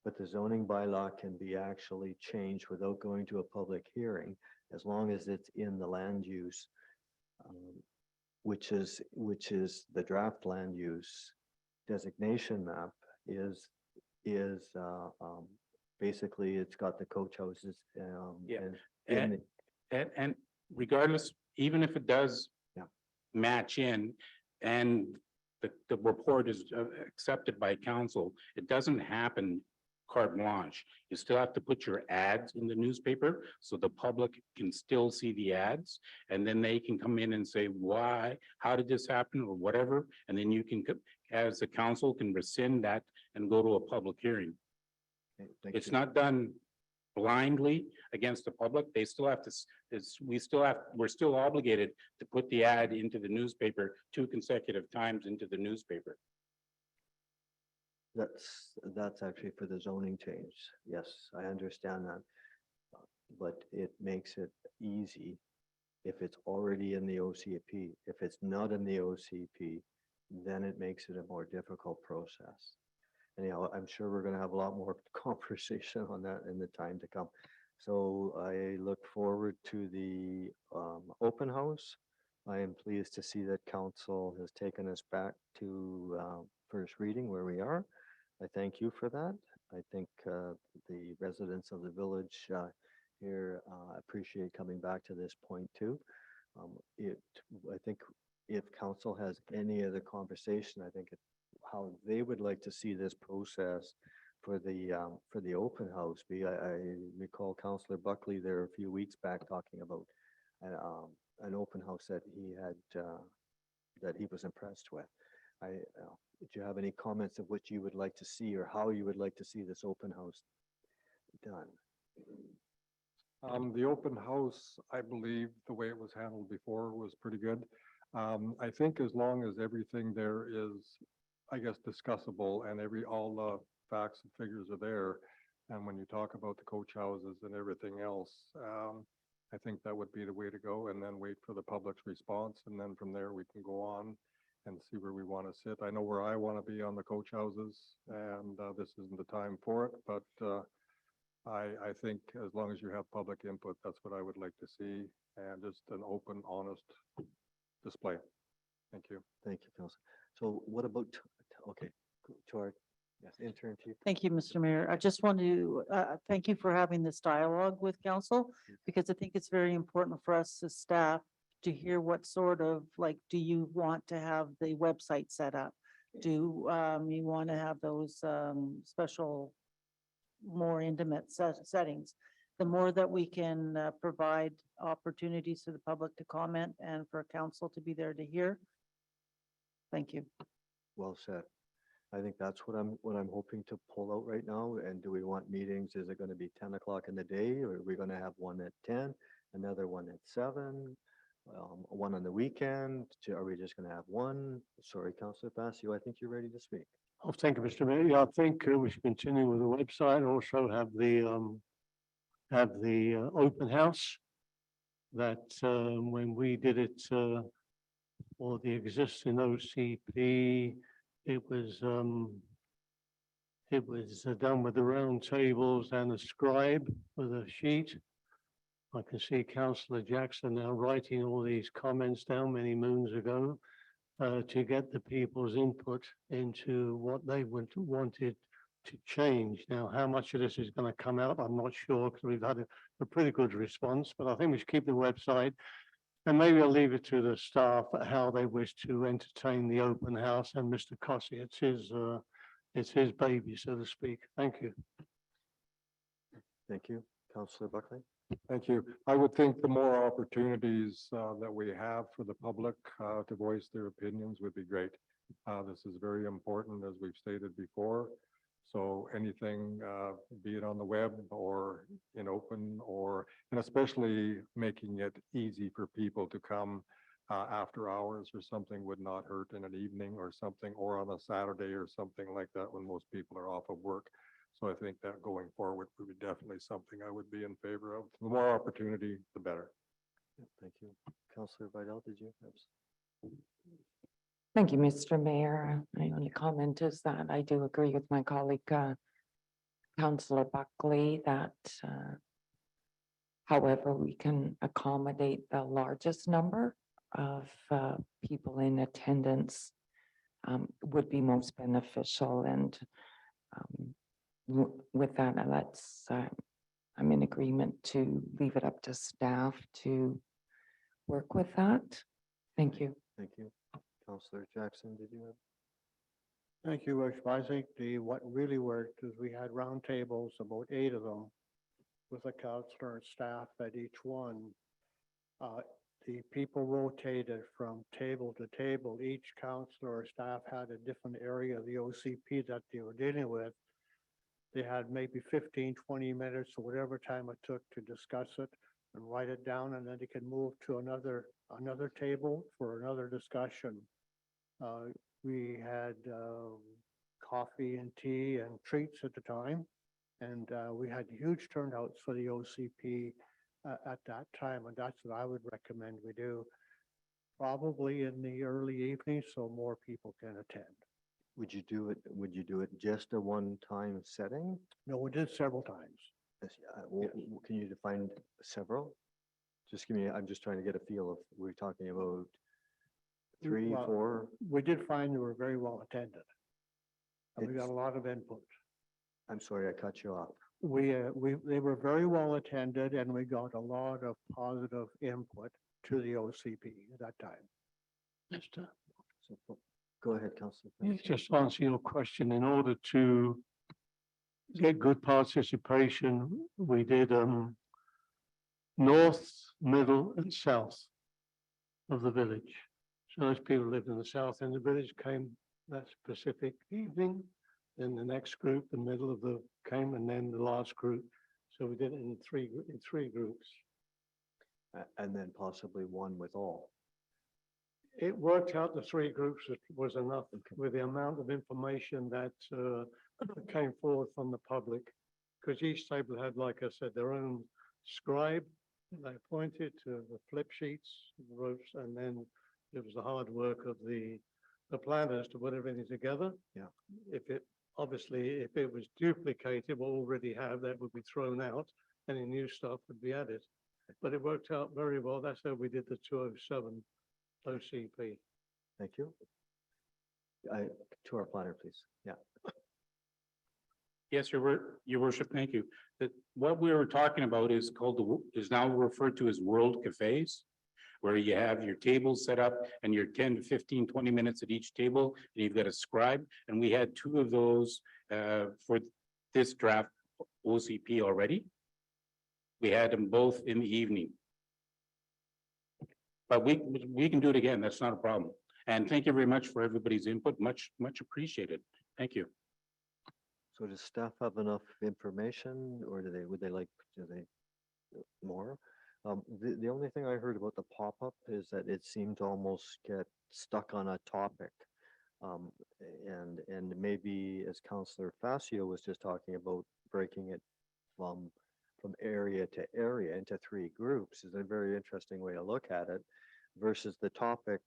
but the zoning bylaw can be actually changed without going to a public hearing, as long as it's in the land use, which is the draft land use designation map is basically it's got the coach houses. Yeah. and And regardless, even if it does Yeah. match in and the report is accepted by council, it doesn't happen carte blanche. You still have to put your ads in the newspaper so the public can still see the ads. And then they can come in and say, why, how did this happen or whatever? And then you can, as the council, can rescind that and go to a public hearing. thank It's you. not done blindly against the public. They still have to, we're still obligated to put the ad into the newspaper 2 consecutive times into the newspaper. That's actually for the zoning change. Yes, I understand that. But it makes it easy if it's already in the OCP. If it's not in the OCP, then it makes it a more difficult process. Anyhow, I'm sure we're gonna have a lot more conversation on that in the time to come. So I look forward to the open house. I am pleased to see that council has taken us back to first reading where we are. I thank you for that. I think the residents of the village here appreciate coming back to this point too. I think if council has any other conversation, I think how they would like to see this process for the open house be. I recall Councillor Buckley there a few weeks back talking about an open house that he had that he was impressed with. Do you have any comments of what you would like to see or how you would like to see this open house done? The open house, I believe the way it was handled before was pretty good. I think as long as everything there is, I guess, discussable and all the facts and figures are there. And when you talk about the coach houses and everything else, I think that would be the way to go, and then wait for the public's response. And then from there, we can go on and see where we want to sit. I know where I want to be on the coach houses, and this isn't the time for it, but I think as long as you have public input, that's what I would like to see, and just an open, honest display. Thank you. Thank you, Council. So what about, okay, to our intern chief? Thank you, Mr. Mayor. I just want to thank you for having this dialogue with council, because I think it's very important for us as staff to hear what sort of, like, do you want to have the website set up? Do you want to have those special, more intimate settings? The more that we can provide opportunities to the public to comment and for council to be there to hear. Thank you. Well said. I think that's what I'm hoping to pull out right now. And do we want meetings? Is it going to be 10 o'clock in the day, or are we going to have one at 10, another one at 7? One on the weekend? Are we just going to have one? Sorry, Councillor Passio, I think you're ready to speak. Oh, thank you, Mr. Mayor. Yeah, I think we should continue with the website, also have the open house. That when we did it for the existing OCP, it was done with the round tables and a scribe with a sheet. I can see Councillor Jackson now writing all these comments down many moons ago to get the people's input into what they wanted to change. Now, how much of this is going to come out, I'm not sure, because we've had a pretty good response, but I think we should keep the website. And maybe I'll leave it to the staff how they wish to entertain the open house, and Mr. Cossie, it's his baby, so to speak. Thank you. Thank you. Councillor Buckley? Thank you. I would think the more opportunities that we have for the public to voice their opinions would be great. This is very important, as we've stated before. So anything, be it on the web or in open, and especially making it easy for people to come after hours or something would not hurt in an evening or something, or on a Saturday or something like that when most people are off of work. So I think that going forward would be definitely something I would be in favor of. The more opportunity, the better. Thank you. Councillor Vidal, did you have? Thank you, Mr. Mayor. My only comment is that I do agree with my colleague, Councillor Buckley, that however we can accommodate the largest number of people in attendance would be most beneficial. And with that, I'm in agreement to leave it up to staff to work with that. Thank you. Thank you. Councillor Jackson, did you have? Thank you, Wish. I think what really worked is we had round tables, about 8 of them, with a counselor and staff at each one. The people rotated from table to table. Each counselor or staff had a different area of the OCP that they were dealing with. They had maybe 15, 20 minutes or whatever time it took to discuss it and write it down, and then they could move to another table for another discussion. We had coffee and tea and treats at the time, and we had huge turnouts for the OCP at that time, and that's what I would recommend we do. Probably in the early evening so more people can attend. Would you do it just a one-time setting? No, we did several times. Yes, can you define several? Just give me, I'm just trying to get a feel of, we're talking about 3, Well, 4? We did find they were very well attended. And we got It's- a lot of input. I'm sorry, I cut you off. They were very well attended, and we got a lot of positive input to the OCP at that time. Mr. So, go ahead, Councillor. Just to answer your question, in order to get good participation, we did north, middle and south of the village. So those people who lived in the south end of the village came that specific evening. Then the next group, the middle of the came, and then the last group. So we did it in three groups. And then possibly one with all. It worked out the 3 groups was enough with the amount of information that came forward from the public. Because each table had, like I said, their own scribe. They appointed to the flip sheets, the ropes, and then it was the hard work of the planners to put everything together. Yeah. If it was duplicated, what we already have, that would be thrown out, any new stuff would be added. But it worked out very well. That's how we did the 207 OCP. Thank you. To our planner, please. Yeah. Yes, your worship, thank you. That what we were talking about is is now referred to as World Cafes, where you have your tables set up and you're 10 to 15, 20 minutes at each table, and you've got a scribe. And we had 2 of those for this draft OCP already. We had them both in the evening. But we can do it again. That's not a problem. And thank you very much for everybody's input. Much appreciated. Thank you. So does staff have enough information or would they like, more? The only thing I heard about the pop-up is that it seemed to almost get stuck on a topic. And maybe as Councillor Facio was just talking about, breaking it from area to area into 3 groups is a very interesting way to look at it versus the topic.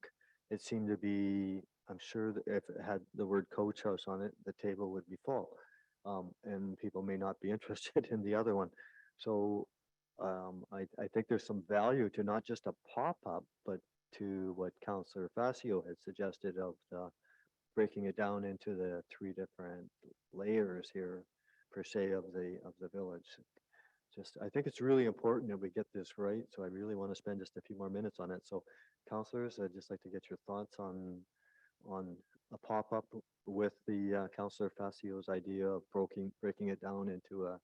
It seemed to be, I'm sure that if it had the word coach house on it, the table would be full. And people may not be interested in the other one. So I think there's some value to not just a pop-up, but to what Councillor Facio had suggested of breaking it down into the 3 different layers here, per se, of the village. I think it's really important that we get this right. So I really want to spend just a few more minutes on it. So councillors, I'd just like to get your thoughts on a pop-up with the Councillor Facio's idea of breaking it down into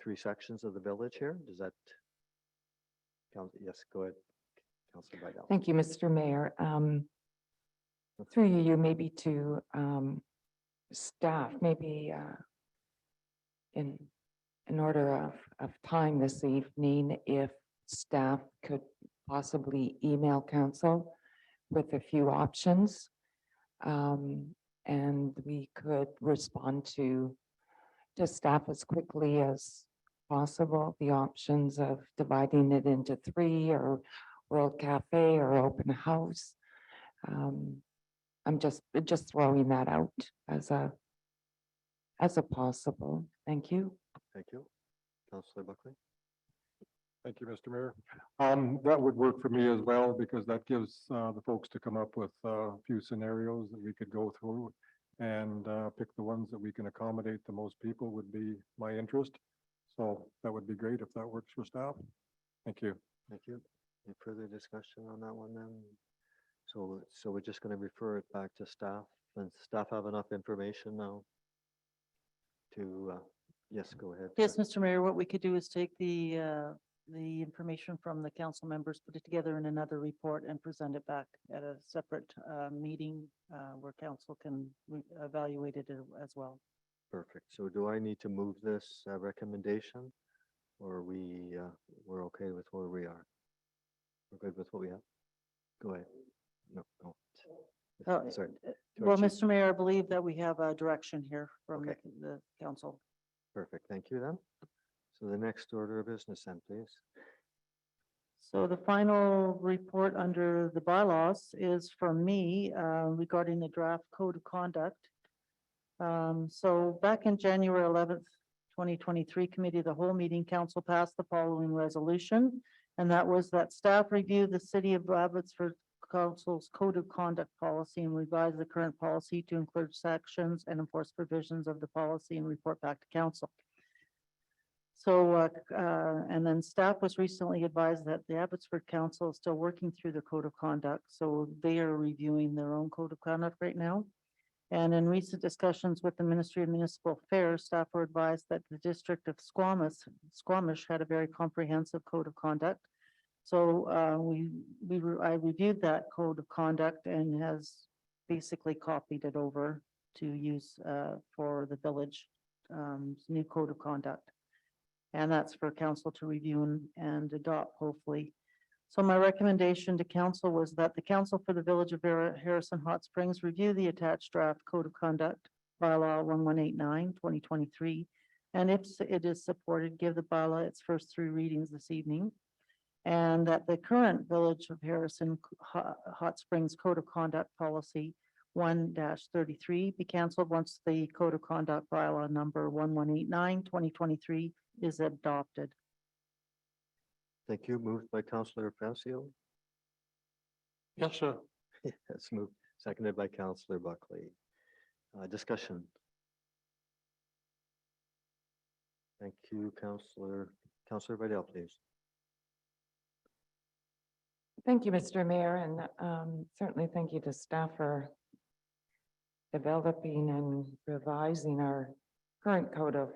3 sections of the village here. Does that count? Yes, go ahead. Councillor Vidal. Thank you, Mr. Mayor. Through you, maybe to staff, maybe in order of time this evening, if staff could possibly email council with a few options. And we could respond to staff as quickly as possible, the options of dividing it into 3 or World Cafe or open house. I'm just throwing that out as a possible. Thank you. Thank you. Councillor Buckley. Thank you, Mr. Mayor. That would work for me as well, because that gives the folks to come up with a few scenarios that we could go through and pick the ones that we can accommodate the most people would be my interest. So that would be great if that works for staff. Thank you. Thank you. Any further discussion on that one then? So we're just going to refer it back to staff, and staff have enough information now to, yes, go ahead. Yes, Mr. Mayor, what we could do is take the information from the council members, put it together in another report and present it back at a separate meeting where council can evaluate it as well. Perfect. So do I need to move this recommendation, or we're okay with where we are? We're good with what we have? Go ahead. No. Sorry. Well, Chief. Mr. Mayor, I believe that we have a direction here from Okay. the council. Perfect. Thank you then. So the next order of business then, please. So the final report under the bylaws is from me regarding the draft code of conduct. So back in January 11th, 2023, committee of the whole meeting, council passed the following resolution. And that was that staff review the city of Abbotsford Council's code of conduct policy and revise the current policy to include sections and enforce provisions of the policy and report back to council. So, and then staff was recently advised that the Abbotsford Council is still working through the code of conduct. So they are reviewing their own code of conduct right now. And in recent discussions with the Ministry of Municipal Affairs, staff were advised that the district of Squamish had a very comprehensive code of conduct. So I reviewed that code of conduct and has basically copied it over to use for the village new code of conduct. And that's for council to review and adopt, hopefully. So my recommendation to council was that the council for the village of Harrison Hot Springs review the attached draft code of conduct bylaw 1189, 2023. And if it is supported, give the bylaw its first 3 readings this evening. And that the current village of Harrison Hot Springs code of conduct policy 1-33 be canceled once the code of conduct bylaw number 1189, 2023 is adopted. Thank you. Moved by Councillor Facio. Yes, sir. Yes, moved. Seconded by Councillor Buckley. Discussion. Thank you, Councillor Vidal, please. Thank you, Mr. Mayor, and certainly thank you to staff for developing and revising our current code of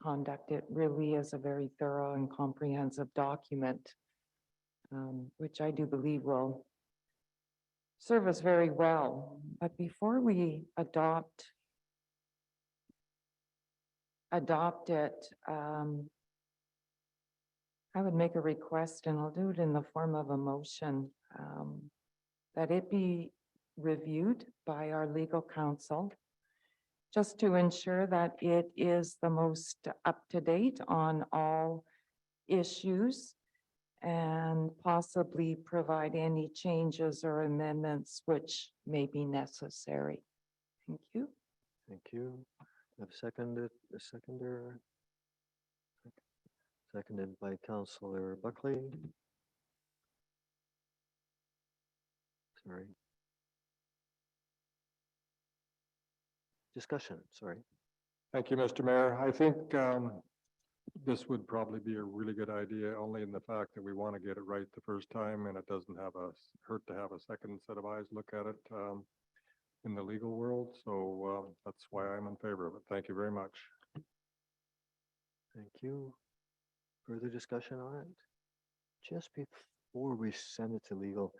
conduct. It really is a very thorough and comprehensive document, which I do believe will serve us very well. But before we adopt it, I would make a request, and I'll do it in the form of a motion, that it be reviewed by our legal counsel, just to ensure that it is the most up-to-date on all issues, and possibly provide any changes or amendments which may be necessary. Thank you. Thank you. I've seconded, a seconder. Seconded by Councillor Buckley. Sorry. Discussion, sorry. Thank you, Mr. Mayor. I think this would probably be a really good idea, only in the fact that we want to get it right the first time, and it doesn't have a hurt to have a second set of eyes look at it in the legal world. So that's why I'm in favor of it. Thank you very much. Thank you. Further discussion on it? Just before we send it to legal,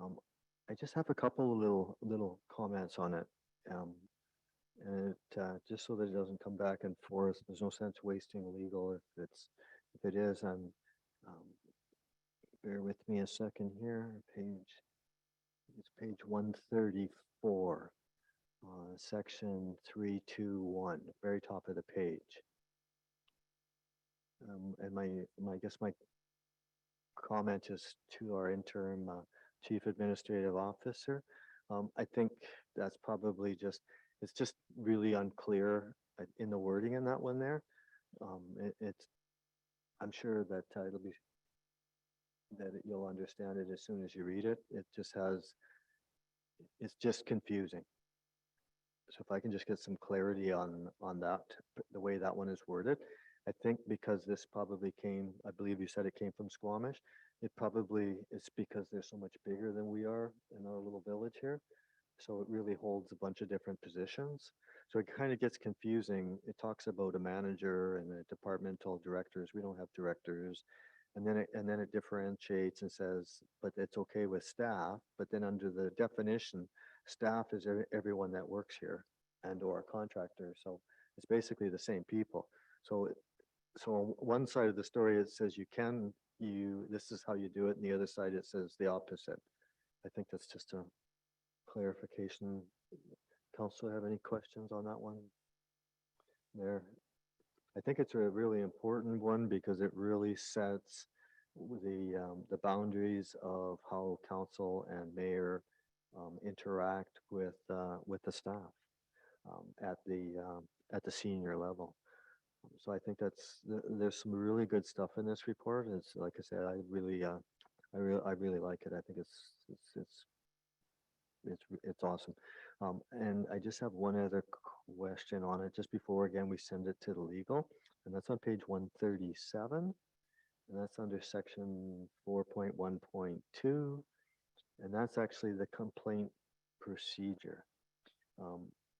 I just have a couple of little comments on it. And just so that it doesn't come back and forth, there's no sense wasting legal if it is, and bear with me a second here, it's page 134, section 321, very top of the page. And I guess my comment is to our interim chief administrative officer. I think that's probably it's just really unclear in the wording in that one there. I'm sure that you'll understand it as soon as you read it. It's just confusing. So if I can just get some clarity on that, the way that one is worded. I think because this probably came, I believe you said it came from Squamish. It's because they're so much bigger than we are in our little village here. So it really holds a bunch of different positions. So it kind of gets confusing. It talks about a manager and a departmental directors. We don't have directors. And then it differentiates and says, but it's okay with staff. But then under the definition, staff is everyone that works here and or a contractor. So it's basically the same people. So on one side of the story, it says this is how you do it. And the other side, it says the opposite. I think that's just a clarification. Council, have any questions on that one? There. I think it's a really important one because it really sets the boundaries of how council and mayor interact with the staff at the senior level. So I think there's some really good stuff in this report. It's like I said, I really like it. I think it's awesome. And I just have one other question on it just before, again, we send it to the legal, and that's on page 137. And that's under section 4.1.2. And that's actually the complaint procedure.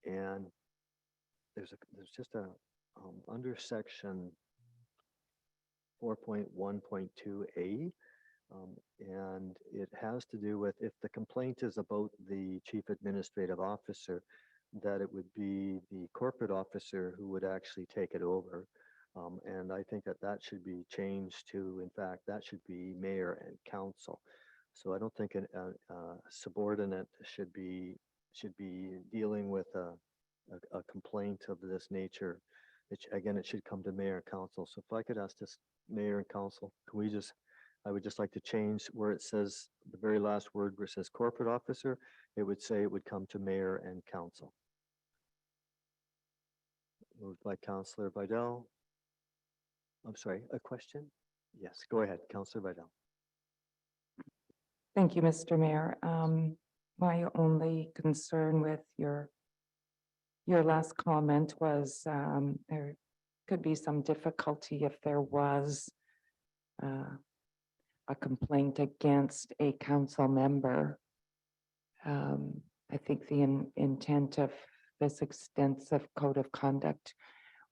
And there's just a, under section 4.1.2A, and it has to do with if the complaint is about the chief administrative officer, that it would be the corporate officer who would actually take it over. And I think that should be changed to, in fact, that should be mayor and council. So I don't think a subordinate should be dealing with a complaint of this nature. Again, it should come to mayor and council. So if I could ask this mayor and council, I would just like to change where it says the very last word where it says corporate officer, it would say it would come to mayor and council. Moved by Councillor Vidal. I'm sorry, a question? Yes, go ahead, Councillor Vidal. Thank you, Mr. Mayor. My only concern with your last comment was there could be some difficulty if there was a complaint against a council member. I think the intent of this extensive code of conduct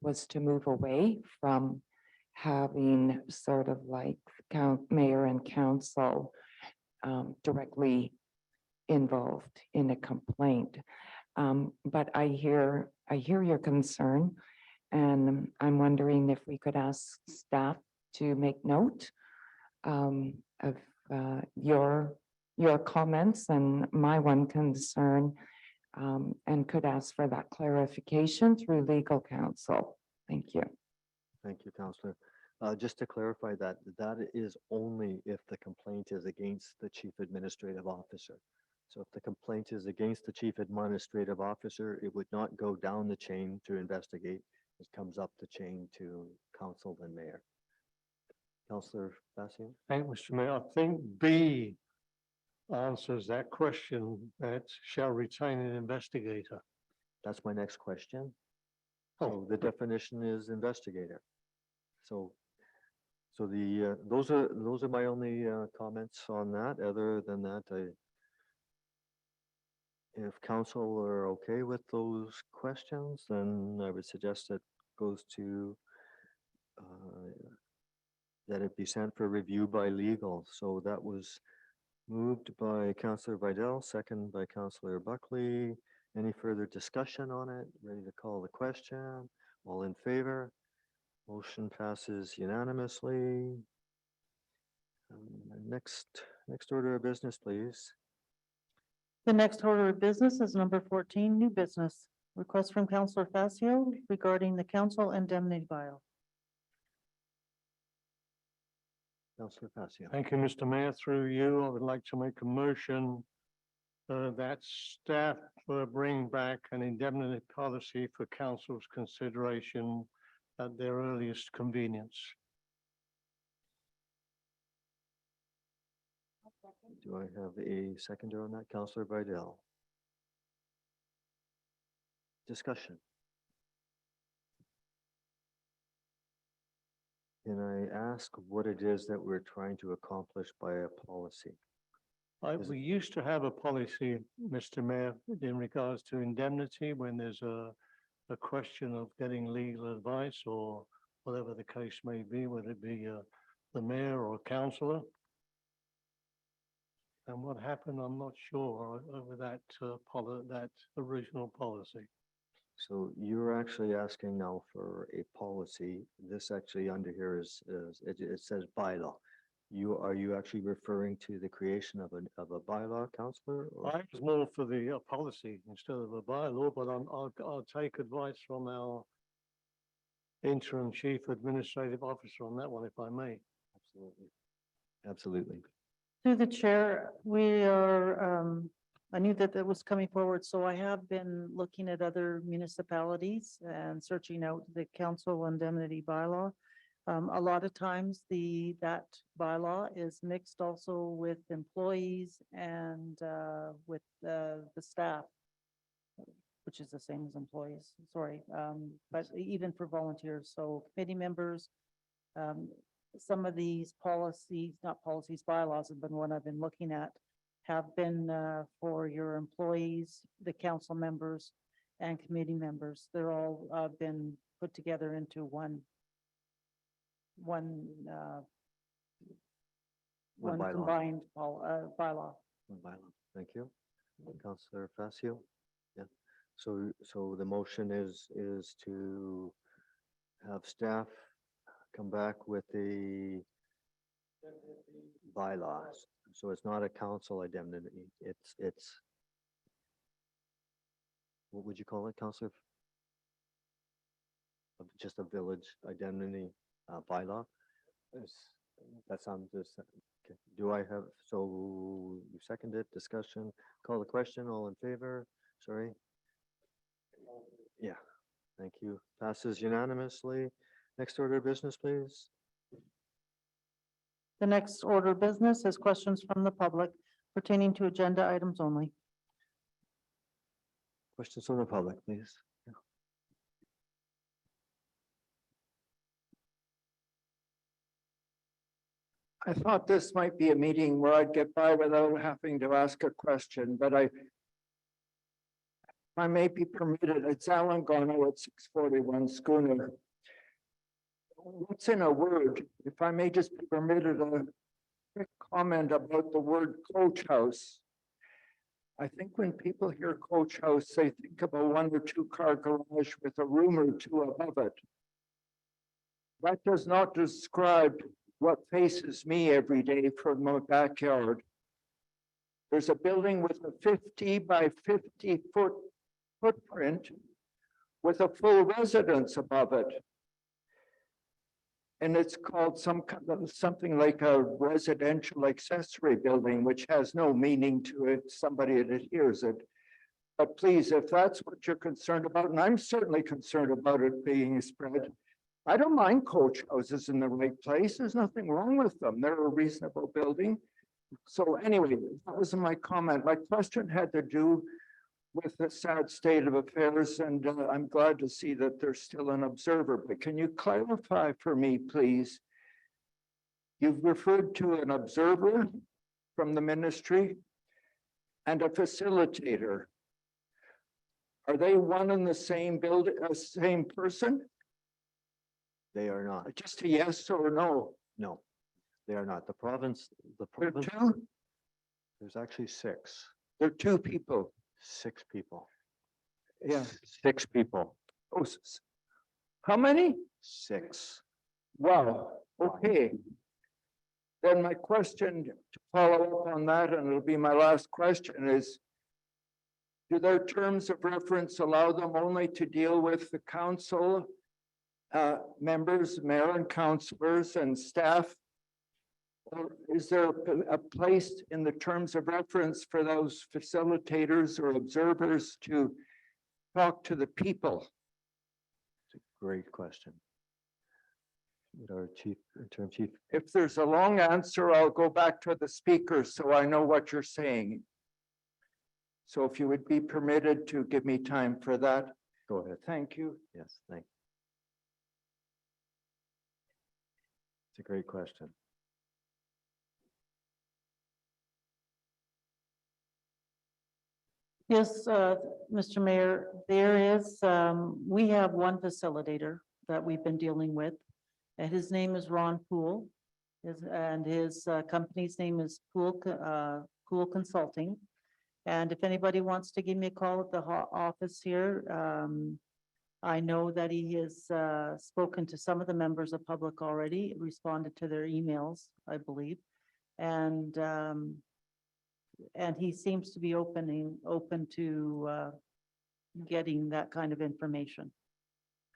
was to move away from having sort of like mayor and council directly involved in a complaint. But I hear your concern, and I'm wondering if we could ask staff to make note of your comments and my one concern, and could ask for that clarification through legal counsel. Thank you. Thank you, Counselor. Just to clarify that, that is only if the complaint is against the Chief Administrative Officer. So if the complaint is against the Chief Administrative Officer, it would not go down the chain to investigate. It comes up the chain to Council and Mayor. Counselor Facio? Thank you, Mr. Mayor. I think B answers that question, that shall retain an investigator. That's my next question. Oh. So the definition is investigator. So those are my only comments on that. Other than that, if council are okay with those questions, then I would suggest that goes to that it be sent for review by legal. So that was moved by Councillor Vidal, second by Councillor Buckley. Any further discussion on it? Ready to call the question? All in favor? Motion passes unanimously. Next order of business, please. The next order of business is number 14, new business. Request from Councillor Facio regarding the council indemnity bylaw. Councillor Facio. Thank you, Mr. Mayor. Through you, I would like to make a motion that staff bring back an indemnity policy for council's consideration at their earliest convenience. Do I have a seconder on that? Councillor Vidal. Discussion. Can I ask what it is that we're trying to accomplish by a policy? Is We used to have a policy, Mr. Mayor, in regards to indemnity when there's a question of getting legal advice or whatever the case may be, whether it be the mayor or a councillor. And what happened, I'm not sure over that that original policy. So you're actually asking now for a policy. This actually under here is it says bylaw. Are you actually referring to the creation of a bylaw, Councillor? or- I was more for the policy instead of a bylaw, but I'll take advice from our interim chief administrative officer on that one, if I may. Absolutely. Absolutely. Through the chair, we are, I knew that that was coming forward, so I have been looking at other municipalities and searching out the council indemnity bylaw. A lot of times that bylaw is mixed also with employees and with the staff, which is the same as employees, sorry, but even for volunteers, so committee members. Some of these policies, not policies, bylaws have been one I've been looking at, have been for your employees, the council members, and committee members. They're all been put together into one bylaw. combined bylaw. One bylaw. Thank you. Councillor Facio. Yeah. So the motion is to have staff come back with the bylaws. So it's not a council indemnity. It's what would you call it, Councillor? Just a village indemnity bylaw. That sounds just, okay. Do I have, so you seconded, discussion, call the question, all in favor? Sorry. Yeah, thank you. Passes unanimously. Next order of business, please. The next order of business is questions from the public pertaining to agenda items only. Questions from the public, please. I thought this might be a meeting where I'd get by without having to ask a question, but if I may be permitted, it's Alan Garno at 641 Schooner. What's in a word? If I may just be permitted a quick comment about the word coach house. I think when people hear coach house, they think of a 1 or 2 car garage with a room or 2 above it. That does not describe what faces me every day from my backyard. There's a building with a 50 by 50 foot footprint with a full residence above it. And it's called something like a residential accessory building, which has no meaning to it, somebody that hears it. But please, if that's what you're concerned about, and I'm certainly concerned about it being spread, I don't mind coach houses in the right place. There's nothing wrong with them. They're a reasonable building. So anyway, that wasn't my comment. My question had to do with the sad state of affairs, and I'm glad to see that there's still an observer. But can you clarify for me, please? You've referred to an observer from the ministry and a facilitator. Are they one and the same building, same person? They are not. Just a yes or no? No, they are not. The province, There are two? there's actually 6, There are 2 people. 6 people. Yeah. 6 people. Oh, how many? 6. Wow, okay. Then my question to follow up on that, and it'll be my last question, is do their terms of reference allow them only to deal with the council members, mayor and councillors and staff? Or is there a place in the terms of reference for those facilitators or observers to talk to the people? It's a great question. Would our interim chief, If there's a long answer, I'll go back to the speaker so I know what you're saying. So if you would be permitted to give me time for that. go ahead. Thank you. Yes, thank you. It's a great question. Yes, Mr. Mayor, there is, we have one facilitator that we've been dealing with. And his name is Ron Poole. And his company's name is Poole Consulting. And if anybody wants to give me a call at the office here, I know that he has spoken to some of the members of public already, responded to their emails, I believe. And he seems to be open to getting that kind of information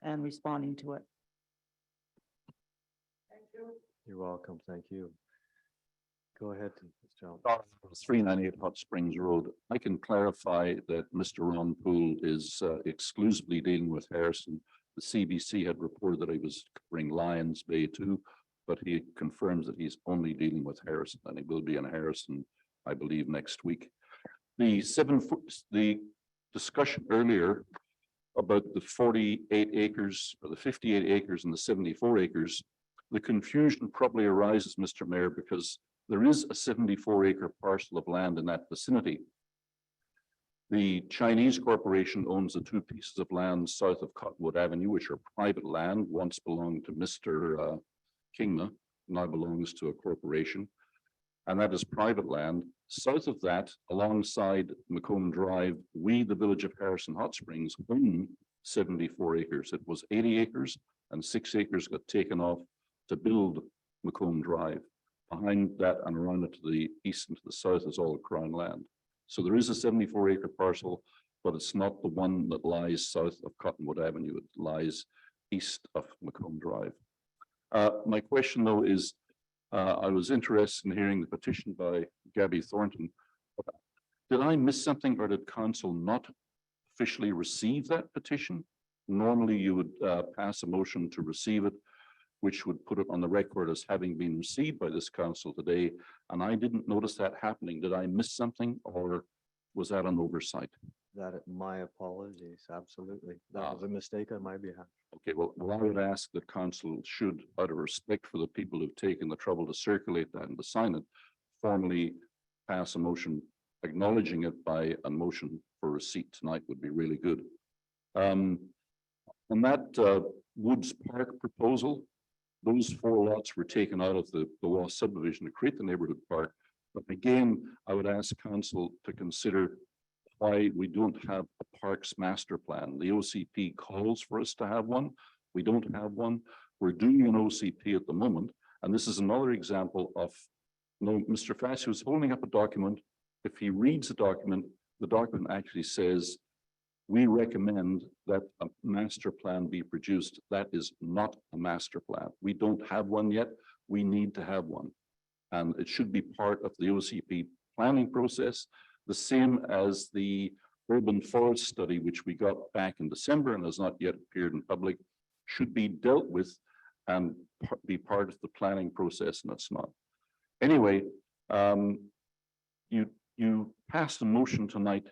and responding to it. You're welcome. Thank you. Go ahead, Mr. Jones. 398 Hot Springs Road. I can clarify that Mr. Ron Poole is exclusively dealing with Harrison. The CBC had reported that he was covering Lions Bay too, but he confirms that he's only dealing with Harrison, and he will be in Harrison, I believe, next week. The discussion earlier about the 48 acres or the 58 acres and the 74 acres, the confusion probably arises, Mr. Mayor, because there is a 74-acre parcel of land in that vicinity. The Chinese corporation owns the 2 pieces of land south of Cottonwood Avenue, which are private land, once belonged to Mr. Kingma, now belongs to a corporation. And that is private land. South of that, alongside Macomb Drive, we, the village of Harrison Hot Springs, own 74 acres. It was 80 acres and 6 acres got taken off to build Macomb Drive. Behind that and around it to the east and to the south is all Crown land. So there is a 74-acre parcel, but it's not the one that lies south of Cottonwood Avenue. It lies east of Macomb Drive. My question though is, I was interested in hearing the petition by Gabby Thornton. Did I miss something, or did council not officially receive that petition? Normally you would pass a motion to receive it, which would put it on the record as having been received by this council today. And I didn't notice that happening. Did I miss something, or was that an oversight? My apologies, absolutely. That was a mistake on my behalf. Okay, well, I would ask that council should, out of respect for the people who've taken the trouble to circulate that and to sign it, formally pass a motion acknowledging it by a motion for receipt tonight would be really good. On that Woods Park proposal, those 4 lots were taken out of the Waugh subdivision to create the neighborhood park. But again, I would ask council to consider why we don't have a parks master plan. The OCP calls for us to have one. We don't have one. We're doing an OCP at the moment. And this is another example of, no, Mr. Fascio is holding up a document. If he reads the document actually says, we recommend that a master plan be produced. That is not a master plan. We don't have one yet. We need to have one. And it should be part of the OCP planning process, the same as the urban forest study, which we got back in December and has not yet appeared in public, should be dealt with and be part of the planning process, and it's not. Anyway, you passed a motion tonight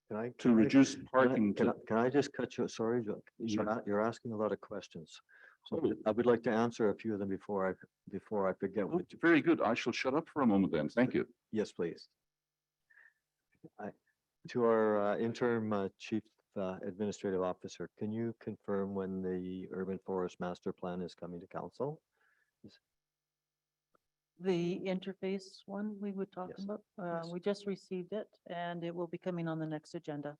Can I? to reduce parking. Can I just cut you? Sorry, Joe. You're asking a lot of questions. So I would like to answer a few of them before I forget. Oh, very good. I shall shut up for a moment then. Thank you. Yes, please. To our interim chief administrative officer, can you confirm when the urban forest master plan is coming to council? The interface one we were talking Yes. about, we just received it and it will be coming on the next agenda,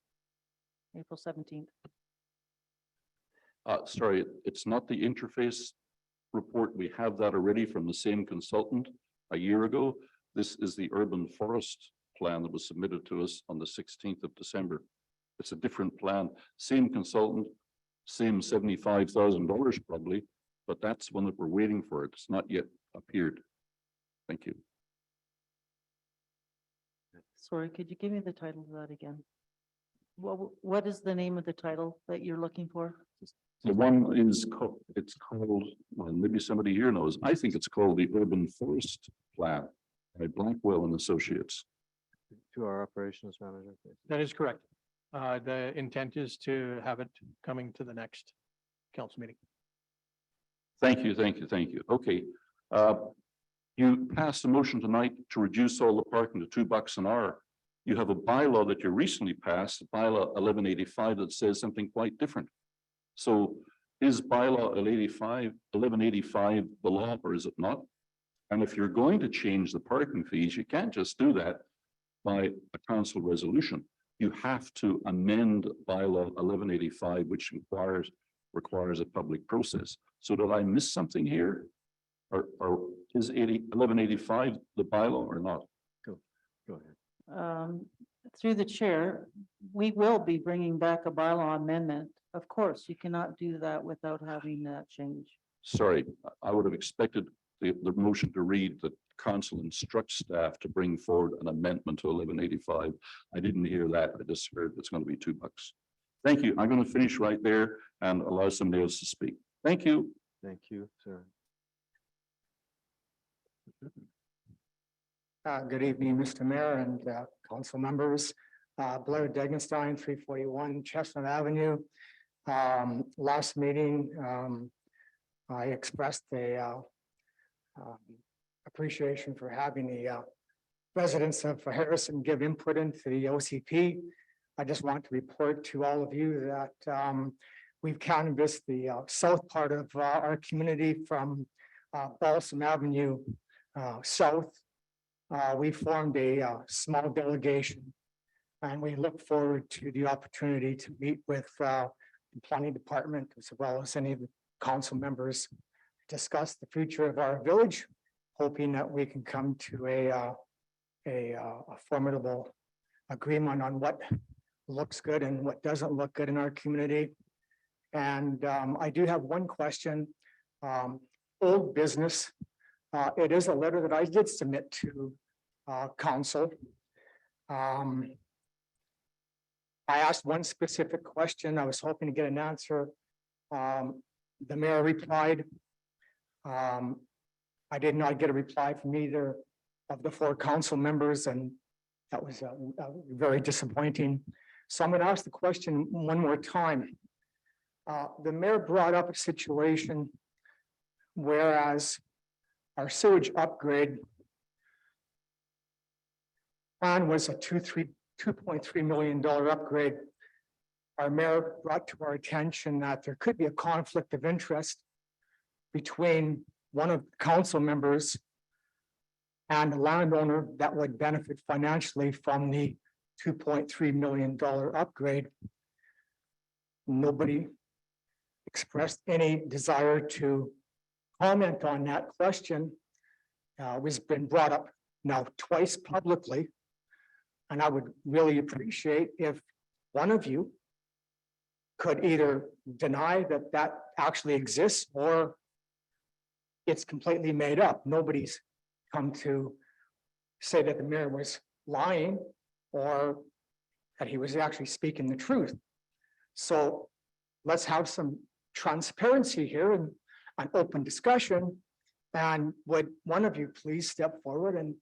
April 17th. Sorry, it's not the interface report. We have that already from the same consultant a year ago. This is the urban forest plan that was submitted to us on the 16th of December. It's a different plan, same consultant, same $75,000 probably, but that's one that we're waiting for. It's not yet appeared. Thank you. Sorry, could you give me the title of that again? What is the name of the title that you're looking for? The one is called, well, maybe somebody here knows. I think it's called the Urban Forest Plan by Blackwell and Associates. To our operations manager, please. That is correct. The intent is to have it coming to the next council meeting. Thank you, thank you, thank you. Okay. You passed a motion tonight to reduce all the parking to $2 an hour. You have a bylaw that you recently passed, bylaw 1185, that says something quite different. So is bylaw 1185 the law or is it not? And if you're going to change the parking fees, you can't just do that by a council resolution. You have to amend bylaw 1185, which requires a public process. So did I miss something here? Or is 1185 the bylaw or not? Go ahead. Through the chair, we will be bringing back a bylaw amendment. Of course, you cannot do that without having that change. Sorry, I would have expected the motion to read that council instructs staff to bring forward an amendment to 1185. I didn't hear that. I just heard it's going to be $2. Thank you. I'm going to finish right there and allow somebody else to speak. Thank you. Thank you, sir. Good evening, Mr. Mayor and council members. Blair Degenstein, 341 Chestnut Avenue. Last meeting, I expressed a appreciation for having the residents of Harrison give input into the OCP. I just want to report to all of you that we've canvassed the south part of our community from Balsam Avenue south. We formed a small delegation and we look forward to the opportunity to meet with the planning department as well as any of the council members, discuss the future of our village, hoping that we can come to a formidable agreement on what looks good and what doesn't look good in our community. And I do have one question. Old business. It is a letter that I did submit to council. I asked one specific question. I was hoping to get an answer. The mayor replied. I did not get a reply from either of the 4 council members, and that was very disappointing. So I'm going to ask the question one more time. The mayor brought up a situation whereas our sewage upgrade plan was a $2.3 million upgrade. Our mayor brought to our attention that there could be a conflict of interest between one of the council members and a landowner that would benefit financially from the $2.3 million upgrade. Nobody expressed any desire to comment on that question. It was been brought up now twice publicly. And I would really appreciate if one of you could either deny that that actually exists or it's completely made up. Nobody's come to say that the mayor was lying or that he was actually speaking the truth. So let's have some transparency here and an open discussion. And would one of you please step forward and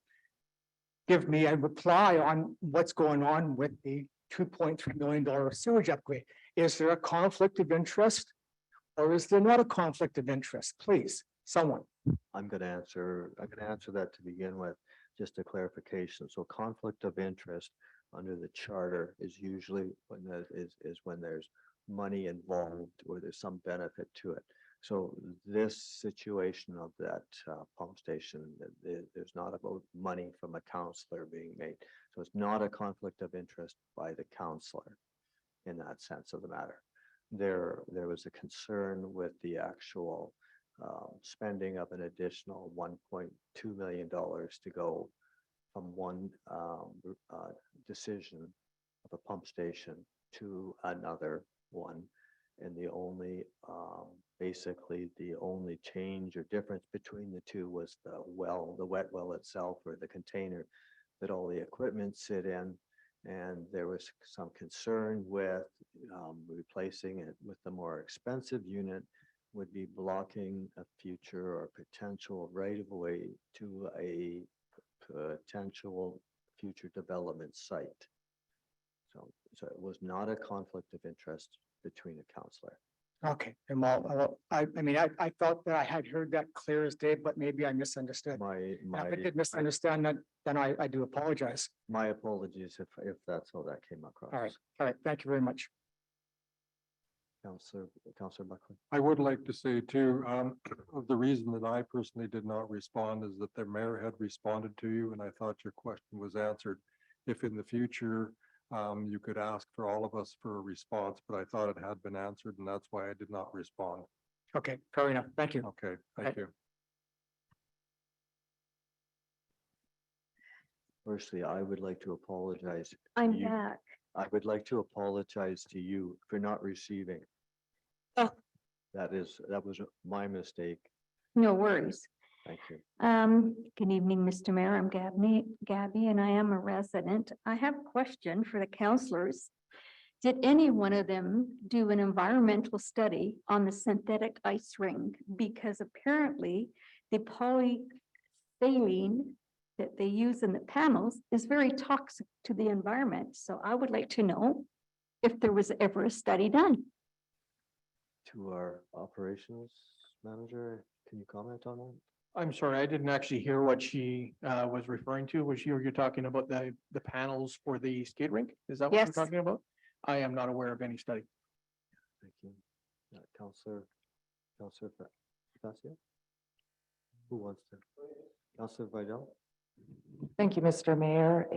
give me a reply on what's going on with the $2.3 million sewage upgrade? Is there a conflict of interest or is there not a conflict of interest? Please, someone. I'm going to answer that to begin with, just a clarification. So conflict of interest under the charter is usually when when there's money involved or there's some benefit to it. So this situation of that pump station, there's not about money from a counselor being made. So it's not a conflict of interest by the counselor in that sense of the matter. There was a concern with the actual spending of an additional $1.2 million to go from one decision of a pump station to another one. And the only, basically the only change or difference between the two was the well, the wet well itself, or the container that all the equipment sit in. And there was some concern with replacing it with the more expensive unit would be blocking a future or potential right of way to a potential future development site. So it was not a conflict of interest between a counselor. Okay, and well, I mean, I felt that I had heard that clear as day, but maybe I misunderstood. If I did misunderstand that, then I do apologize. My apologies if that's how that came across. All right, thank you very much. Councillor Buckley. I would like to say too, the reason that I personally did not respond is that the mayor had responded to you and I thought your question was answered. If in the future, you could ask for all of us for a response, but I thought it had been answered and that's why I did not respond. Okay, fair enough. Thank you. Okay, thank you. Firstly, I would like to apologize. to I'm you. back. I would like to apologize to you for not receiving. Oh. That was my mistake. No worries. Thank you. Good evening, Mr. Mayor. I'm Gabby, and I am a resident. I have a question for the councilors. Did any one of them do an environmental study on the synthetic ice rink? Because apparently the polyethylene that they use in the panels is very toxic to the environment. So I would like to know if there was ever a study done. To our operations manager, can you comment on that? I'm sorry, I didn't actually hear what she was referring to. Was you're talking about the panels for the skate rink? Is that what you're Yes. talking about? I am not aware of any study. Thank you. Councillor Fascia? Who wants to? Councillor Vidal? Thank you, Mr. Mayor.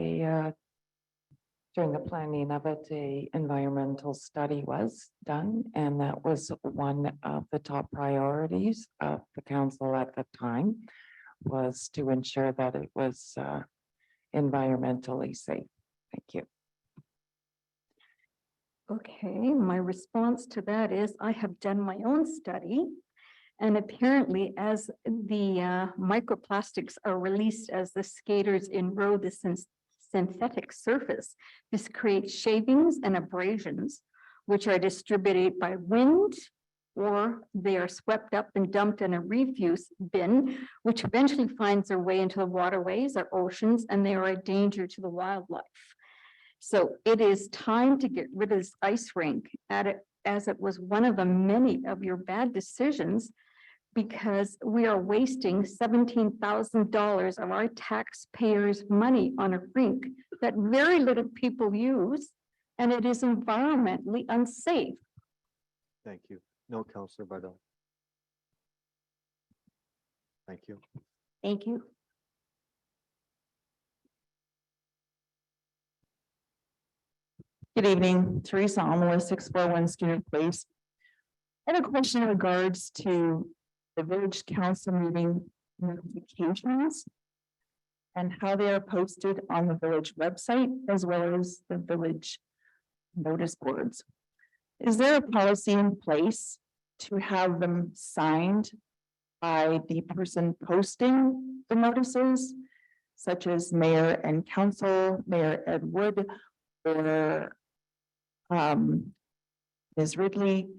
During the planning of it, a environmental study was done, and that was one of the top priorities of the council at the time, was to ensure that it was environmentally safe. Thank you. Okay, my response to that is I have done my own study. And apparently, as the microplastics are released as the skaters enroll the synthetic surface, this creates shavings and abrasions, which are distributed by wind, or they are swept up and dumped in a refuse bin, which eventually finds their way into the waterways or oceans, and they are a danger to the wildlife. So it is time to get rid of this ice rink as it was one of the many of your bad decisions, because we are wasting $17,000 of our taxpayers' money on a rink that very little people use, and it is environmentally unsafe. Thank you. No, Councillor Vidal. Thank you. Thank you. Good evening, Teresa Almela, 641 Skinner Place. I have a question in regards to the village council meeting notifications and how they are posted on the village website as well as the village notice boards. Is there a policy in place to have them signed by the person posting the notices, such as mayor and council, Mayor Ed Wood, or Ms. Ridley?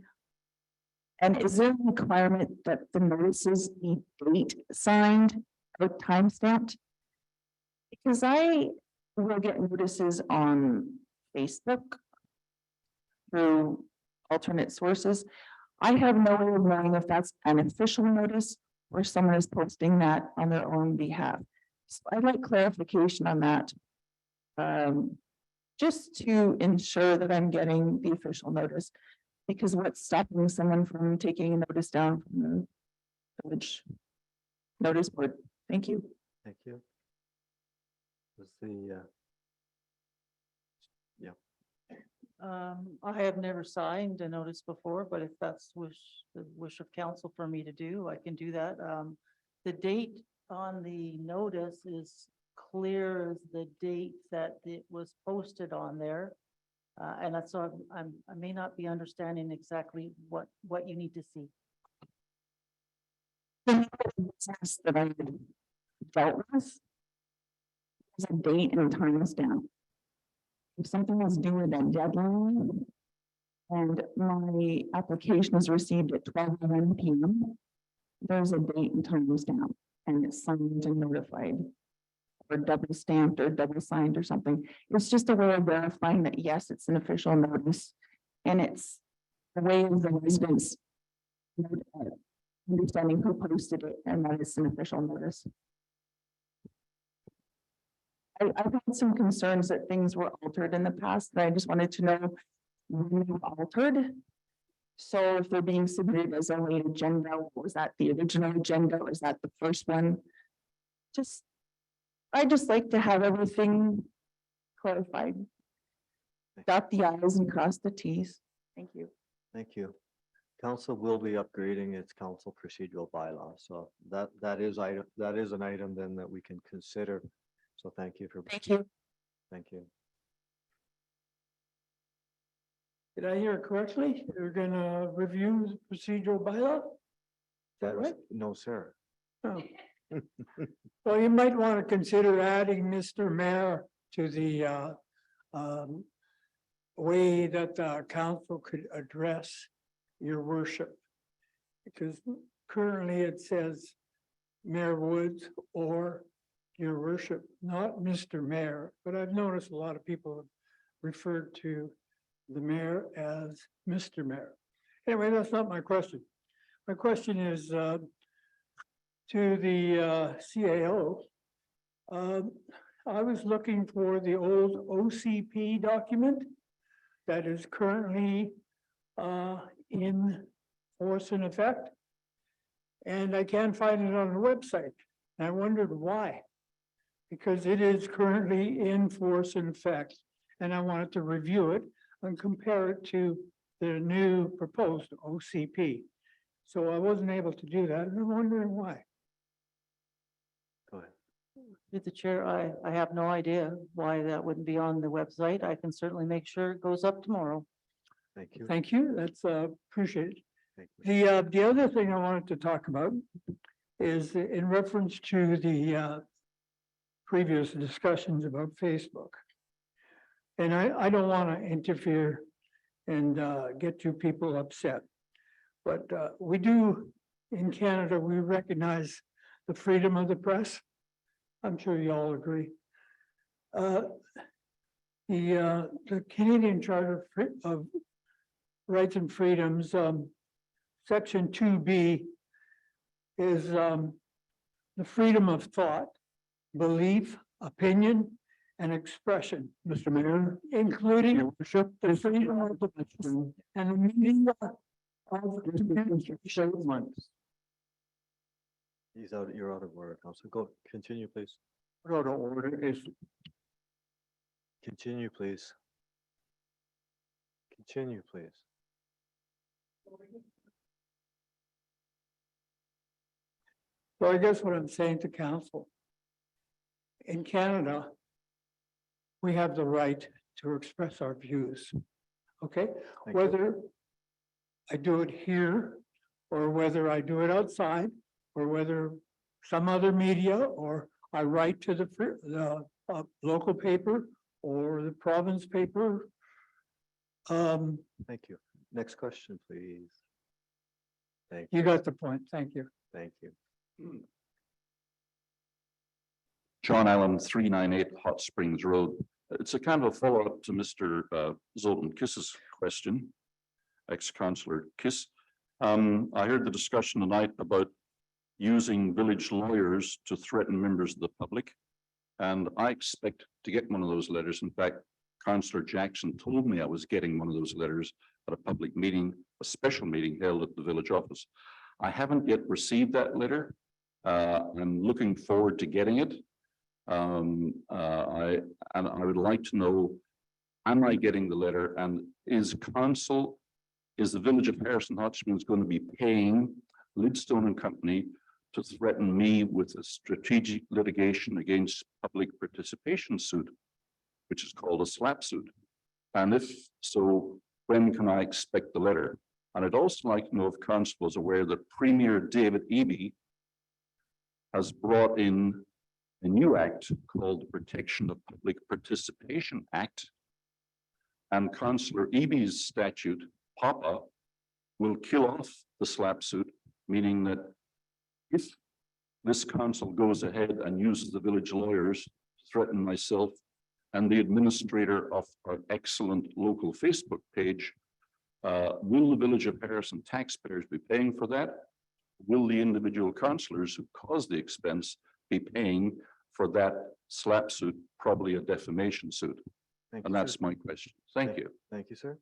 And is there a requirement that the notices be date signed or time stamped? Because I will get notices on Facebook through alternate sources. I have no way of knowing if that's an official notice or someone is posting that on their own behalf. So I'd like clarification on that. Just to ensure that I'm getting the official notice, because what's stopping someone from taking a notice down from the village notice board? Thank you. Thank you. Was the, I have never signed a notice before, but if that's the wish of council for me to do, I can do that. The date on the notice is clear as the date that it was posted on there. And that's, so I may not be understanding exactly what you need to see. The business that I dealt with, there's a date and time stamp. If something is due at a deadline and my application is received at 12:01 p.m., there's a date and time stamp and it's signed and notified or double stamped or double signed or something. It's just a way of verifying that, yes, it's an official notice and it's a way of the residents understanding who posted it and that it's an official notice. I've had some concerns that things were altered in the past, and I just wanted to know when they were altered. So if they're being submitted as a late agenda, was that the original agenda? Was that the first one? I just like to have everything clarified. Dot the i's and cross the t's. Thank you. thank you. Council will be upgrading its council procedural bylaw, so that is an item then that we can consider. So thank you for. Thank you. Thank you. Did I hear correctly? You're gonna review the procedural bylaw? Is that right? No, sir. Oh. Well, you might want to consider adding Mr. Mayor to the way that the council could address your worship. Because currently it says Mayor Woods or your worship, not Mr. Mayor, but I've noticed a lot of people have referred to the mayor as Mr. Mayor. Anyway, that's not my question. My question is to the CAO. I was looking for the old OCP document that is currently in force and effect. And I can't find it on the website. And I wondered why. Because it is currently in force and effect. And I wanted to review it and compare it to the new proposed OCP. So I wasn't able to do that, and I'm wondering why. Go ahead. Through the chair, I have no idea why that wouldn't be on the website. I can certainly make sure it goes up tomorrow. Thank you. Thank you, that's appreciated. Thank you. The other thing I wanted to talk about is in reference to the previous discussions about Facebook. And I don't want to interfere and get you people upset. But we do, in Canada, we recognize the freedom of the press. I'm sure you all agree. The Canadian Charter of Rights and Freedoms, Section 2B is the freedom of thought, belief, opinion, and expression, Mr. Mayor, including the freedom of the press and the meaning of He's out, you're out of order, Council. Go, continue, please. Out of order is Continue, please. Continue, please. So I guess what I'm saying to council, in Canada, we have the right to express our views. Okay, Thank you. whether I do it here, or whether I do it outside, or whether some other media, or I write to the local paper or the province paper. Thank you. Next question, please. Thank You got the point. Thank you. Thank you. John Allen, 398 Hot Springs Road. It's a kind of a follow-up to Mr. Zoltan Kiss's question, ex-councillor Kiss. I heard the discussion tonight about using village lawyers to threaten members of the public. And I expect to get one of those letters. In fact, Councillor Jackson told me I was getting one of those letters at a public meeting, a special meeting held at the village office. I haven't yet received that letter. I'm looking forward to getting it. I would like to know, am I getting the letter, and is the village of Harrison Hot Springs going to be paying Lidstone and Company to threaten me with a strategic litigation against public participation suit, which is called a SLAP suit? And if so, when can I expect the letter? And I'd also like to know if council is aware that Premier David Eby has brought in a new act called the Protection of Public Participation Act. And Councillor Eby's statute, PAPA, will kill off the SLAP suit, meaning that if this council goes ahead and uses the village lawyers to threaten myself and the administrator of our excellent local Facebook page, will the village of Harrison taxpayers be paying for that? Will the individual councillors who caused the expense be paying for that SLAP suit, probably a defamation suit? Thank And you, that's sir. my question. Thank you. Thank you, sir.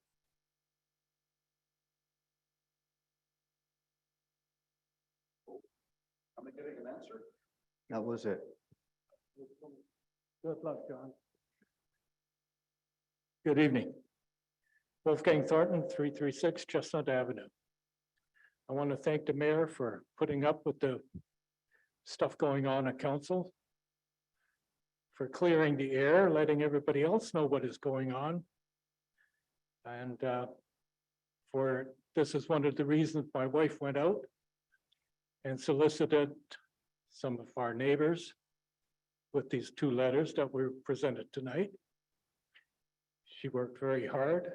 Am I getting an answer? That was it. Good luck, John. Good evening. Wolfgang Thornton, 336 Chestnut Avenue. I want to thank the mayor for putting up with the stuff going on at council, for clearing the air, letting everybody else know what is going on. And this is one of the reasons my wife went out and solicited some of our neighbors with these two letters that were presented tonight. She worked very hard,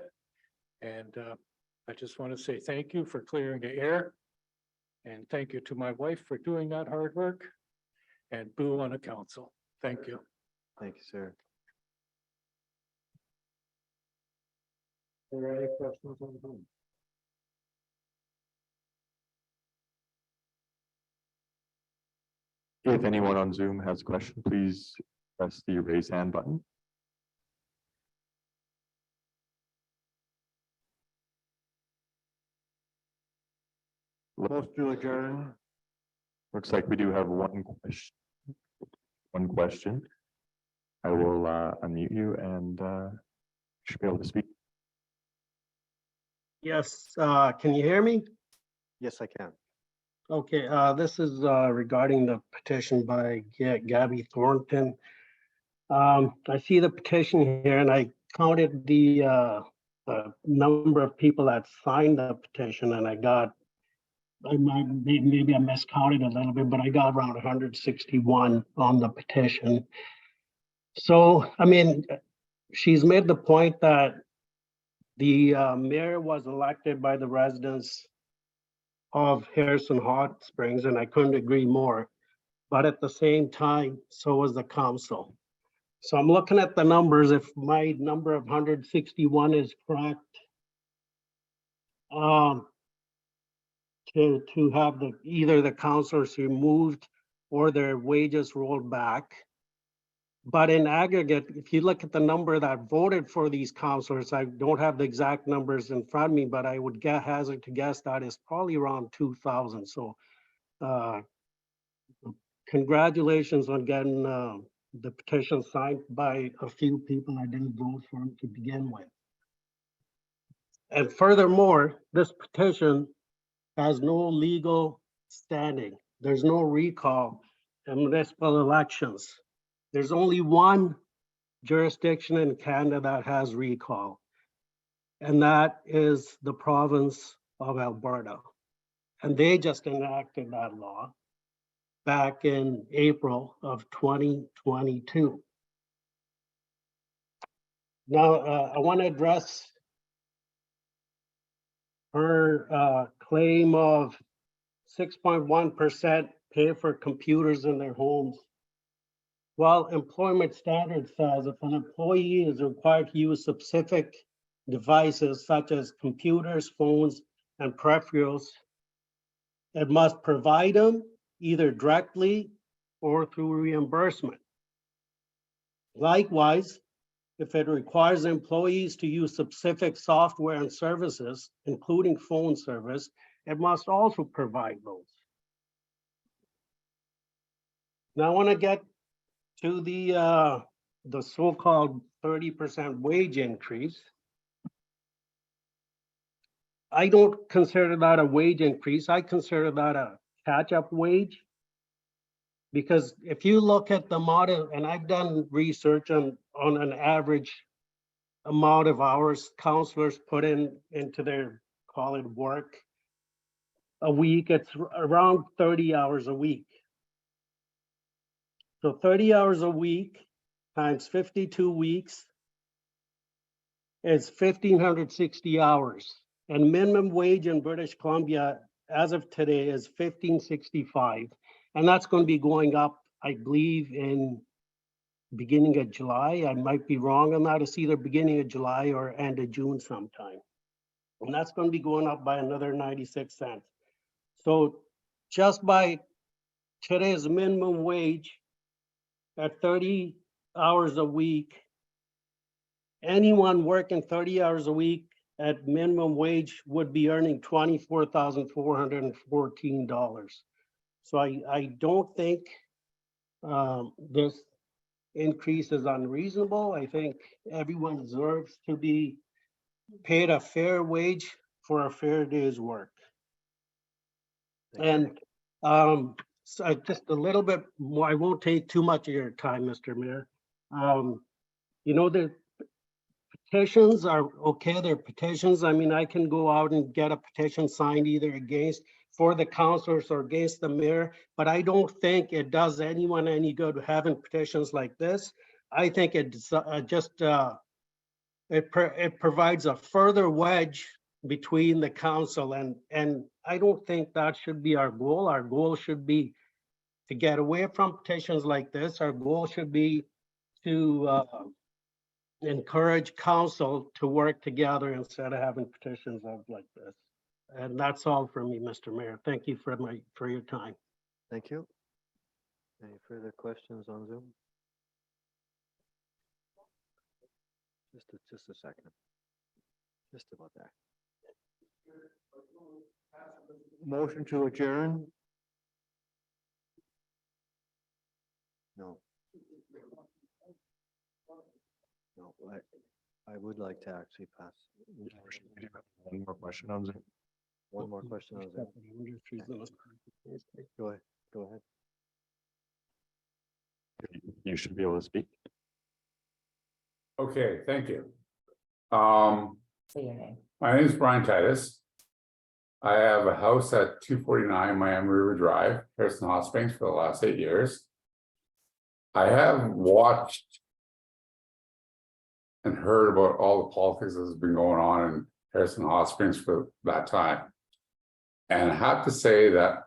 and I just want to say thank you for clearing the air. And thank you to my wife for doing that hard work, and boo on the council. Thank you. Thank you, sir. Are there any questions on the phone? If anyone on Zoom has a question, please press the raise hand button. Close to adjourn. Looks like we do have one question. One question. I will unmute you and you should be able to speak. Yes, can you hear me? Yes, I can. Okay, this is regarding the petition by Gabby Thornton. I see the petition here and I counted the number of people that signed the petition, and maybe I miscounted a little bit, but I got around 161 on the petition. So, I mean, she's made the point that the mayor was elected by the residents of Harrison Hot Springs, and I couldn't agree more. But at the same time, so was the council. So I'm looking at the numbers. If my number of 161 is correct, to have either the councilors removed or their wages rolled back. But in aggregate, if you look at the number that voted for these councilors, I don't have the exact numbers in front of me, but I would hazard to guess that is probably around 2,000. So congratulations on getting the petition signed by a few people I didn't vote for them to begin with. And furthermore, this petition has no legal standing. There's no recall in municipal elections. There's only one jurisdiction in Canada that has recall, and that is the province of Alberta. And they just enacted that law back in April of 2022. Now, I want to address her claim of 6.1% pay for computers in their homes. Well, employment standard says if an employee is required to use specific devices such as computers, phones, and peripherals, it must provide them either directly or through reimbursement. Likewise, if it requires employees to use specific software and services, including phone service, it must also provide those. Now, I want to get to the so-called 30% wage increase. I don't consider that a wage increase. I consider that a catch-up wage. Because if you look at the model, and I've done research on an average amount of hours counselors put into their, call it work, a week, it's around 30 hours a week. So 30 hours a week times 52 weeks is 1,560 hours. And minimum wage in British Columbia as of today is 1,565. And that's going to be going up, I believe, in beginning of July. I might be wrong on that. It's either beginning of July or end of June sometime. And that's going to be going up by another 96 cents. So just by today's minimum wage at 30 hours a week, anyone working 30 hours a week at minimum wage would be earning $24,414. So I don't think this increase is unreasonable. I think everyone deserves to be paid a fair wage for a fair day's work. And so just a little bit more, I won't take too much of your time, Mr. Mayor. You know, the petitions are okay, they're petitions. I mean, I can go out and get a petition signed either against, for the councillors or against the mayor, but I don't think it does anyone any good having petitions like this. I think it's it provides a further wedge between the council and I don't think that should be our goal. Our goal should be to get away from petitions like this. Our goal should be to encourage council to work together instead of having petitions like this. And that's all for me, Mr. Mayor. Thank you for your time. Thank you. Any further questions on Zoom? Just a second. Just about that. Motion to adjourn? No. No, I would like to actually pass. One more question on Zoom. One more question on Zoom. Go ahead. You should be able to speak. Okay, thank you. Say your name. My name is Brian Titus. I have a house at 249 Miami River Drive, Harrison Hot Springs, for the last 8 years. I have watched and heard about all the politics that's been going on in Harrison Hot Springs for that time. And I have to say that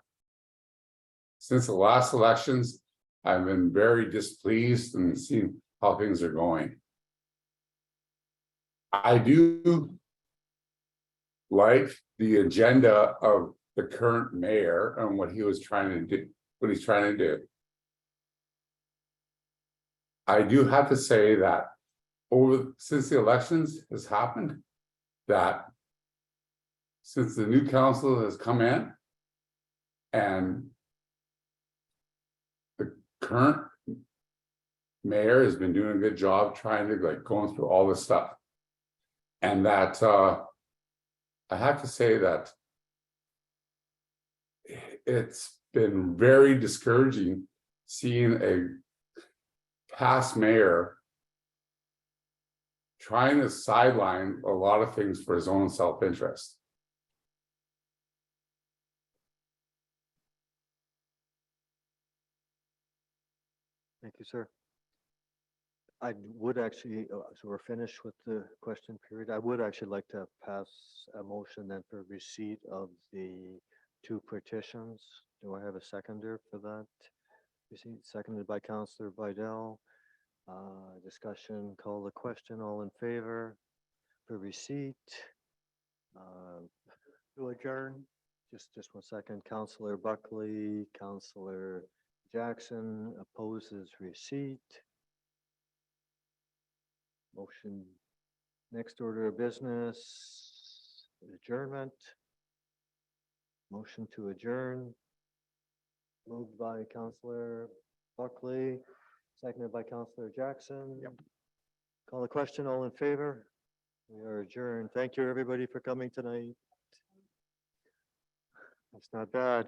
since the last elections, I've been very displeased and seen how things are going. I do like the agenda of the current mayor and what he was trying to do, what he's trying to do. I do have to say that since the elections has happened, that since the new council has come in and the current mayor has been doing a good job trying to going through all this stuff. And that I have to say that it's been very discouraging seeing a past mayor trying to sideline a lot of things for his own self-interest. Thank you, sir. I would actually, so we're finished with the question period. I would actually like to pass a motion then for receipt of the 2 petitions. Do I have a seconder for that? Receipt seconded by Councillor Bidell. Discussion, call the question, all in favor for receipt. To adjourn. Just 1 second. Councillor Buckley, Councillor Jackson opposes receipt. Motion, next order of business, adjournment. Motion to adjourn. Moved by Councillor Buckley, seconded by Councillor Jackson. Call the question, all in favor? We are adjourned. Thank you, everybody, for coming tonight. It's not bad.